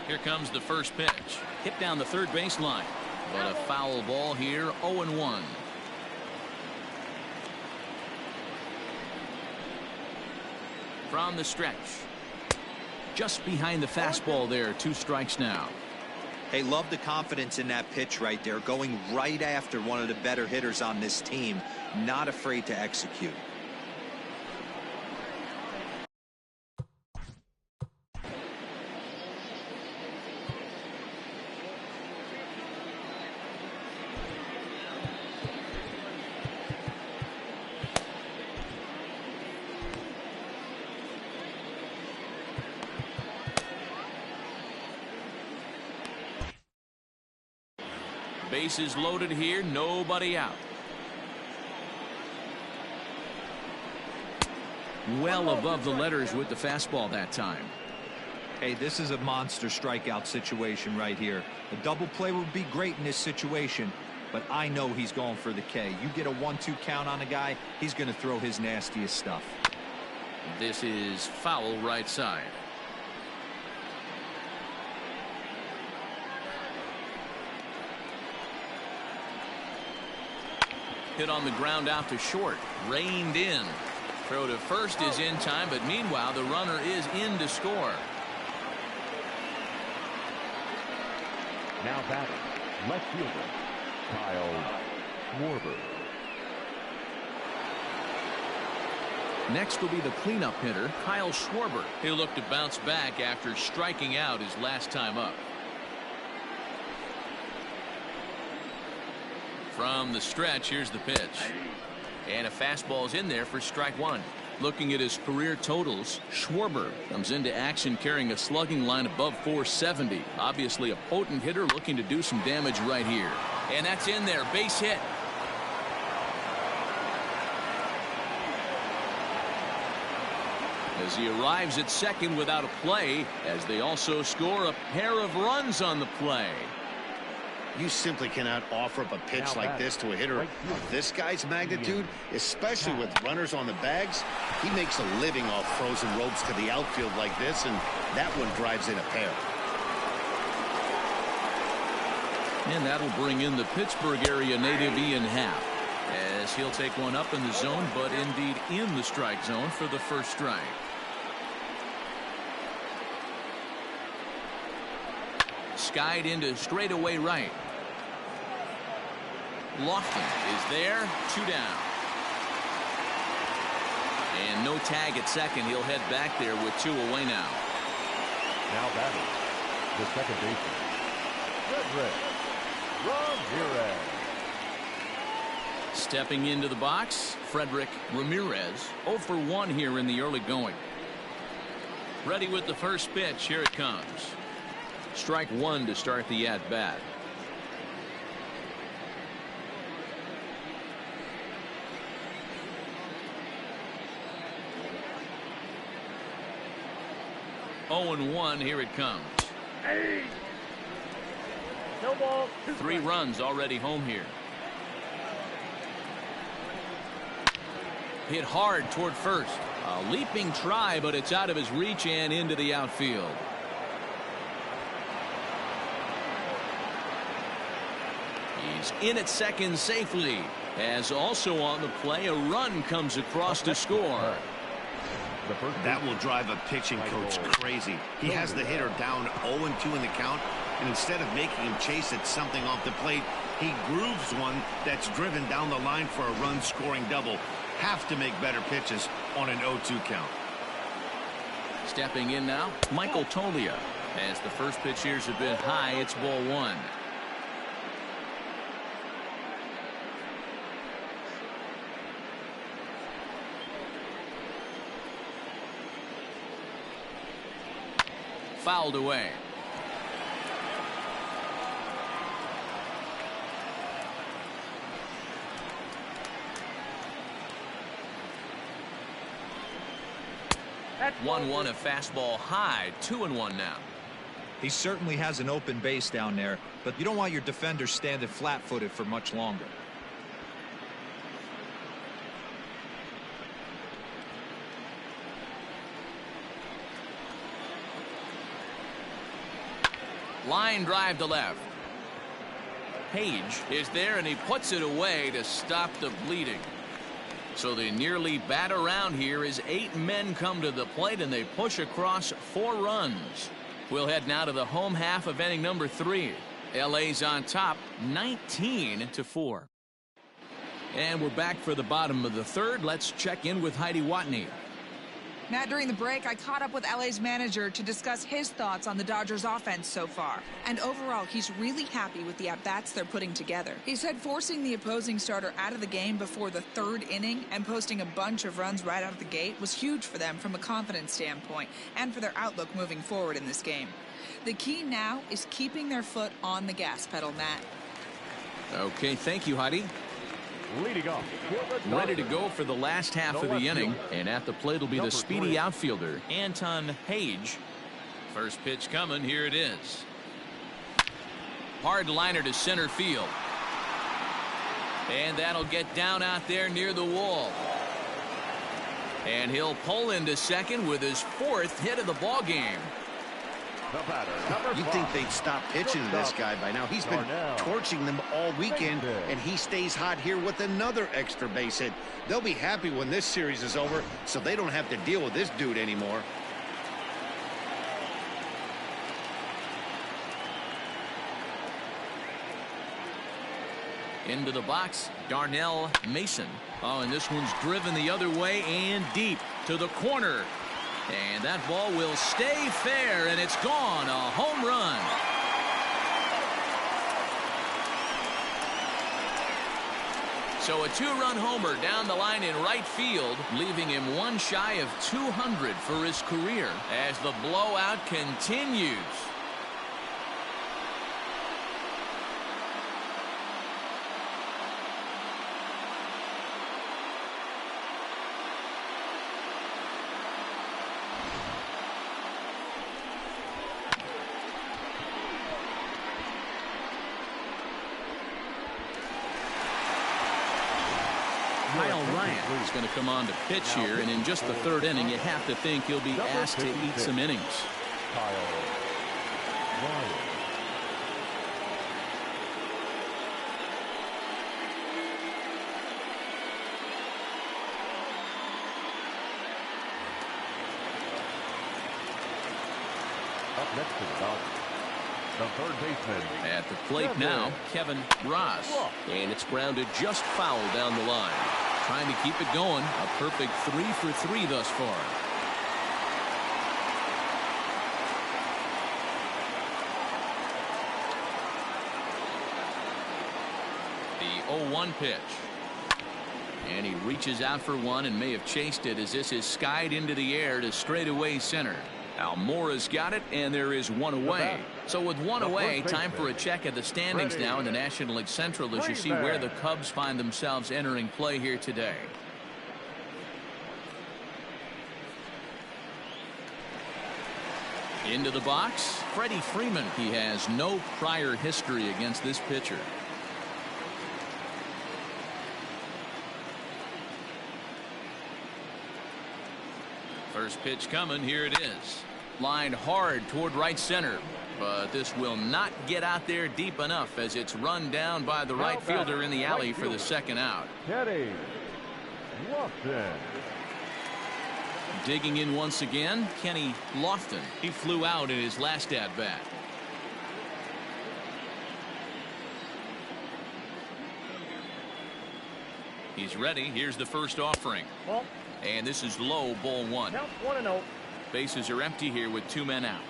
[SPEAKER 2] Here comes the first pitch. Hit down the third baseline. But a foul ball here, 0-1. From the stretch. Just behind the fastball there, 2 strikes now.
[SPEAKER 4] Hey, love the confidence in that pitch right there. Going right after one of the better hitters on this team. Not afraid to execute.
[SPEAKER 2] Bases loaded here, nobody out. Well above the letters with the fastball that time.
[SPEAKER 4] Hey, this is a monster strikeout situation right here. A double play would be great in this situation, but I know he's going for the K. You get a 1-2 count on a guy, he's going to throw his nastiest stuff.
[SPEAKER 2] This is foul right side. Hit on the ground out to short. Reined in. Throw to first is in time, but meanwhile the runner is in to score.
[SPEAKER 5] Now batting, left fielder, Kyle Schwarber.
[SPEAKER 2] Next will be the cleanup hitter, Kyle Schwarber. He'll look to bounce back after striking out his last time up. From the stretch, here's the pitch. And a fastball's in there for strike 1. Looking at his career totals, Schwarber comes into action carrying a slugging line above 470. Obviously a potent hitter looking to do some damage right here. And that's in there. Base hit. As he arrives at second without a play, as they also score a pair of runs on the play.
[SPEAKER 3] You simply cannot offer up a pitch like this to a hitter of this guy's magnitude, especially with runners on the bags. He makes a living off frozen ropes to the outfield like this, and that one drives in a pair.
[SPEAKER 2] And that'll bring in the Pittsburgh area native Yr.5, as he'll take one up in the zone, but indeed in the strike zone for the first strike. Skied into straightaway right. Lofton is there, 2 down. And no tag at second. He'll head back there with 2 away now.
[SPEAKER 5] Now batting, the second baseman, Ramirez.
[SPEAKER 2] Stepping into the box, Frederick Ramirez, 0 for 1 here in the early going. Ready with the first pitch. Here it comes. Strike 1 to start the at-bat. Oh and 1. Here it comes.
[SPEAKER 5] Hey. No ball.
[SPEAKER 2] 3 runs already home here. Hit hard toward first. A leaping try, but it's out of his reach and into the outfield. He's in at second safely, as also on the play a run comes across to score.
[SPEAKER 3] That will drive a pitching coach crazy. He has the hitter down 0-2 in the count, and instead of making him chase at something off the plate, he grooves one that's driven down the line for a run-scoring double. Have to make better pitches on an 0-2 count.
[SPEAKER 2] Stepping in now, Michael Tolia. As the first pitch here's a bit high, it's ball 1. Fouled away. That's 1-1, a fastball high, 2-1 now.
[SPEAKER 4] He certainly has an open base down there, but you don't want your defender standing flat-footed for much longer.
[SPEAKER 2] Line drive to left. Page is there, and he puts it away to stop the bleeding. So they nearly bat around here as 8 men come to the plate, and they push across 4 runs. We'll head now to the home half of inning number 3. LA's on top, 19-4. And we're back for the bottom of the third. Let's check in with Heidi Watney.
[SPEAKER 6] Matt, during the break, I caught up with LA's manager to discuss his thoughts on the Dodgers offense so far. And overall, he's really happy with the at-bats they're putting together. He said forcing the opposing starter out of the game before the 3rd inning and posting a bunch of runs right out of the gate was huge for them from a confidence standpoint and for their outlook moving forward in this game. The key now is keeping their foot on the gas pedal, Matt.
[SPEAKER 2] Okay, thank you, Heidi.
[SPEAKER 5] Leading off,
[SPEAKER 2] ready to go for the last half of the inning, and at the plate will be the speedy outfielder Anton Page. First pitch coming. Here it is. Hard liner to center field, and that'll get down out there near the wall, and he'll pull into second with his 4th hit of the ball game.
[SPEAKER 3] You'd think they'd stop pitching to this guy by now. He's been torching them all weekend, and he stays hot here with another extra base hit. They'll be happy when this series is over, so they don't have to deal with this dude anymore.
[SPEAKER 2] Into the box, Darnell Mason. Oh, and this one's driven the other way and deep to the corner. And that ball will stay fair, and it's gone. A home run. So a two-run homer down the line in right field, leaving him one shy of 200 for his career as the blowout continues. He's going to come on to pitch here, and in just the third inning, you have to think he'll be asked to eat some innings.
[SPEAKER 5] Up next to the Dodgers, the third baseman.
[SPEAKER 2] At the plate now, Kevin Ross. And it's grounded just foul down the line. Trying to keep it going. A perfect 3 for 3 thus far. The 0-1 pitch. And he reaches out for one and may have chased it as this is skied into the air to straightaway center. Almora's got it, and there is one away. So with one away, time for a check at the standings now in the National League Central as you see where the Cubs find themselves entering play here today. Into the box, Freddie Freeman. He has no prior history against this pitcher. First pitch coming. Here it is. Lined hard toward right center. But this will not get out there deep enough as it's run down by the right fielder in the alley for the second out.
[SPEAKER 5] Teddy Lofton.
[SPEAKER 2] Digging in once again, Kenny Lofton. He flew out in his last at-bat. He's ready. Here's the first offering. And this is low, ball one.
[SPEAKER 8] Count 1-0.
[SPEAKER 2] Bases are empty here with 2 men out.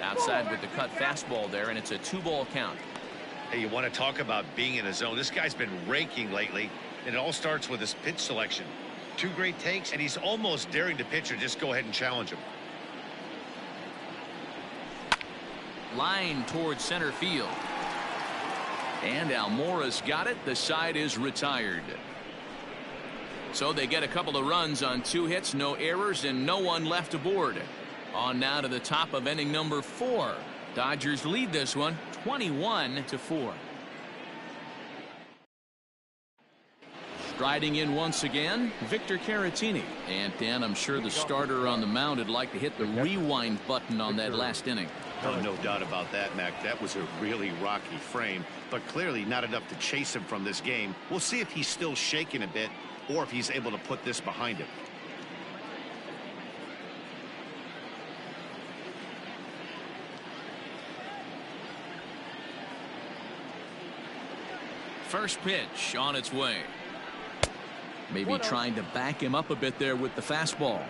[SPEAKER 2] Outside with the cut fastball there, and it's a 2-ball count.
[SPEAKER 3] Hey, you want to talk about being in a zone? This guy's been raking lately, and it all starts with his pitch selection. 2 great takes, and he's almost daring the pitcher just go ahead and challenge him.
[SPEAKER 2] Line towards center field. And Almora's got it. The side is retired. So they get a couple of runs on 2 hits, no errors, and no one left aboard. On now to the top of inning number 4. Dodgers lead this one 21-4. Striding in once again, Victor Caratini. And Dan, I'm sure the starter on the mound would like to hit the rewind button on that last inning.
[SPEAKER 3] Oh, no doubt about that, Mac. That was a really rocky frame, but clearly not enough to chase him from this game. We'll see if he's still shaking a bit or if he's able to put this behind him.
[SPEAKER 2] First pitch on its way. Maybe trying to back him up a bit there with the fastball.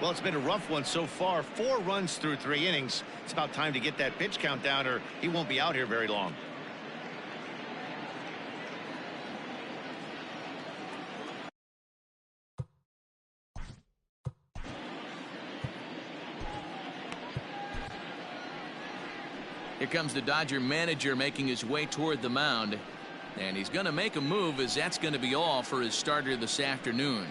[SPEAKER 3] Well, it's been a rough one so far. 4 runs through 3 innings. It's about time to get that pitch count down or he won't be out here very long.
[SPEAKER 2] Here comes the Dodger manager making his way toward the mound. And he's going to make a move as that's going to be all for his starter this afternoon.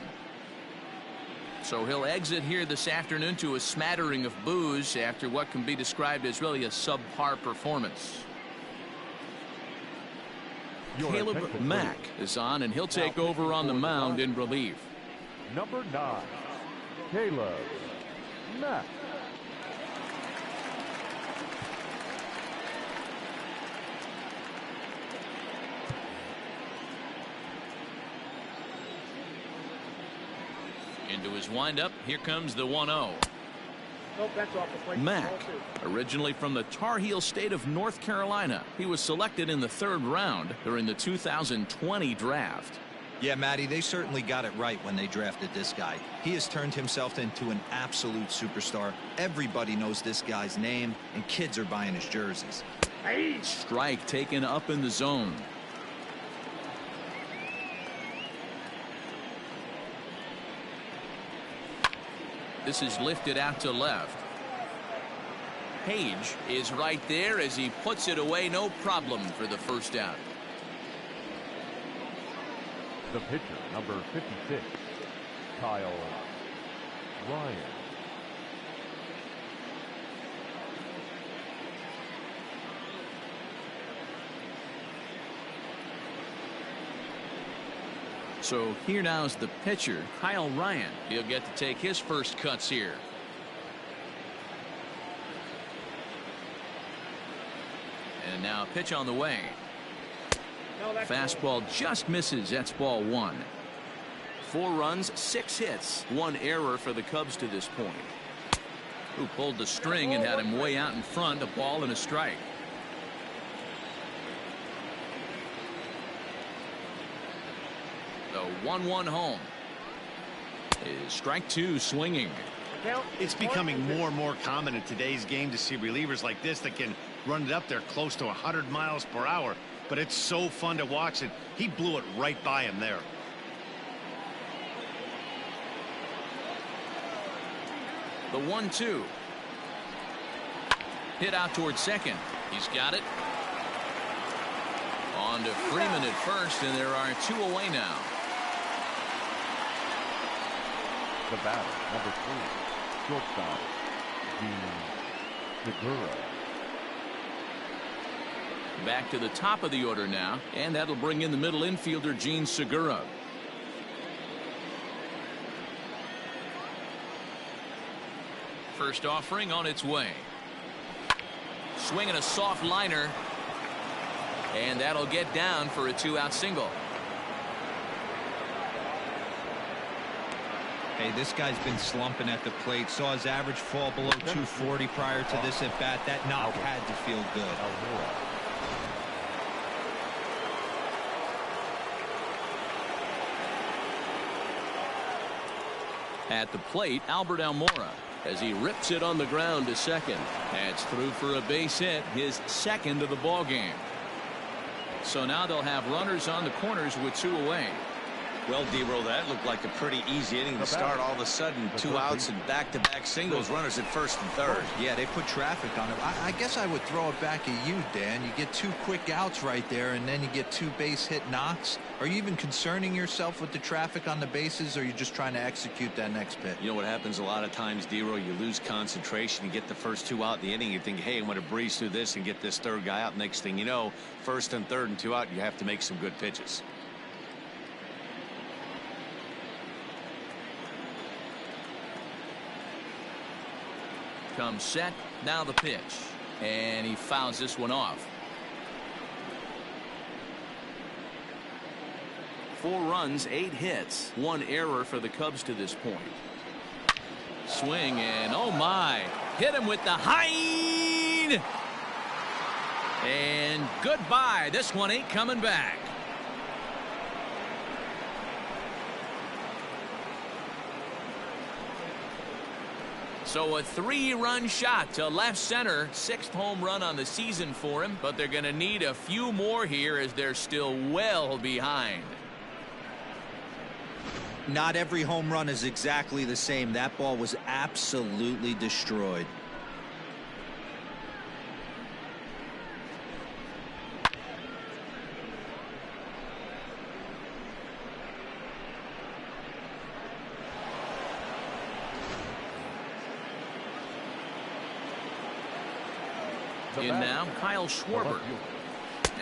[SPEAKER 2] So he'll exit here this afternoon to a smattering of boos after what can be described as really a subpar performance. Caleb Mack is on, and he'll take over on the mound in relief.
[SPEAKER 5] Number 9, Caleb Mack.
[SPEAKER 2] Into his windup, here comes the 1-0.
[SPEAKER 8] Nope, that's off the plate.
[SPEAKER 2] Mack, originally from the Tar Heel state of North Carolina. He was selected in the 3rd round during the 2020 draft.
[SPEAKER 4] Yeah, Matty, they certainly got it right when they drafted this guy. He has turned himself into an absolute superstar. Everybody knows this guy's name, and kids are buying his jerseys.
[SPEAKER 2] Strike taken up in the zone. This is lifted out to left. Page is right there as he puts it away, no problem for the first out.
[SPEAKER 5] The pitcher, number 56, Kyle Ryan.
[SPEAKER 2] So here now is the pitcher, Kyle Ryan. He'll get to take his first cuts here. And now a pitch on the way. Fastball just misses. That's ball one.
[SPEAKER 7] 4 runs, 6 hits, 1 error for the Cubs to this point.
[SPEAKER 2] Who pulled the string and had him way out in front. A ball and a strike. The 1-1 home is strike 2 swinging.
[SPEAKER 3] It's becoming more and more common in today's game to see relievers like this that can run it up there close to 100 miles per hour. But it's so fun to watch it. He blew it right by him there.
[SPEAKER 2] The 1-2. Hit out towards second. He's got it. On to Freeman at first, and there are 2 away now.
[SPEAKER 5] The batter, number 3, shortstop, Segura.
[SPEAKER 2] Back to the top of the order now, and that'll bring in the middle infielder, Gene Segura. First offering on its way. Swinging a soft liner, and that'll get down for a 2-out single.
[SPEAKER 4] Hey, this guy's been slumping at the plate. Saw his average fall below 240 prior to this at bat. That knock had to feel good.
[SPEAKER 2] At the plate, Albert Almora, as he rips it on the ground to second. That's through for a base hit, his second of the ball game. So now they'll have runners on the corners with 2 away.
[SPEAKER 3] Well, D-Roll, that looked like a pretty easy inning to start. All of a sudden, 2 outs and back-to-back singles, runners at first and third.
[SPEAKER 4] Yeah, they put traffic on it. I guess I would throw it back at you, Dan. You get 2 quick outs right there, and then you get 2 base hit knocks. Are you even concerning yourself with the traffic on the bases, or are you just trying to execute that next pitch?
[SPEAKER 3] You know what happens a lot of times, D-Roll? You lose concentration. You get the first 2 out in the inning. You think, hey, I'm going to breeze through this and get this third guy out. Next thing you know, first and third and 2 out, you have to make some good pitches.
[SPEAKER 2] Comes set, now the pitch, and he fouls this one off. 4 runs, 8 hits, 1 error for the Cubs to this point. Swing, and oh my, hit him with the hind, and goodbye. This one ain't coming back. So a 3-run shot to left center. 6th home run on the season for him, but they're going to need a few more here as they're still well behind.
[SPEAKER 4] Not every home run is exactly the same. That ball was absolutely destroyed.
[SPEAKER 2] In now, Kyle Schwarber,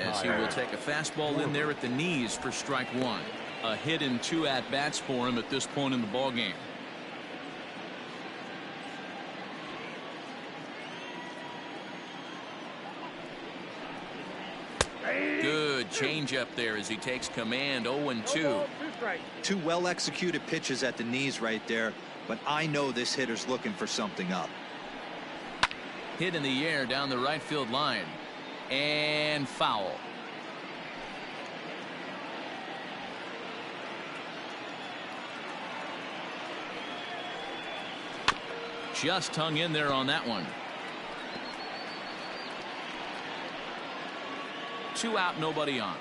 [SPEAKER 2] as he will take a fastball in there at the knees for strike 1. A hit and 2 at-bats for him at this point in the ballgame. Good changeup there as he takes command. 0-2.
[SPEAKER 4] 2 well-executed pitches at the knees right there, but I know this hitter's looking for something up.
[SPEAKER 2] Hit in the air down the right field line, and foul. just hung in there on that one. 2 out, nobody on.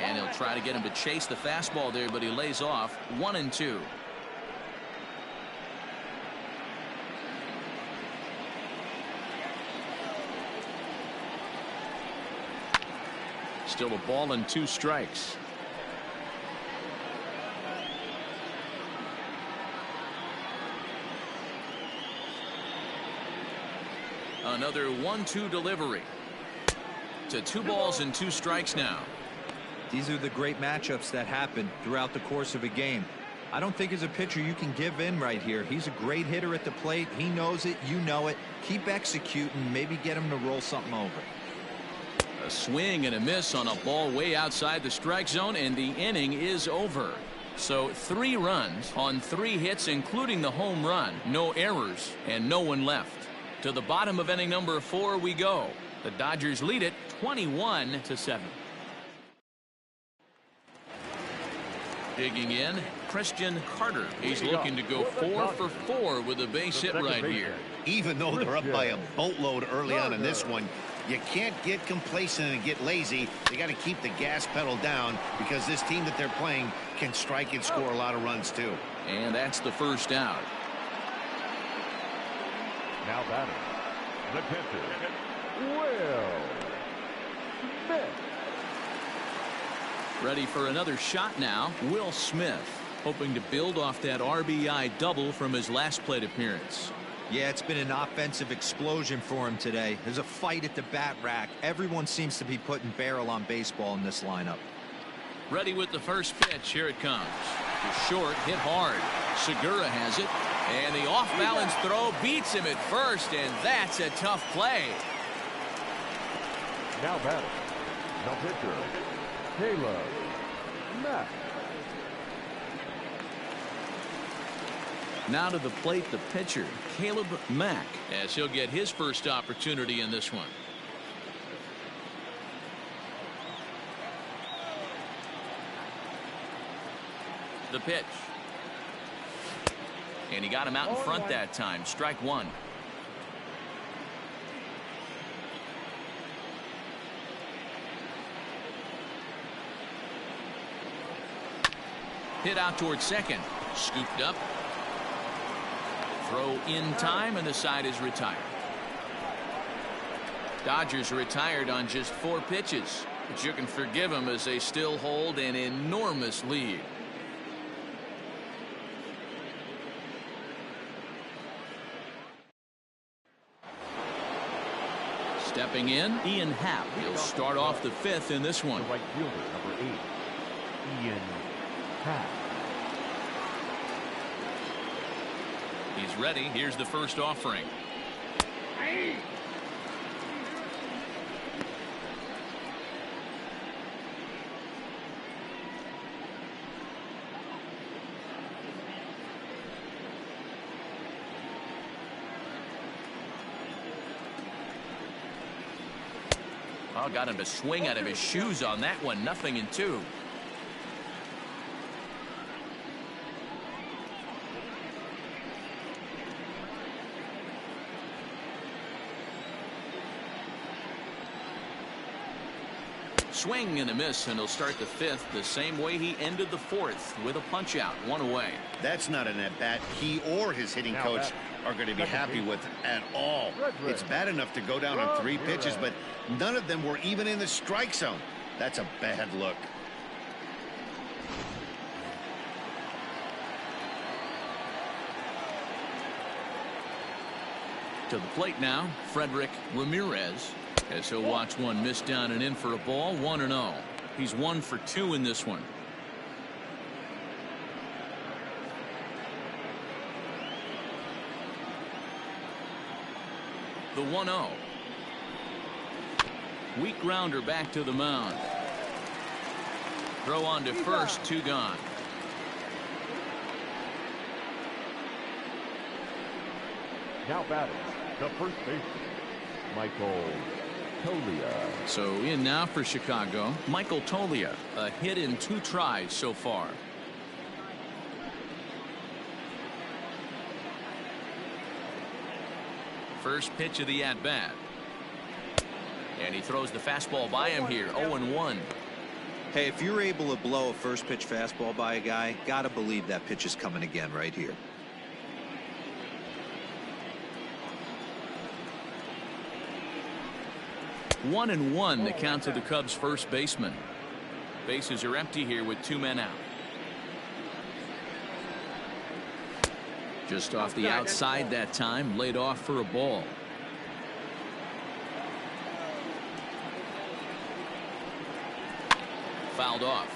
[SPEAKER 2] And he'll try to get him to chase the fastball there, but he lays off. 1-2. Still a ball and 2 strikes. Another 1-2 delivery. To 2 balls and 2 strikes now.
[SPEAKER 4] These are the great matchups that happen throughout the course of a game. I don't think as a pitcher you can give in right here. He's a great hitter at the plate. He knows it. You know it. Keep executing. Maybe get him to roll something over.
[SPEAKER 2] A swing and a miss on a ball way outside the strike zone, and the inning is over. So 3 runs on 3 hits, including the home run. No errors and no one left. To the bottom of inning number 4 we go. The Dodgers lead it 21-7. Digging in, Christian Carter. He's looking to go 4 for 4 with a base hit right here.
[SPEAKER 3] Even though they're up by a boatload early on in this one, you can't get complacent and get lazy. They got to keep the gas pedal down because this team that they're playing can strike and score a lot of runs too.
[SPEAKER 2] And that's the first out.
[SPEAKER 5] Now batting, the catcher, Will Smith.
[SPEAKER 2] Ready for another shot now. Will Smith hoping to build off that RBI double from his last plate appearance.
[SPEAKER 4] Yeah, it's been an offensive explosion for him today. There's a fight at the bat rack. Everyone seems to be putting barrel on baseball in this lineup.
[SPEAKER 2] Ready with the first pitch. Here it comes. The short, hit hard. Segura has it. And the off-balance throw beats him at first, and that's a tough play.
[SPEAKER 5] Now batting, the pitcher, Caleb Mack.
[SPEAKER 2] Now to the plate, the pitcher, Caleb Mack, as he'll get his first opportunity in this one. The pitch. And he got him out in front that time. Strike 1. Hit out towards second. Scooped up. Throw in time, and the side is retired. Dodgers retired on just 4 pitches, but you can forgive them as they still hold an enormous lead. Stepping in, Yr.5. He'll start off the 5th in this one.
[SPEAKER 5] The right fielder, number 8, Yr.5.
[SPEAKER 2] He's ready. Here's the first offering. Oh, got him to swing out of his shoes on that one. 0-2. Swing and a miss, and he'll start the 5th the same way he ended the 4th with a punch out. 1 away.
[SPEAKER 3] That's not an at-bat he or his hitting coach are going to be happy with at all. It's bad enough to go down on 3 pitches, but none of them were even in the strike zone. That's a bad look.
[SPEAKER 2] To the plate now, Frederick Ramirez, as he'll watch one miss down and in for a ball. 1-0. He's 1 for 2 in this one. The 1-0. Weak grounder back to the mound. Throw on to first, 2 gone.
[SPEAKER 5] Now batting, the first baseman, Michael Toglia.
[SPEAKER 2] So in now for Chicago, Michael Toglia. A hit in 2 tries so far. First pitch of the at-bat. And he throws the fastball by him here. 0-1.
[SPEAKER 4] Hey, if you're able to blow a first pitch fastball by a guy, gotta believe that pitch is coming again right here.
[SPEAKER 2] One and one, the count to the Cubs first baseman. Bases are empty here with 2 men out. Just off the outside that time, laid off for a ball. Fouled off.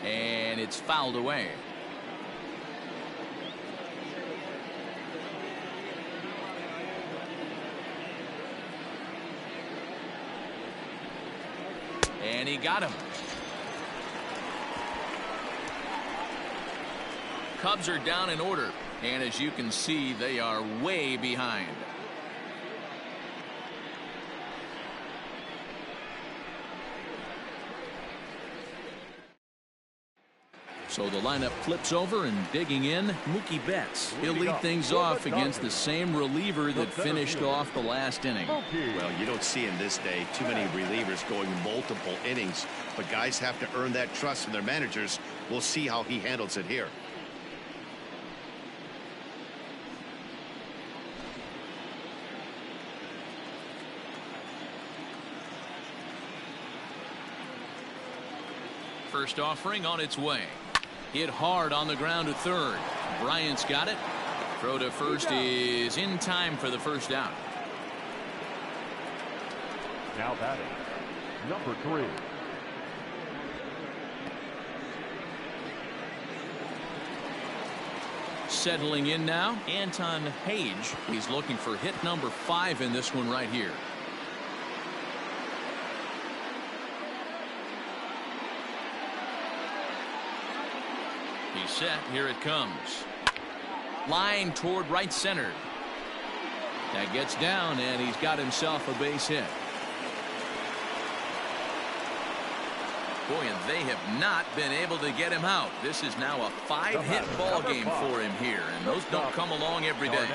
[SPEAKER 2] And it's fouled away. And he got him. Cubs are down in order, and as you can see, they are way behind. So the lineup flips over, and digging in, Mookie Betts. He'll lead things off against the same reliever that finished off the last inning.
[SPEAKER 3] Well, you don't see in this day too many relievers going multiple innings, but guys have to earn that trust from their managers. We'll see how he handles it here.
[SPEAKER 2] First offering on its way. Hit hard on the ground to third. Bryant's got it. Throw to first is in time for the first out.
[SPEAKER 5] Now batting, number 3.
[SPEAKER 2] Settling in now, Anton Page. He's looking for hit number 5 in this one right here. He's set. Here it comes. Line toward right center. That gets down, and he's got himself a base hit. Boy, and they have not been able to get him out. This is now a 5-hit ball game for him here, and those don't come along every day.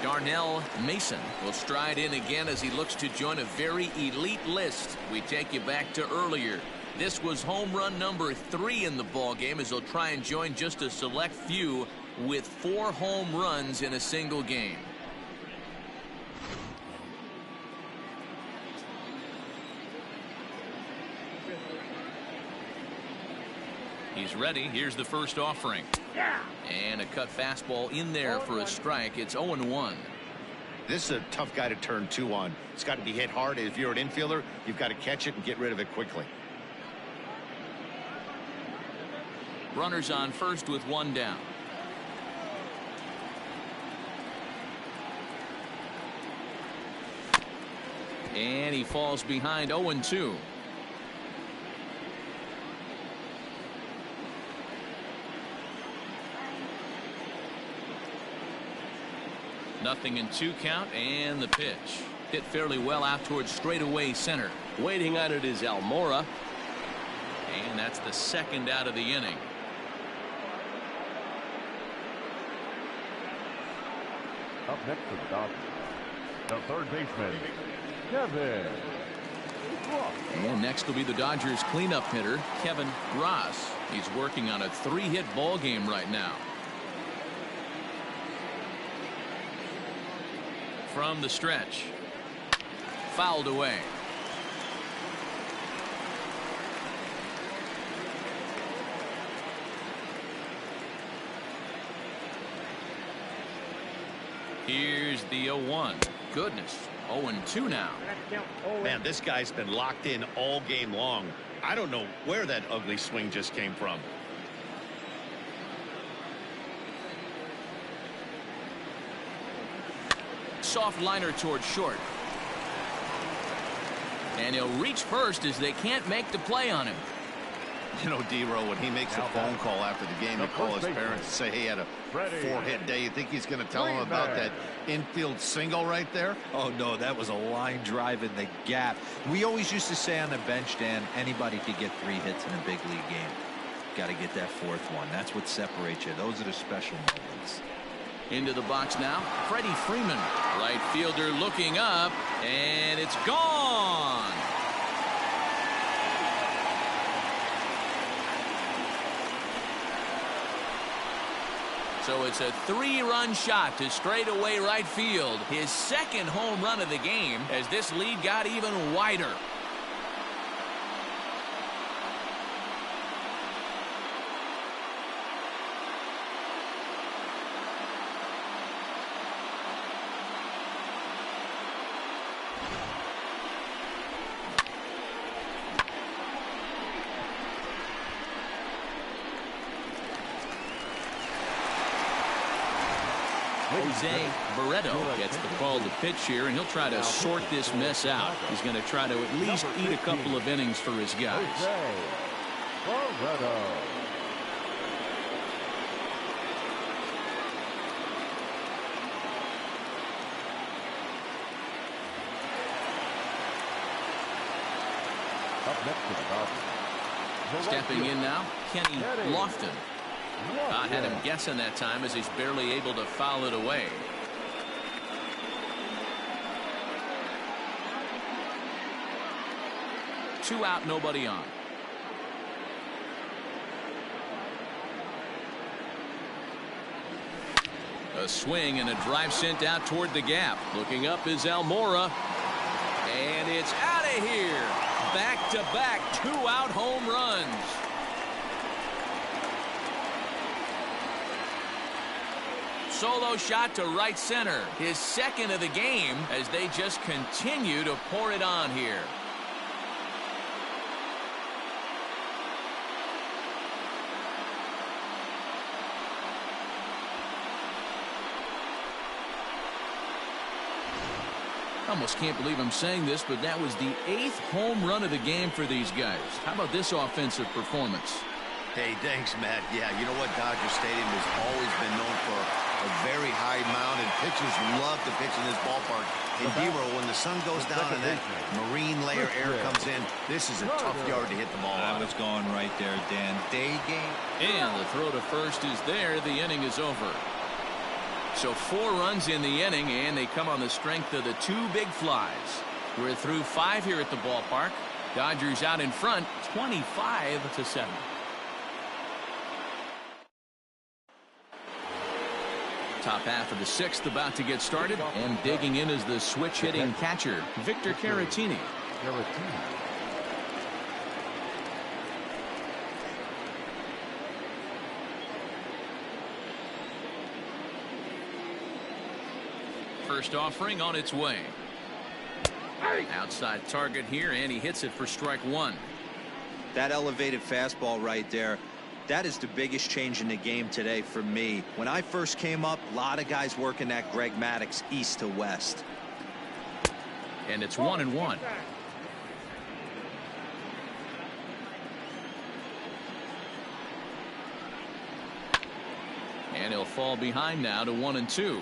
[SPEAKER 2] Darnell Mason will stride in again as he looks to join a very elite list. We take you back to earlier. This was home run number 3 in the ball game as he'll try and join just a select few with 4 home runs in a single game. He's ready. Here's the first offering. And a cut fastball in there for a strike. It's 0-1.
[SPEAKER 3] This is a tough guy to turn 2 on. It's got to be hit hard. If you're an infielder, you've got to catch it and get rid of it quickly.
[SPEAKER 2] Runners on first with 1 down. And he falls behind. 0-2. Nothing in 2 count, and the pitch hit fairly well out towards straightaway center.
[SPEAKER 7] Waiting on it is Almora.
[SPEAKER 2] And that's the second out of the inning.
[SPEAKER 5] Up next for the Dodgers, the third baseman, Kevin Ross.
[SPEAKER 2] And next will be the Dodgers cleanup hitter, Kevin Ross. He's working on a 3-hit ball game right now. From the stretch. Fouled away. Here's the 0-1. Goodness. 0-2 now.
[SPEAKER 3] Man, this guy's been locked in all game long. I don't know where that ugly swing just came from.
[SPEAKER 2] Soft liner towards short. And he'll reach first as they can't make the play on him.
[SPEAKER 3] You know, D-Row, when he makes a phone call after the game to call his parents and say he had a 4-hit day, you think he's going to tell him about that infield single right there?
[SPEAKER 4] Oh, no, that was a line drive in the gap. We always used to say on the bench, Dan, anybody could get 3 hits in a big league game. Got to get that 4th one. That's what separates you. Those are the special moments.
[SPEAKER 2] Into the box now, Freddie Freeman. Right fielder looking up, and it's gone. So it's a 3-run shot to straightaway right field. His 2nd home run of the game as this lead got even wider. Jose Barreto gets the call to pitch here, and he'll try to sort this mess out. He's going to try to at least eat a couple of innings for his guys.
[SPEAKER 5] Barreto. Up next to the Dodgers.
[SPEAKER 2] Stepping in now, Kenny Lofton. I had him guessing that time as he's barely able to foul it away. Two out, nobody on. A swing and a drive sent out toward the gap. Looking up is Almora. And it's out of here. Back-to-back 2-out home runs. Solo shot to right center. His 2nd of the game as they just continue to pour it on here. I almost can't believe I'm saying this, but that was the 8th home run of the game for these guys. How about this offensive performance?
[SPEAKER 3] Hey, thanks, Matt. Yeah, you know what? Dodger Stadium has always been known for a very high mound, and pitchers love to pitch in this ballpark. And D-Row, when the sun goes down and that marine layer air comes in, this is a tough yard to hit the ball
[SPEAKER 4] That
[SPEAKER 3] on.
[SPEAKER 4] was going right there, Dan. Day game.
[SPEAKER 2] And the throw to first is there. The inning is over. So 4 runs in the inning, and they come on the strength of the 2 big flies. We're through 5 here at the ballpark. Dodgers out in front, 25-7. Top half of the 6th about to get started, and digging in is the switch-hitting catcher, Victor Caratini. First offering on its way. Outside target here, and he hits it for strike 1.
[SPEAKER 4] That elevated fastball right there. That is the biggest change in the game today for me. When I first came up, a lot of guys working that Greg Maddux east to west.
[SPEAKER 2] And it's 1-1. And he'll fall behind now to 1-2.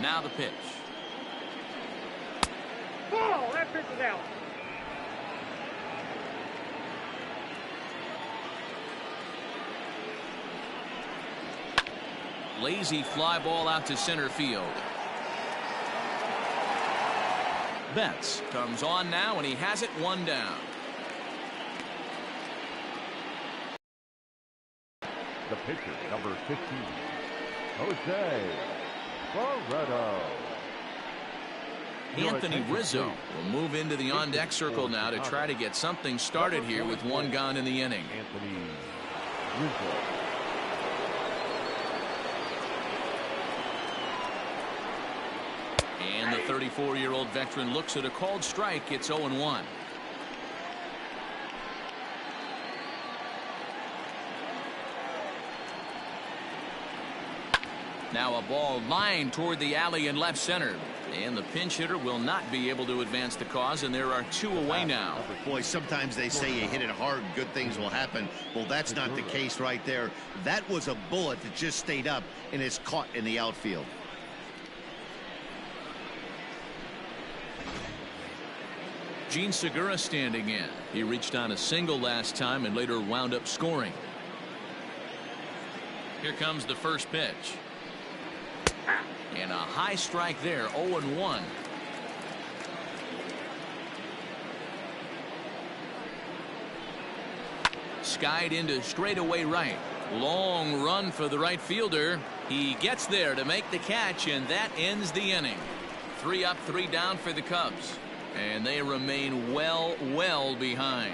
[SPEAKER 2] Now the pitch.
[SPEAKER 8] Ball, that pitch is out.
[SPEAKER 2] Lazy fly ball out to center field. Betts comes on now, and he has it 1 down.
[SPEAKER 5] The pitcher, number 15, Jose Barreto.
[SPEAKER 2] Anthony Rizzo will move into the on-deck circle now to try to get something started here with 1 gone in the inning.
[SPEAKER 5] Anthony Rizzo.
[SPEAKER 2] And the 34-year-old veteran looks at a called strike. It's 0-1. Now a ball lined toward the alley in left center. And the pinch hitter will not be able to advance the cause, and there are 2 away now.
[SPEAKER 3] Boy, sometimes they say you hit it hard, good things will happen. Well, that's not the case right there. That was a bullet that just stayed up and is caught in the outfield.
[SPEAKER 2] Gene Segura standing in. He reached on a single last time and later wound up scoring. Here comes the first pitch. And a high strike there, 0-1. Skied into straightaway right. Long run for the right fielder. He gets there to make the catch, and that ends the inning. 3 up, 3 down for the Cubs. And they remain well behind.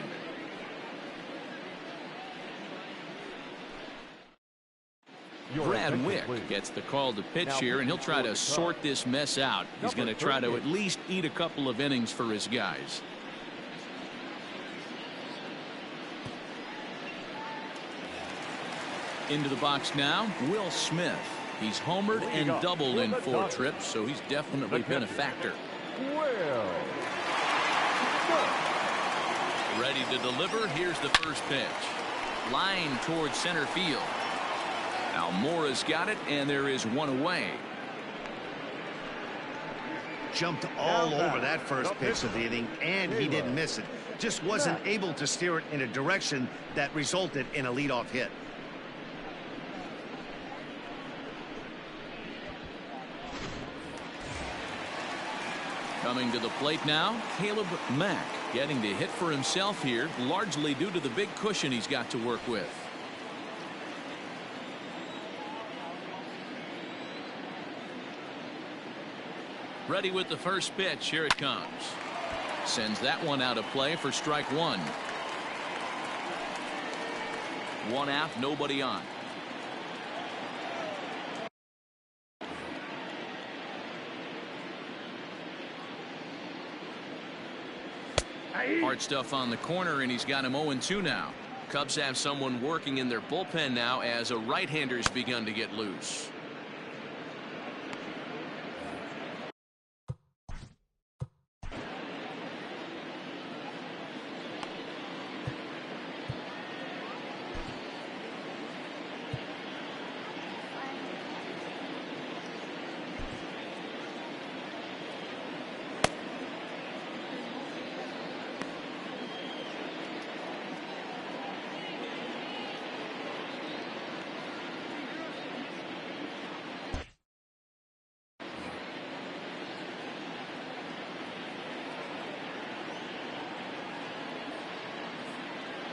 [SPEAKER 2] Brad Wick gets the call to pitch here, and he'll try to sort this mess out. He's going to try to at least eat a couple of innings for his guys. Into the box now, Will Smith. He's homered and doubled in 4 trips, so he's definitely been a factor. Ready to deliver. Here's the first pitch. Line towards center field. Almora's got it, and there is 1 away.
[SPEAKER 3] Jumped all over that first pitch of the inning, and he didn't miss it. Just wasn't able to steer it in a direction that resulted in a leadoff hit.
[SPEAKER 2] Coming to the plate now, Caleb Mack getting to hit for himself here, largely due to the big cushion he's got to work with. Ready with the first pitch. Here it comes. Sends that one out of play for strike 1. 1 out, nobody on. Hard stuff on the corner, and he's got him 0-2 now. Cubs have someone working in their bullpen now as a right-hander's begun to get loose.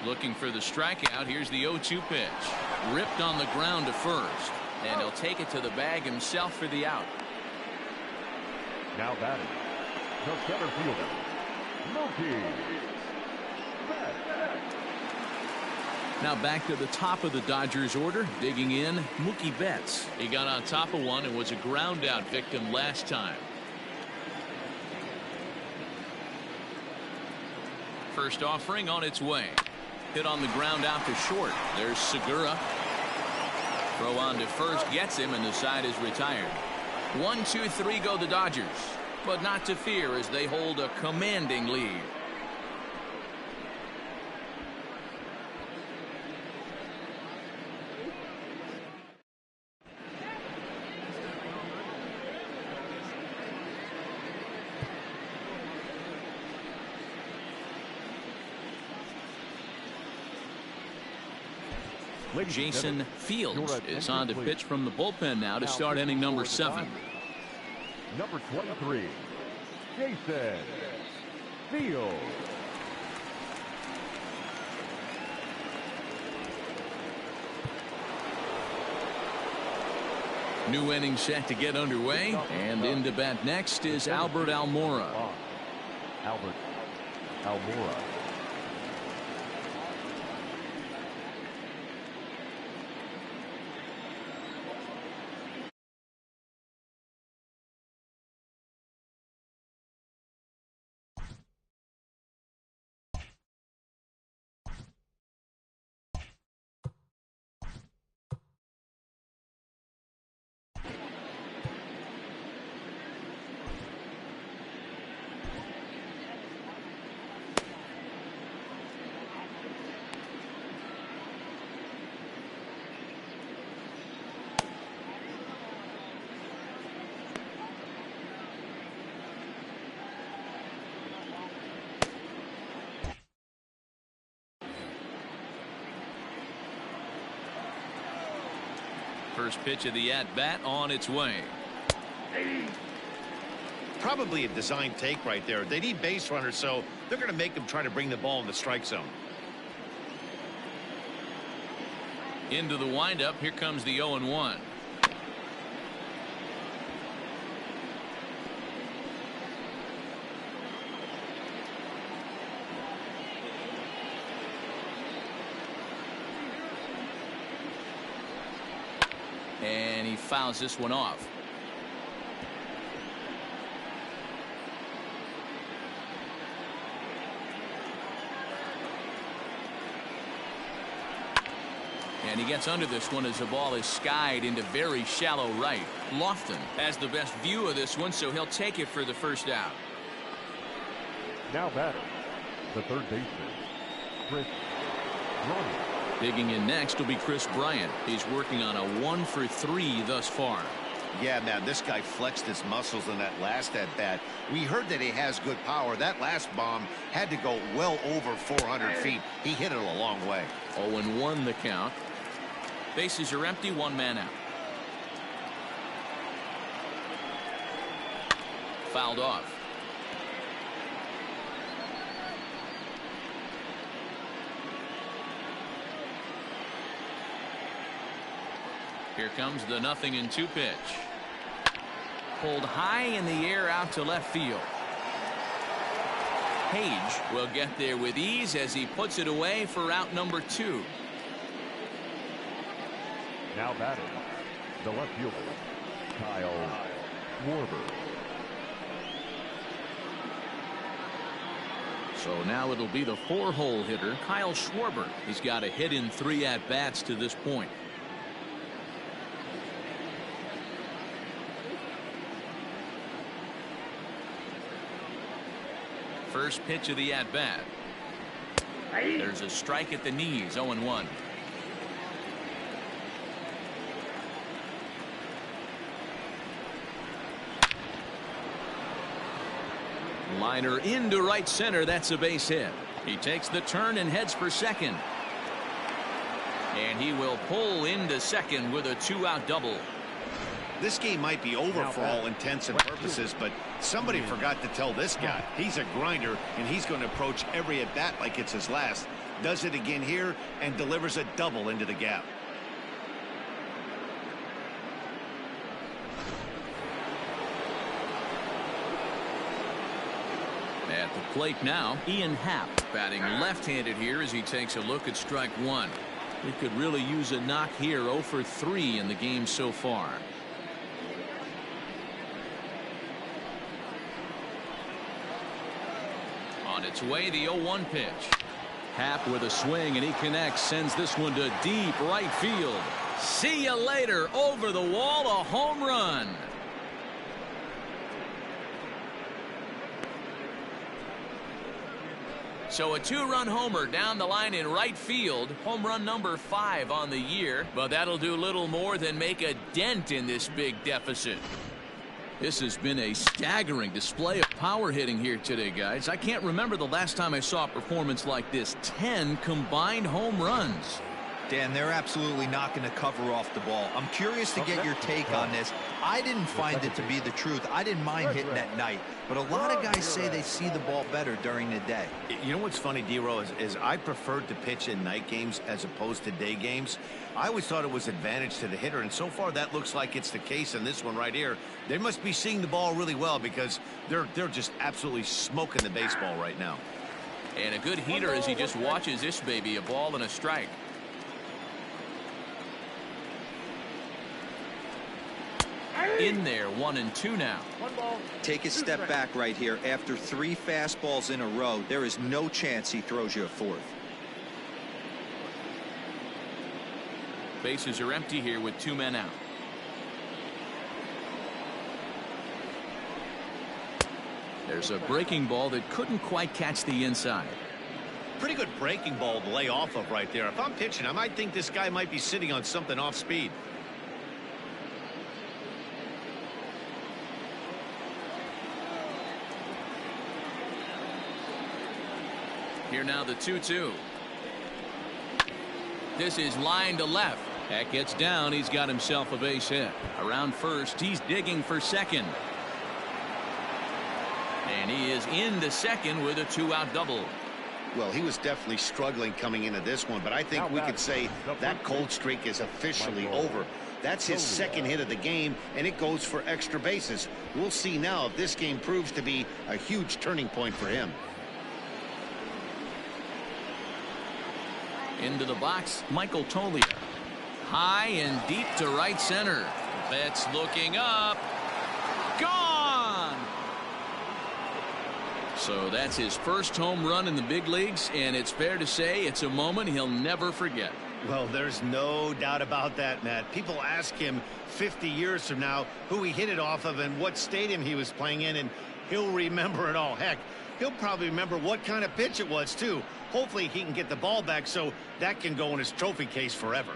[SPEAKER 2] Looking for the strikeout. Here's the 0-2 pitch. Ripped on the ground to first. And he'll take it to the bag himself for the out.
[SPEAKER 5] Now batting, the center fielder, Mookie Betts.
[SPEAKER 2] Now back to the top of the Dodgers order. Digging in, Mookie Betts. He got on top of one and was a ground out victim last time. First offering on its way. Hit on the ground out to short. There's Segura. Throw on to first, gets him, and the side is retired. 1, 2, 3 go the Dodgers, but not to fear as they hold a commanding lead. Jason Fields is on to pitch from the bullpen now to start inning number 7.
[SPEAKER 5] Number 23, Jason Fields.
[SPEAKER 2] New inning set to get underway, and in to bat next is Albert Almora.
[SPEAKER 5] Albert Almora.
[SPEAKER 2] First pitch of the at-bat on its way.
[SPEAKER 3] Probably a design take right there. They need base runners, so they're going to make them try to bring the ball in the strike zone.
[SPEAKER 2] Into the windup. Here comes the 0-1. And he fouls this one off. And he gets under this one as the ball is skied into very shallow right. Lofton has the best view of this one, so he'll take it for the first out.
[SPEAKER 5] Now batting, the third baseman, Chris Bryant.
[SPEAKER 2] Digging in next will be Chris Bryant. He's working on a 1-for-3 thus far.
[SPEAKER 3] Yeah, man, this guy flexed his muscles in that last at-bat. We heard that he has good power. That last bomb had to go well over 400 feet. He hit it a long way.
[SPEAKER 2] 0-1 the count. Bases are empty, one man out. Fouled off. Here comes the 0-2 pitch. Pulled high in the air out to left field. Page will get there with ease as he puts it away for out number 2.
[SPEAKER 5] Now batting, the left fielder, Kyle Schwarber.
[SPEAKER 2] So now it'll be the 4-hole hitter, Kyle Schwarber. He's got a hit in 3 at-bats to this point. First pitch of the at-bat. There's a strike at the knees, 0-1. Liner into right center. That's a base hit. He takes the turn and heads for second. And he will pull into second with a 2-out double.
[SPEAKER 3] This game might be over for all intents and purposes, but somebody forgot to tell this guy. He's a grinder, and he's going to approach every at-bat like it's his last. Does it again here and delivers a double into the gap.
[SPEAKER 2] At the plate now, Ian Happ batting left-handed here as he takes a look at strike 1. He could really use a knock here. 0-for-3 in the game so far. On its way, the 0-1 pitch. Happ with a swing, and he connects, sends this one to deep right field. See you later. Over the wall, a home run. So a 2-run homer down the line in right field. Home run number 5 on the year, but that'll do little more than make a dent in this big deficit. This has been a staggering display of power hitting here today, guys. I can't remember the last time I saw a performance like this. 10 combined home runs.
[SPEAKER 4] Dan, they're absolutely not going to cover off the ball. I'm curious to get your take on this. I didn't find it to be the truth. I didn't mind hitting at night, but a lot of guys say they see the ball better during the day.
[SPEAKER 3] You know what's funny, D-Row, is I preferred to pitch in night games as opposed to day games. I always thought it was advantage to the hitter, and so far that looks like it's the case in this one right here. They must be seeing the ball really well because they're just absolutely smoking the baseball right now.
[SPEAKER 2] And a good heater as he just watches this baby, a ball and a strike. In there, 1-2 now.
[SPEAKER 4] Take a step back right here. After 3 fastballs in a row, there is no chance he throws you a 4th.
[SPEAKER 2] Bases are empty here with 2 men out. There's a breaking ball that couldn't quite catch the inside.
[SPEAKER 3] Pretty good breaking ball to lay off of right there. If I'm pitching, I might think this guy might be sitting on something off speed.
[SPEAKER 2] Here now the 2-2. This is line to left. That gets down. He's got himself a base hit. Around first, he's digging for second. And he is into second with a 2-out double.
[SPEAKER 3] Well, he was definitely struggling coming into this one, but I think we could say that cold streak is officially over. That's his second hit of the game, and it goes for extra bases. We'll see now if this game proves to be a huge turning point for him.
[SPEAKER 2] Into the box, Michael Tolia. High and deep to right center. Betts looking up. Gone! So that's his first home run in the big leagues, and it's fair to say it's a moment he'll never forget.
[SPEAKER 3] Well, there's no doubt about that, Matt. People ask him 50 years from now who he hit it off of and what stadium he was playing in, and he'll remember it all. Heck, he'll probably remember what kind of pitch it was, too. Hopefully he can get the ball back so that can go in his trophy case forever.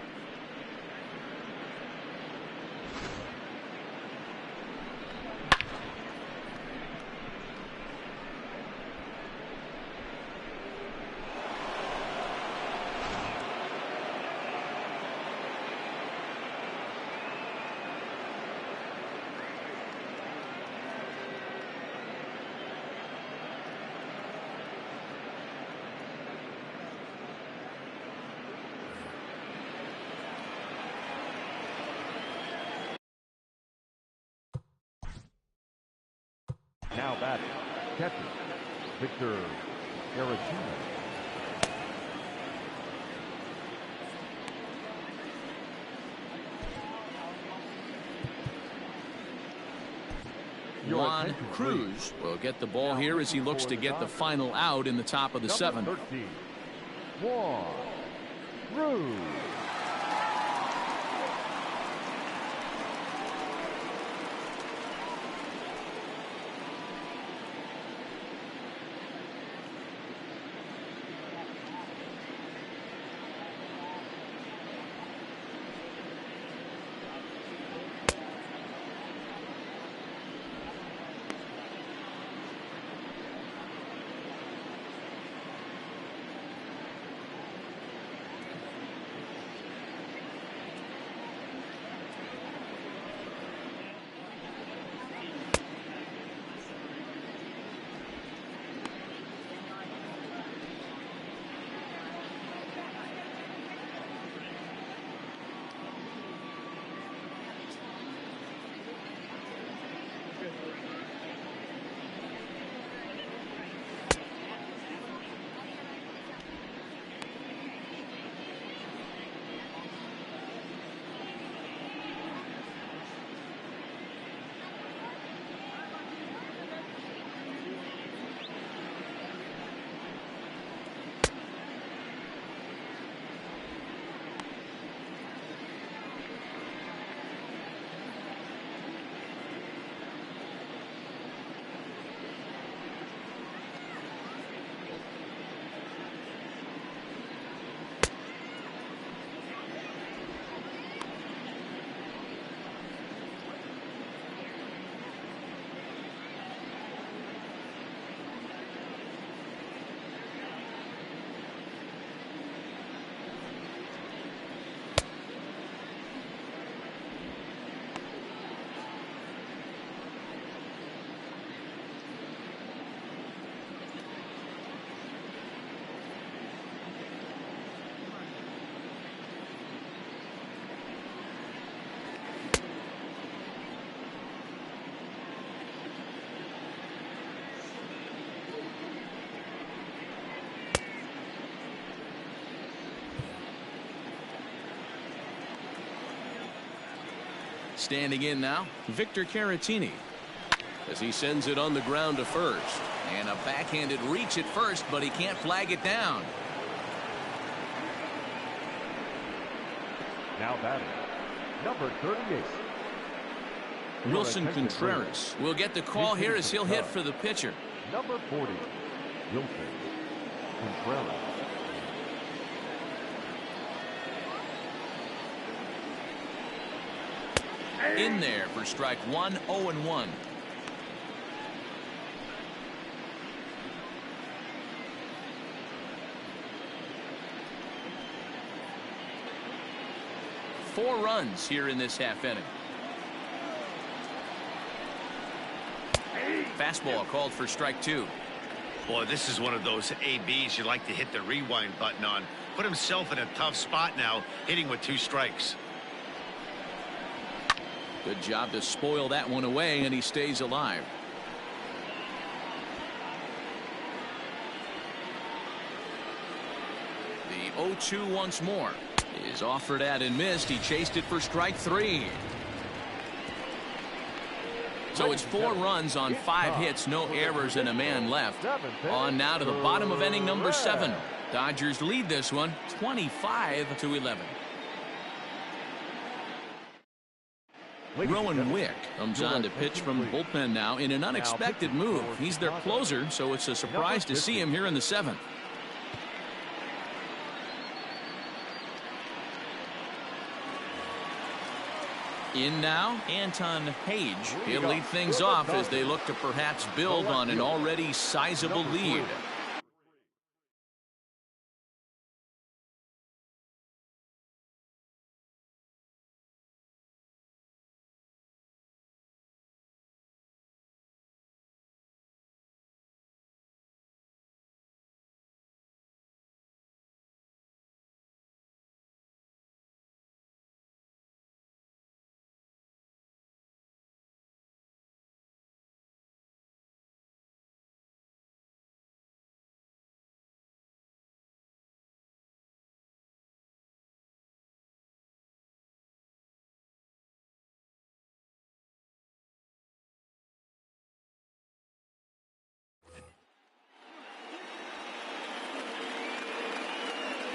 [SPEAKER 5] Now batting, catcher, Victor Caratini.
[SPEAKER 2] Juan Cruz will get the ball here as he looks to get the final out in the top of the seventh.
[SPEAKER 5] 13, Juan Cruz.
[SPEAKER 2] Standing in now, Victor Caratini, as he sends it on the ground to first. And a backhanded reach at first, but he can't flag it down.
[SPEAKER 5] Now batting, number 38.
[SPEAKER 2] Wilson Contreras will get the call here as he'll hit for the pitcher.
[SPEAKER 5] Number 40, Wilson Contreras.
[SPEAKER 2] In there for strike one, 0-1. 4 runs here in this half inning. Fastball called for strike 2.
[SPEAKER 3] Boy, this is one of those ABs you like to hit the rewind button on. Put himself in a tough spot now, hitting with 2 strikes.
[SPEAKER 2] Good job to spoil that one away, and he stays alive. The 0-2 once more is offered at and missed. He chased it for strike 3. So it's 4 runs on 5 hits, no errors, and a man left. On now to the bottom of inning number 7. Dodgers lead this one 25-11. Rowan Wick comes on to pitch from the bullpen now in an unexpected move. He's their closer, so it's a surprise to see him here in the 7th. In now, Anton Page. He'll lead things off as they look to perhaps build on an already sizable lead.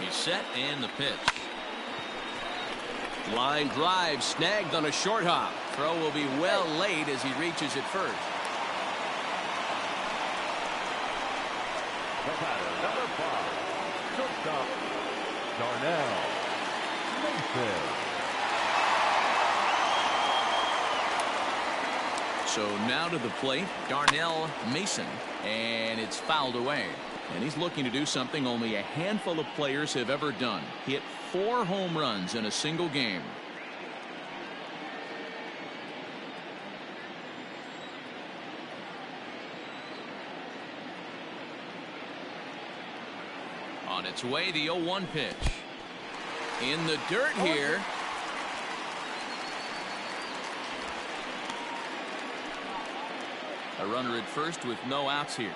[SPEAKER 2] He's set and the pitch. Line drive snagged on a short hop. Throw will be well late as he reaches it first.
[SPEAKER 5] The batter, number 5, shortstop, Darnell Mason.
[SPEAKER 2] So now to the plate, Darnell Mason, and it's fouled away. And he's looking to do something only a handful of players have ever done. Hit 4 home runs in a single game. On its way, the 0-1 pitch. In the dirt here. A runner at first with no outs here.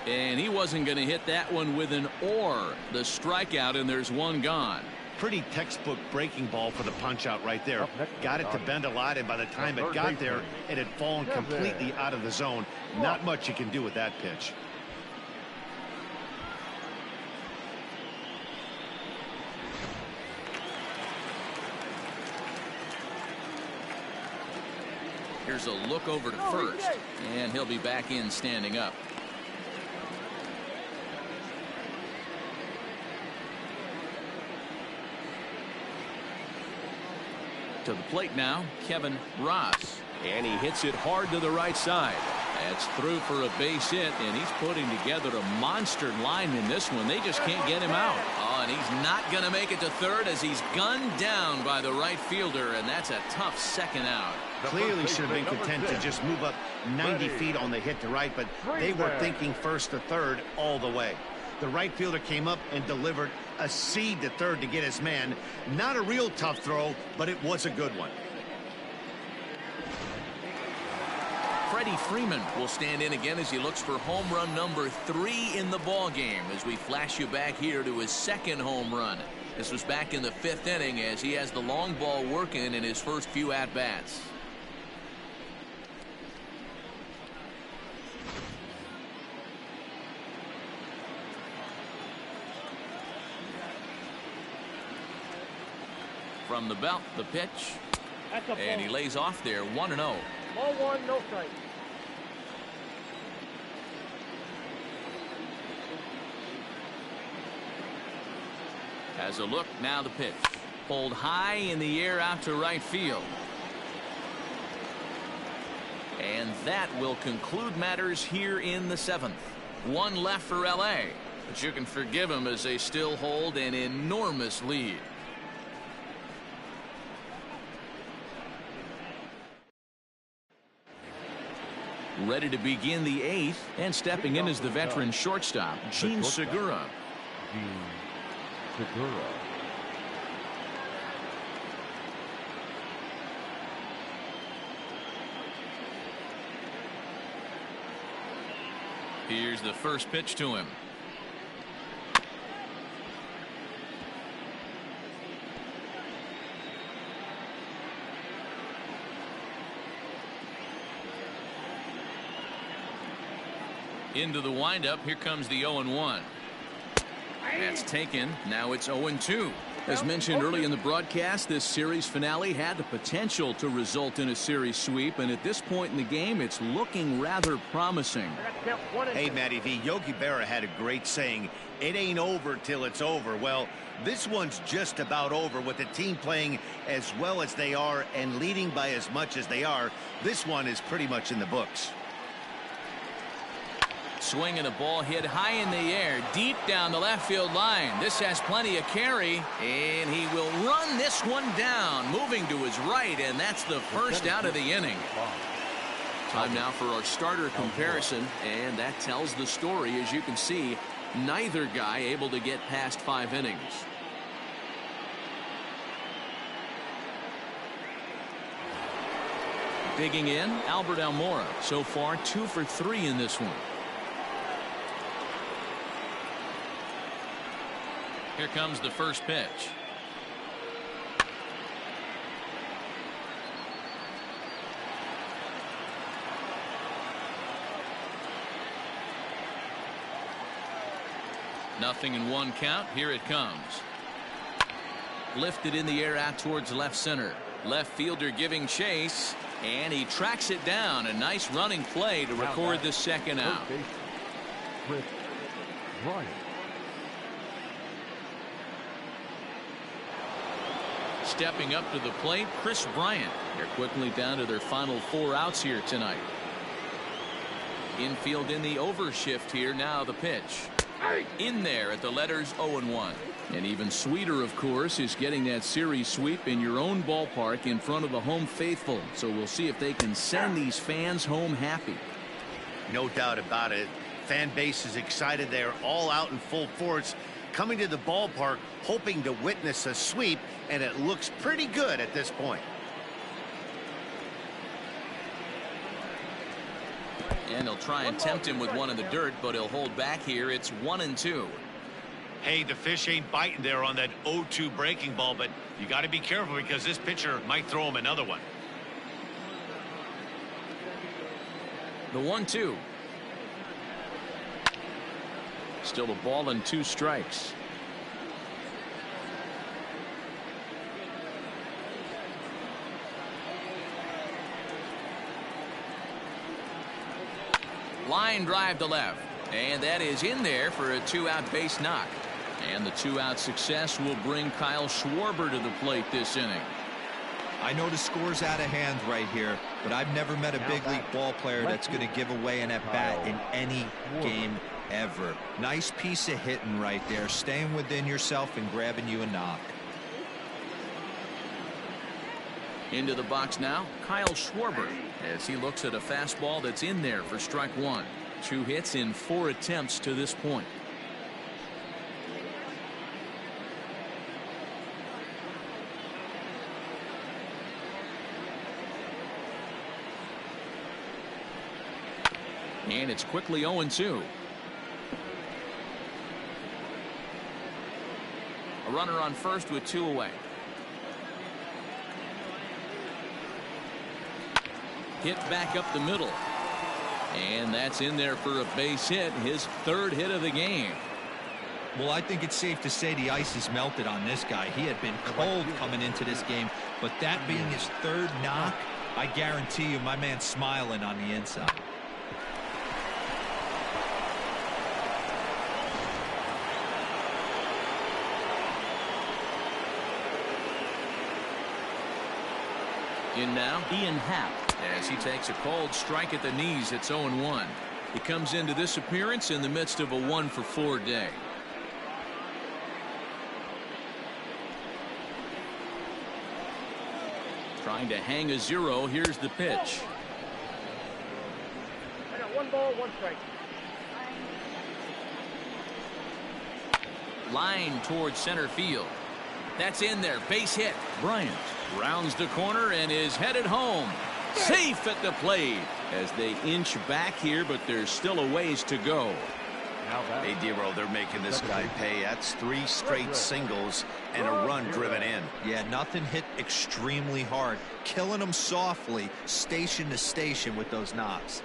[SPEAKER 2] And he wasn't going to hit that one with an or. The strikeout, and there's 1 gone.
[SPEAKER 3] Pretty textbook breaking ball for the punch out right there. Got it to bend a lot, and by the time it got there, it had fallen completely out of the zone. Not much you can do with that pitch.
[SPEAKER 2] Here's a look over to first, and he'll be back in standing up. To the plate now, Kevin Ross. And he hits it hard to the right side. That's through for a base hit, and he's putting together a monster line in this one. They just can't get him out. Oh, and he's not going to make it to third as he's gunned down by the right fielder, and that's a tough second out.
[SPEAKER 3] Clearly should have been content to just move up 90 feet on the hit to right, but they were thinking first to third all the way. The right fielder came up and delivered a seed to third to get his man. Not a real tough throw, but it was a good one.
[SPEAKER 2] Freddie Freeman will stand in again as he looks for home run number 3 in the ball game as we flash you back here to his 2nd home run. This was back in the 5th inning as he has the long ball working in his first few at-bats. From the belt, the pitch, and he lays off there 1-0.
[SPEAKER 8] Ball 1, no strike.
[SPEAKER 2] Has a look, now the pitch. Pulled high in the air out to right field. And that will conclude matters here in the 7th. One left for LA, but you can forgive them as they still hold an enormous lead. Ready to begin the 8th, and stepping in as the veteran shortstop, Gene Segura. Here's the first pitch to him. Into the windup. Here comes the 0-1. That's taken. Now it's 0-2. As mentioned early in the broadcast, this series finale had the potential to result in a series sweep, and at this point in the game, it's looking rather promising.
[SPEAKER 3] Hey, Matty V, Yogi Berra had a great saying, it ain't over till it's over. Well, this one's just about over with the team playing as well as they are and leading by as much as they are. This one is pretty much in the books.
[SPEAKER 2] Swinging a ball hit high in the air, deep down the left field line. This has plenty of carry, and he will run this one down, moving to his right, and that's the first out of the inning. Time now for our starter comparison, and that tells the story. As you can see, neither guy able to get past 5 innings. Digging in, Albert Almora. So far, 2 for 3 in this one. Here comes the first pitch. Nothing in 1 count. Here it comes. Lifted in the air out towards left center. Left fielder giving chase, and he tracks it down. A nice running play to record the second out. Stepping up to the plate, Chris Bryant. They're quickly down to their final 4 outs here tonight. Infield in the overshift here. Now the pitch. In there at the letters 0-1. And even sweeter, of course, is getting that series sweep in your own ballpark in front of the home faithful. So we'll see if they can send these fans home happy.
[SPEAKER 3] No doubt about it. Fan base is excited. They're all out in full force, coming to the ballpark hoping to witness a sweep, and it looks pretty good at this point.
[SPEAKER 2] And he'll try and tempt him with one in the dirt, but he'll hold back here. It's 1-2.
[SPEAKER 3] Hey, the fish ain't biting there on that 0-2 breaking ball, but you got to be careful because this pitcher might throw him another one.
[SPEAKER 2] The 1-2. Still a ball and 2 strikes. Line drive to left, and that is in there for a 2-out base knock. And the 2-out success will bring Kyle Schwarber to the plate this inning.
[SPEAKER 4] I know the score's out of hand right here, but I've never met a big league ball player that's going to give away an at-bat in any game ever. Nice piece of hitting right there, staying within yourself and grabbing you a knock.
[SPEAKER 2] Into the box now, Kyle Schwarber, as he looks at a fastball that's in there for strike 1. 2 hits in 4 attempts to this point. And it's quickly 0-2. A runner on first with 2 away. Hit back up the middle. And that's in there for a base hit, his 3rd hit of the game.
[SPEAKER 4] Well, I think it's safe to say the ice is melted on this guy. He had been cold coming into this game, but that being his 3rd knock, I guarantee you my man's smiling on the inside.
[SPEAKER 2] In now, Ian Happ, as he takes a cold strike at the knees. It's 0-1. He comes into this appearance in the midst of a 1-for-4 day. Trying to hang a 0. Here's the pitch.
[SPEAKER 8] I got 1 ball, 1 strike.
[SPEAKER 2] Line towards center field. That's in there. Base hit. Bryant rounds the corner and is headed home. Safe at the plate as they inch back here, but there's still a ways to go.
[SPEAKER 3] Hey, Dero, they're making this guy pay. That's 3 straight singles and a run driven in.
[SPEAKER 4] Yeah, nothing hit extremely hard. Killing them softly, station to station with those knocks.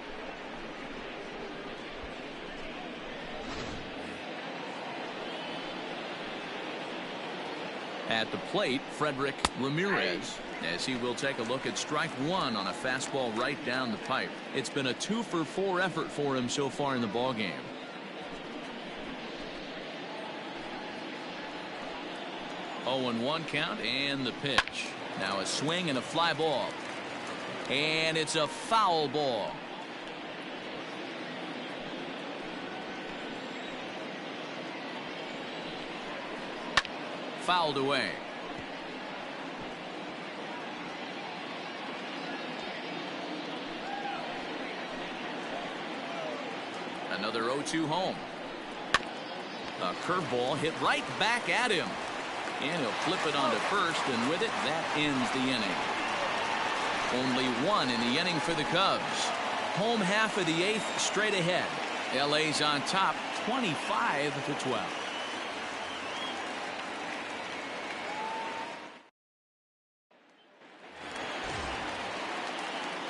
[SPEAKER 2] At the plate, Frederick Ramirez, as he will take a look at strike 1 on a fastball right down the pipe. It's been a 2-for-4 effort for him so far in the ballgame. Oh, 0-1 count and the pitch. Now a swing and a fly ball. And it's a foul ball. Fouled away. Another 0-2 home. A curveball hit right back at him. And he'll flip it onto first, and with it, that ends the inning. Only 1 in the inning for the Cubs. Home half of the 8th straight ahead. LA's on top 25-12.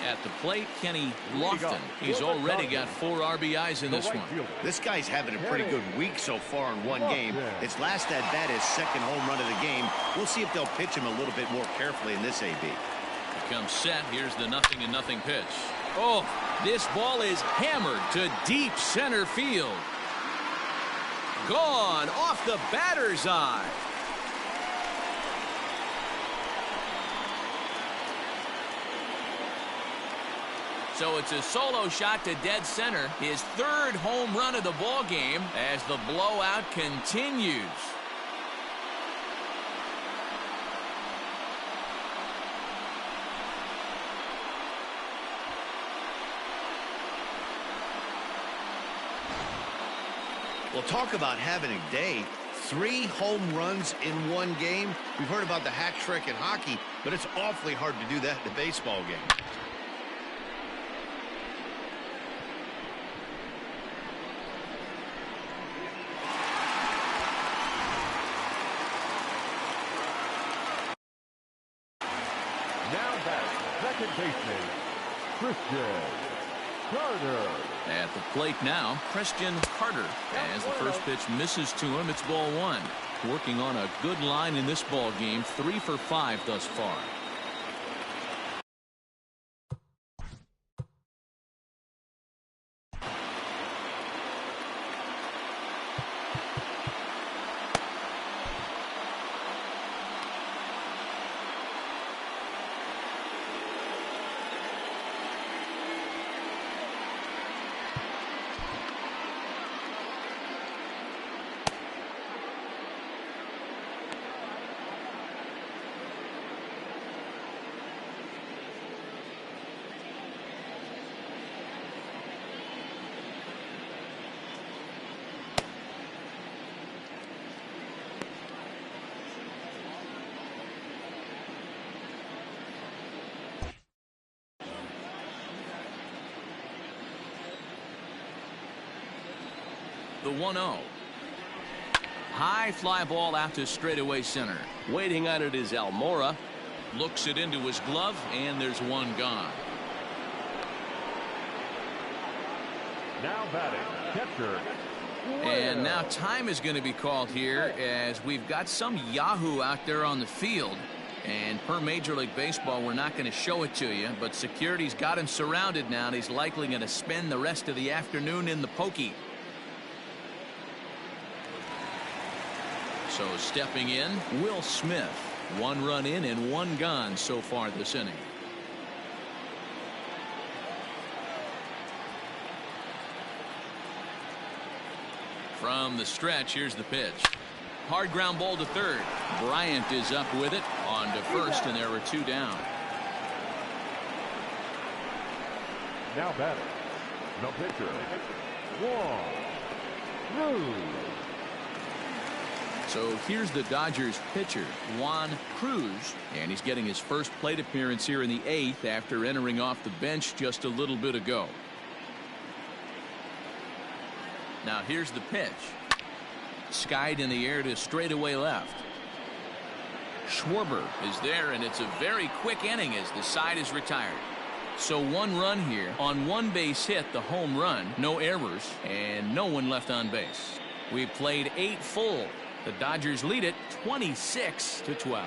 [SPEAKER 2] At the plate, Kenny Lofton. He's already got 4 RBIs in this one.
[SPEAKER 3] This guy's having a pretty good week so far in one game. His last at bat is 2nd home run of the game. We'll see if they'll pitch him a little bit more carefully in this AB.
[SPEAKER 2] He comes set. Here's the 0-0 pitch. Oh, this ball is hammered to deep center field. Gone off the batter's eye. So it's a solo shot to dead center, his 3rd home run of the ball game as the blowout continues.
[SPEAKER 3] Well, talk about having a day. 3 home runs in one game. We've heard about the hat trick in hockey, but it's awfully hard to do that in a baseball game.
[SPEAKER 5] Second baseman, Christian Carter.
[SPEAKER 2] At the plate now, Christian Carter. As the first pitch misses to him, it's ball 1. Working on a good line in this ball game, 3 for 5 thus far. The 1-0. High fly ball out to straightaway center.
[SPEAKER 7] Waiting on it is Almora.
[SPEAKER 2] Looks it into his glove, and there's 1 gone.
[SPEAKER 5] Now batting, catcher.
[SPEAKER 2] And now time is going to be called here as we've got some Yahoo out there on the field. And per Major League Baseball, we're not going to show it to you, but security's got him surrounded now, and he's likely going to spend the rest of the afternoon in the pokey. So stepping in, Will Smith. 1 run in and 1 gone so far this inning. From the stretch, here's the pitch. Hard ground ball to third. Bryant is up with it on to first, and there are 2 down.
[SPEAKER 5] Now batting, the pitcher, Juan Cruz.
[SPEAKER 2] So here's the Dodgers pitcher, Juan Cruz, and he's getting his first plate appearance here in the 8th after entering off the bench just a little bit ago. Now here's the pitch. Skied in the air to straightaway left. Schwarber is there, and it's a very quick inning as the side is retired. So 1 run here on 1 base hit, the home run, no errors, and no one left on base. We've played 8 full. The Dodgers lead it 26-12.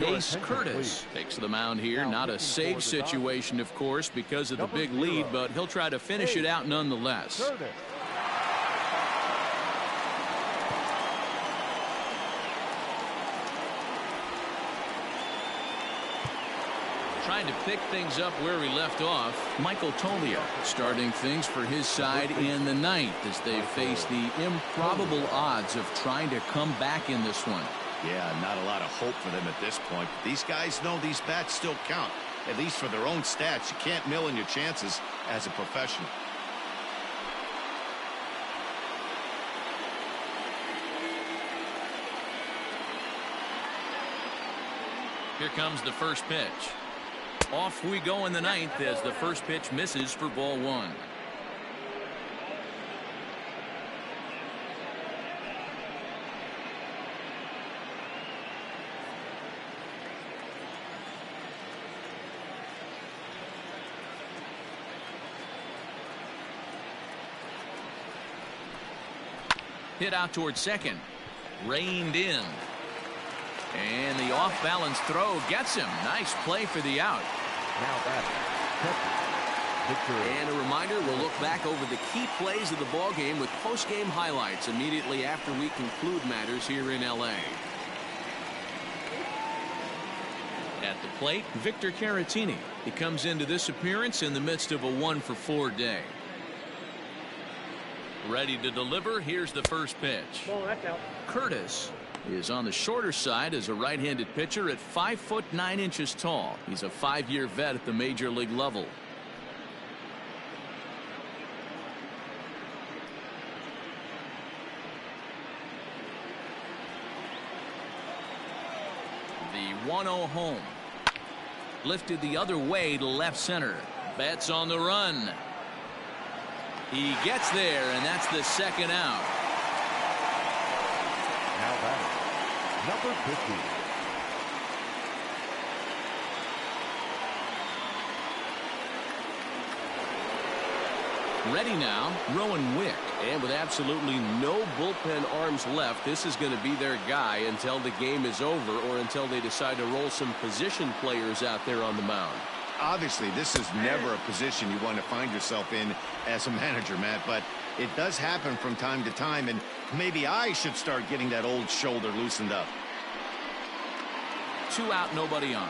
[SPEAKER 2] Ace Curtis takes the mound here. Not a save situation, of course, because of the big lead, but he'll try to finish it out nonetheless. Trying to pick things up where he left off, Michael Tolia starting things for his side in the 9th as they face the improbable odds of trying to come back in this one.
[SPEAKER 3] Yeah, not a lot of hope for them at this point. These guys know these bats still count, at least for their own stats. You can't mill in your chances as a professional.
[SPEAKER 2] Here comes the first pitch. Off we go in the 9th as the first pitch misses for ball 1. Hit out towards second. Reined in. And the off-balance throw gets him. Nice play for the out.
[SPEAKER 5] Now batting,
[SPEAKER 7] and a reminder, we'll look back over the key plays of the ball game with post-game highlights immediately after we conclude matters here in L.A.
[SPEAKER 2] At the plate, Victor Caratini. He comes into this appearance in the midst of a 1-for-4 day. Ready to deliver. Here's the first pitch.
[SPEAKER 8] Oh, that's out.
[SPEAKER 2] Curtis is on the shorter side as a right-handed pitcher at 5'9" tall. He's a 5-year vet at the major league level. The 1-0 home. Lifted the other way to left center. Betts on the run. He gets there, and that's the second out.
[SPEAKER 5] now batting, number 50.
[SPEAKER 2] Ready now, Rowan Wick.
[SPEAKER 7] And with absolutely no bullpen arms left, this is going to be their guy until the game is over or until they decide to roll some position players out there on the mound.
[SPEAKER 3] Obviously, this is never a position you want to find yourself in as a manager, Matt, but it does happen from time to time, and maybe I should start getting that old shoulder loosened up.
[SPEAKER 2] 2 out, nobody on.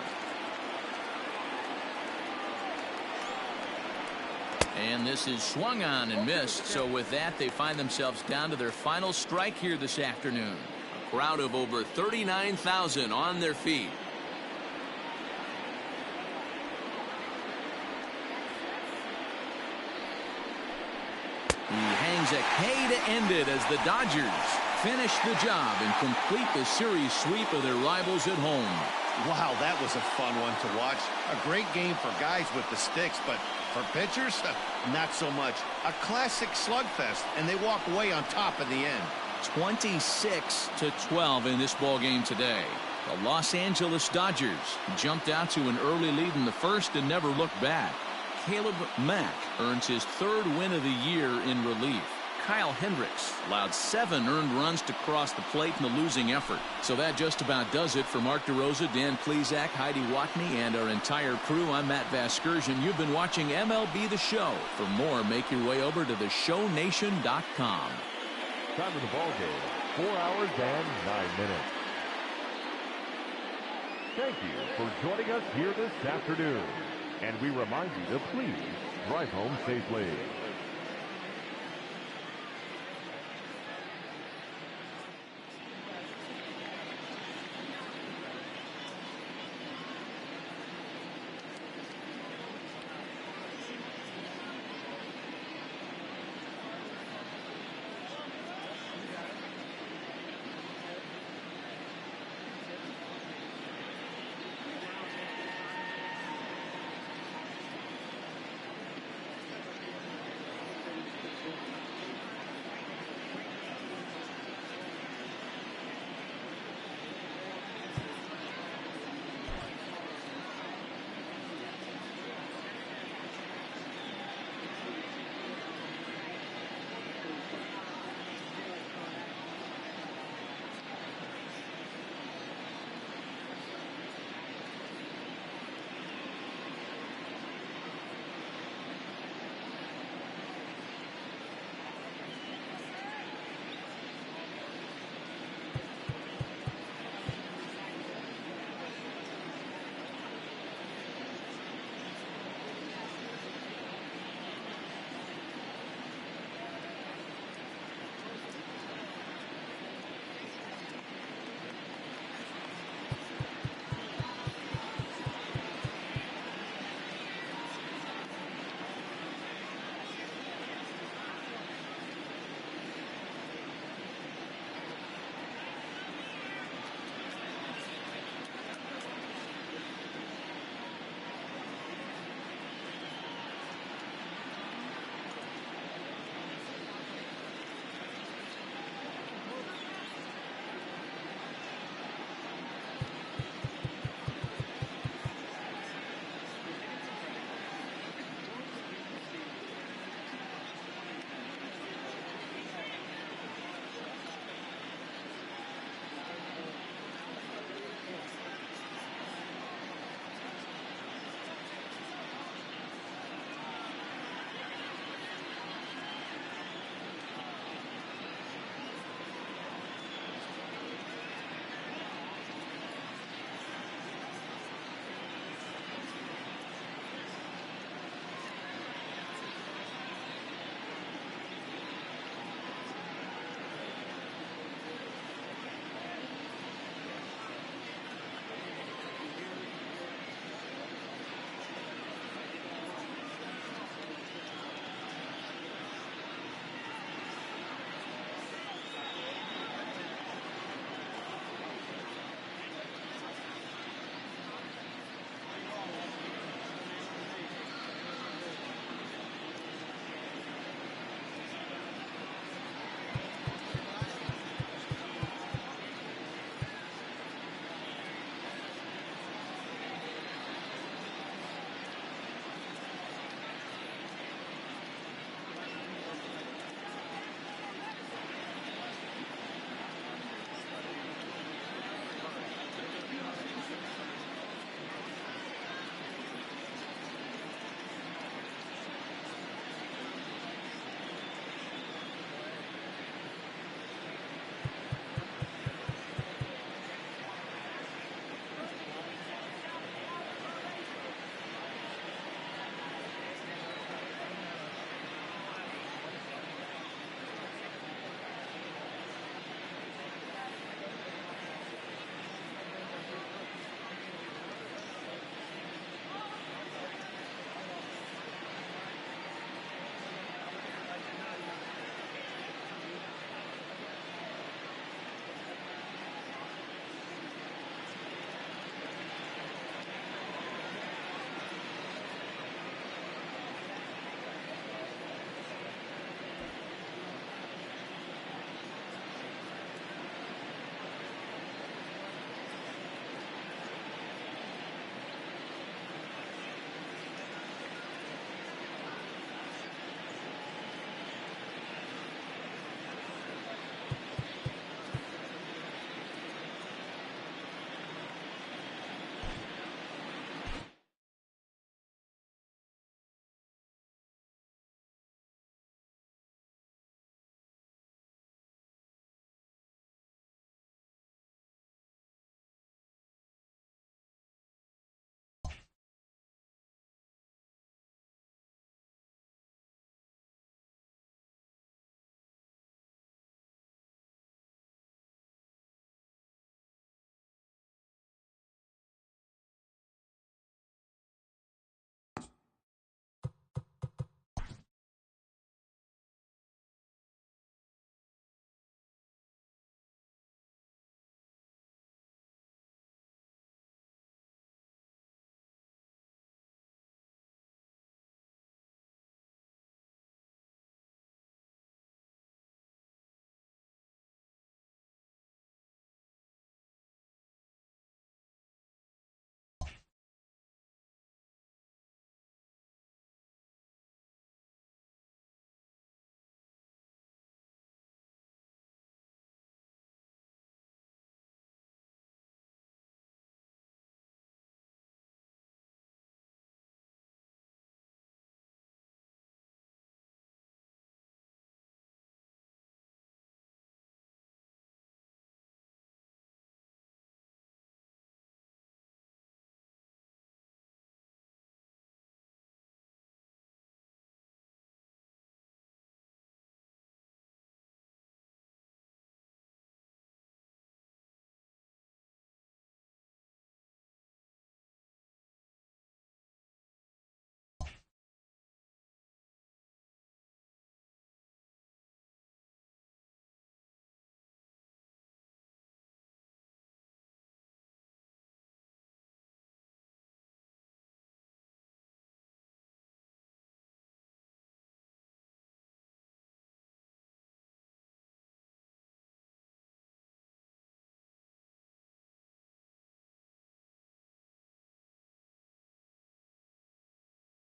[SPEAKER 2] And this is swung on and missed. So with that, they find themselves down to their final strike here this afternoon. A crowd of over 39,000 on their feet. He hangs a K to end it as the Dodgers finish the job and complete the series sweep of their rivals at home.
[SPEAKER 3] Wow, that was a fun one to watch. A great game for guys with the sticks, but for pitchers, not so much. A classic slugfest, and they walk away on top in the end.
[SPEAKER 2] 26-12 in this ball game today. The Los Angeles Dodgers jumped out to an early lead in the first and never looked back. Caleb Mack earns his 3rd win of the year in relief. Kyle Hendricks allowed 7 earned runs to cross the plate in the losing effort. So that just about does it for Mark DeRosa, Dan Plesac, Heidi Watney, and our entire crew. I'm Matt Vasgersian. You've been watching MLB The Show. For more, make your way over to theshownation.com.
[SPEAKER 5] Time of the ball game, 4 hours and 9 minutes. thank you for joining us here this afternoon. And we remind you to please drive home safely.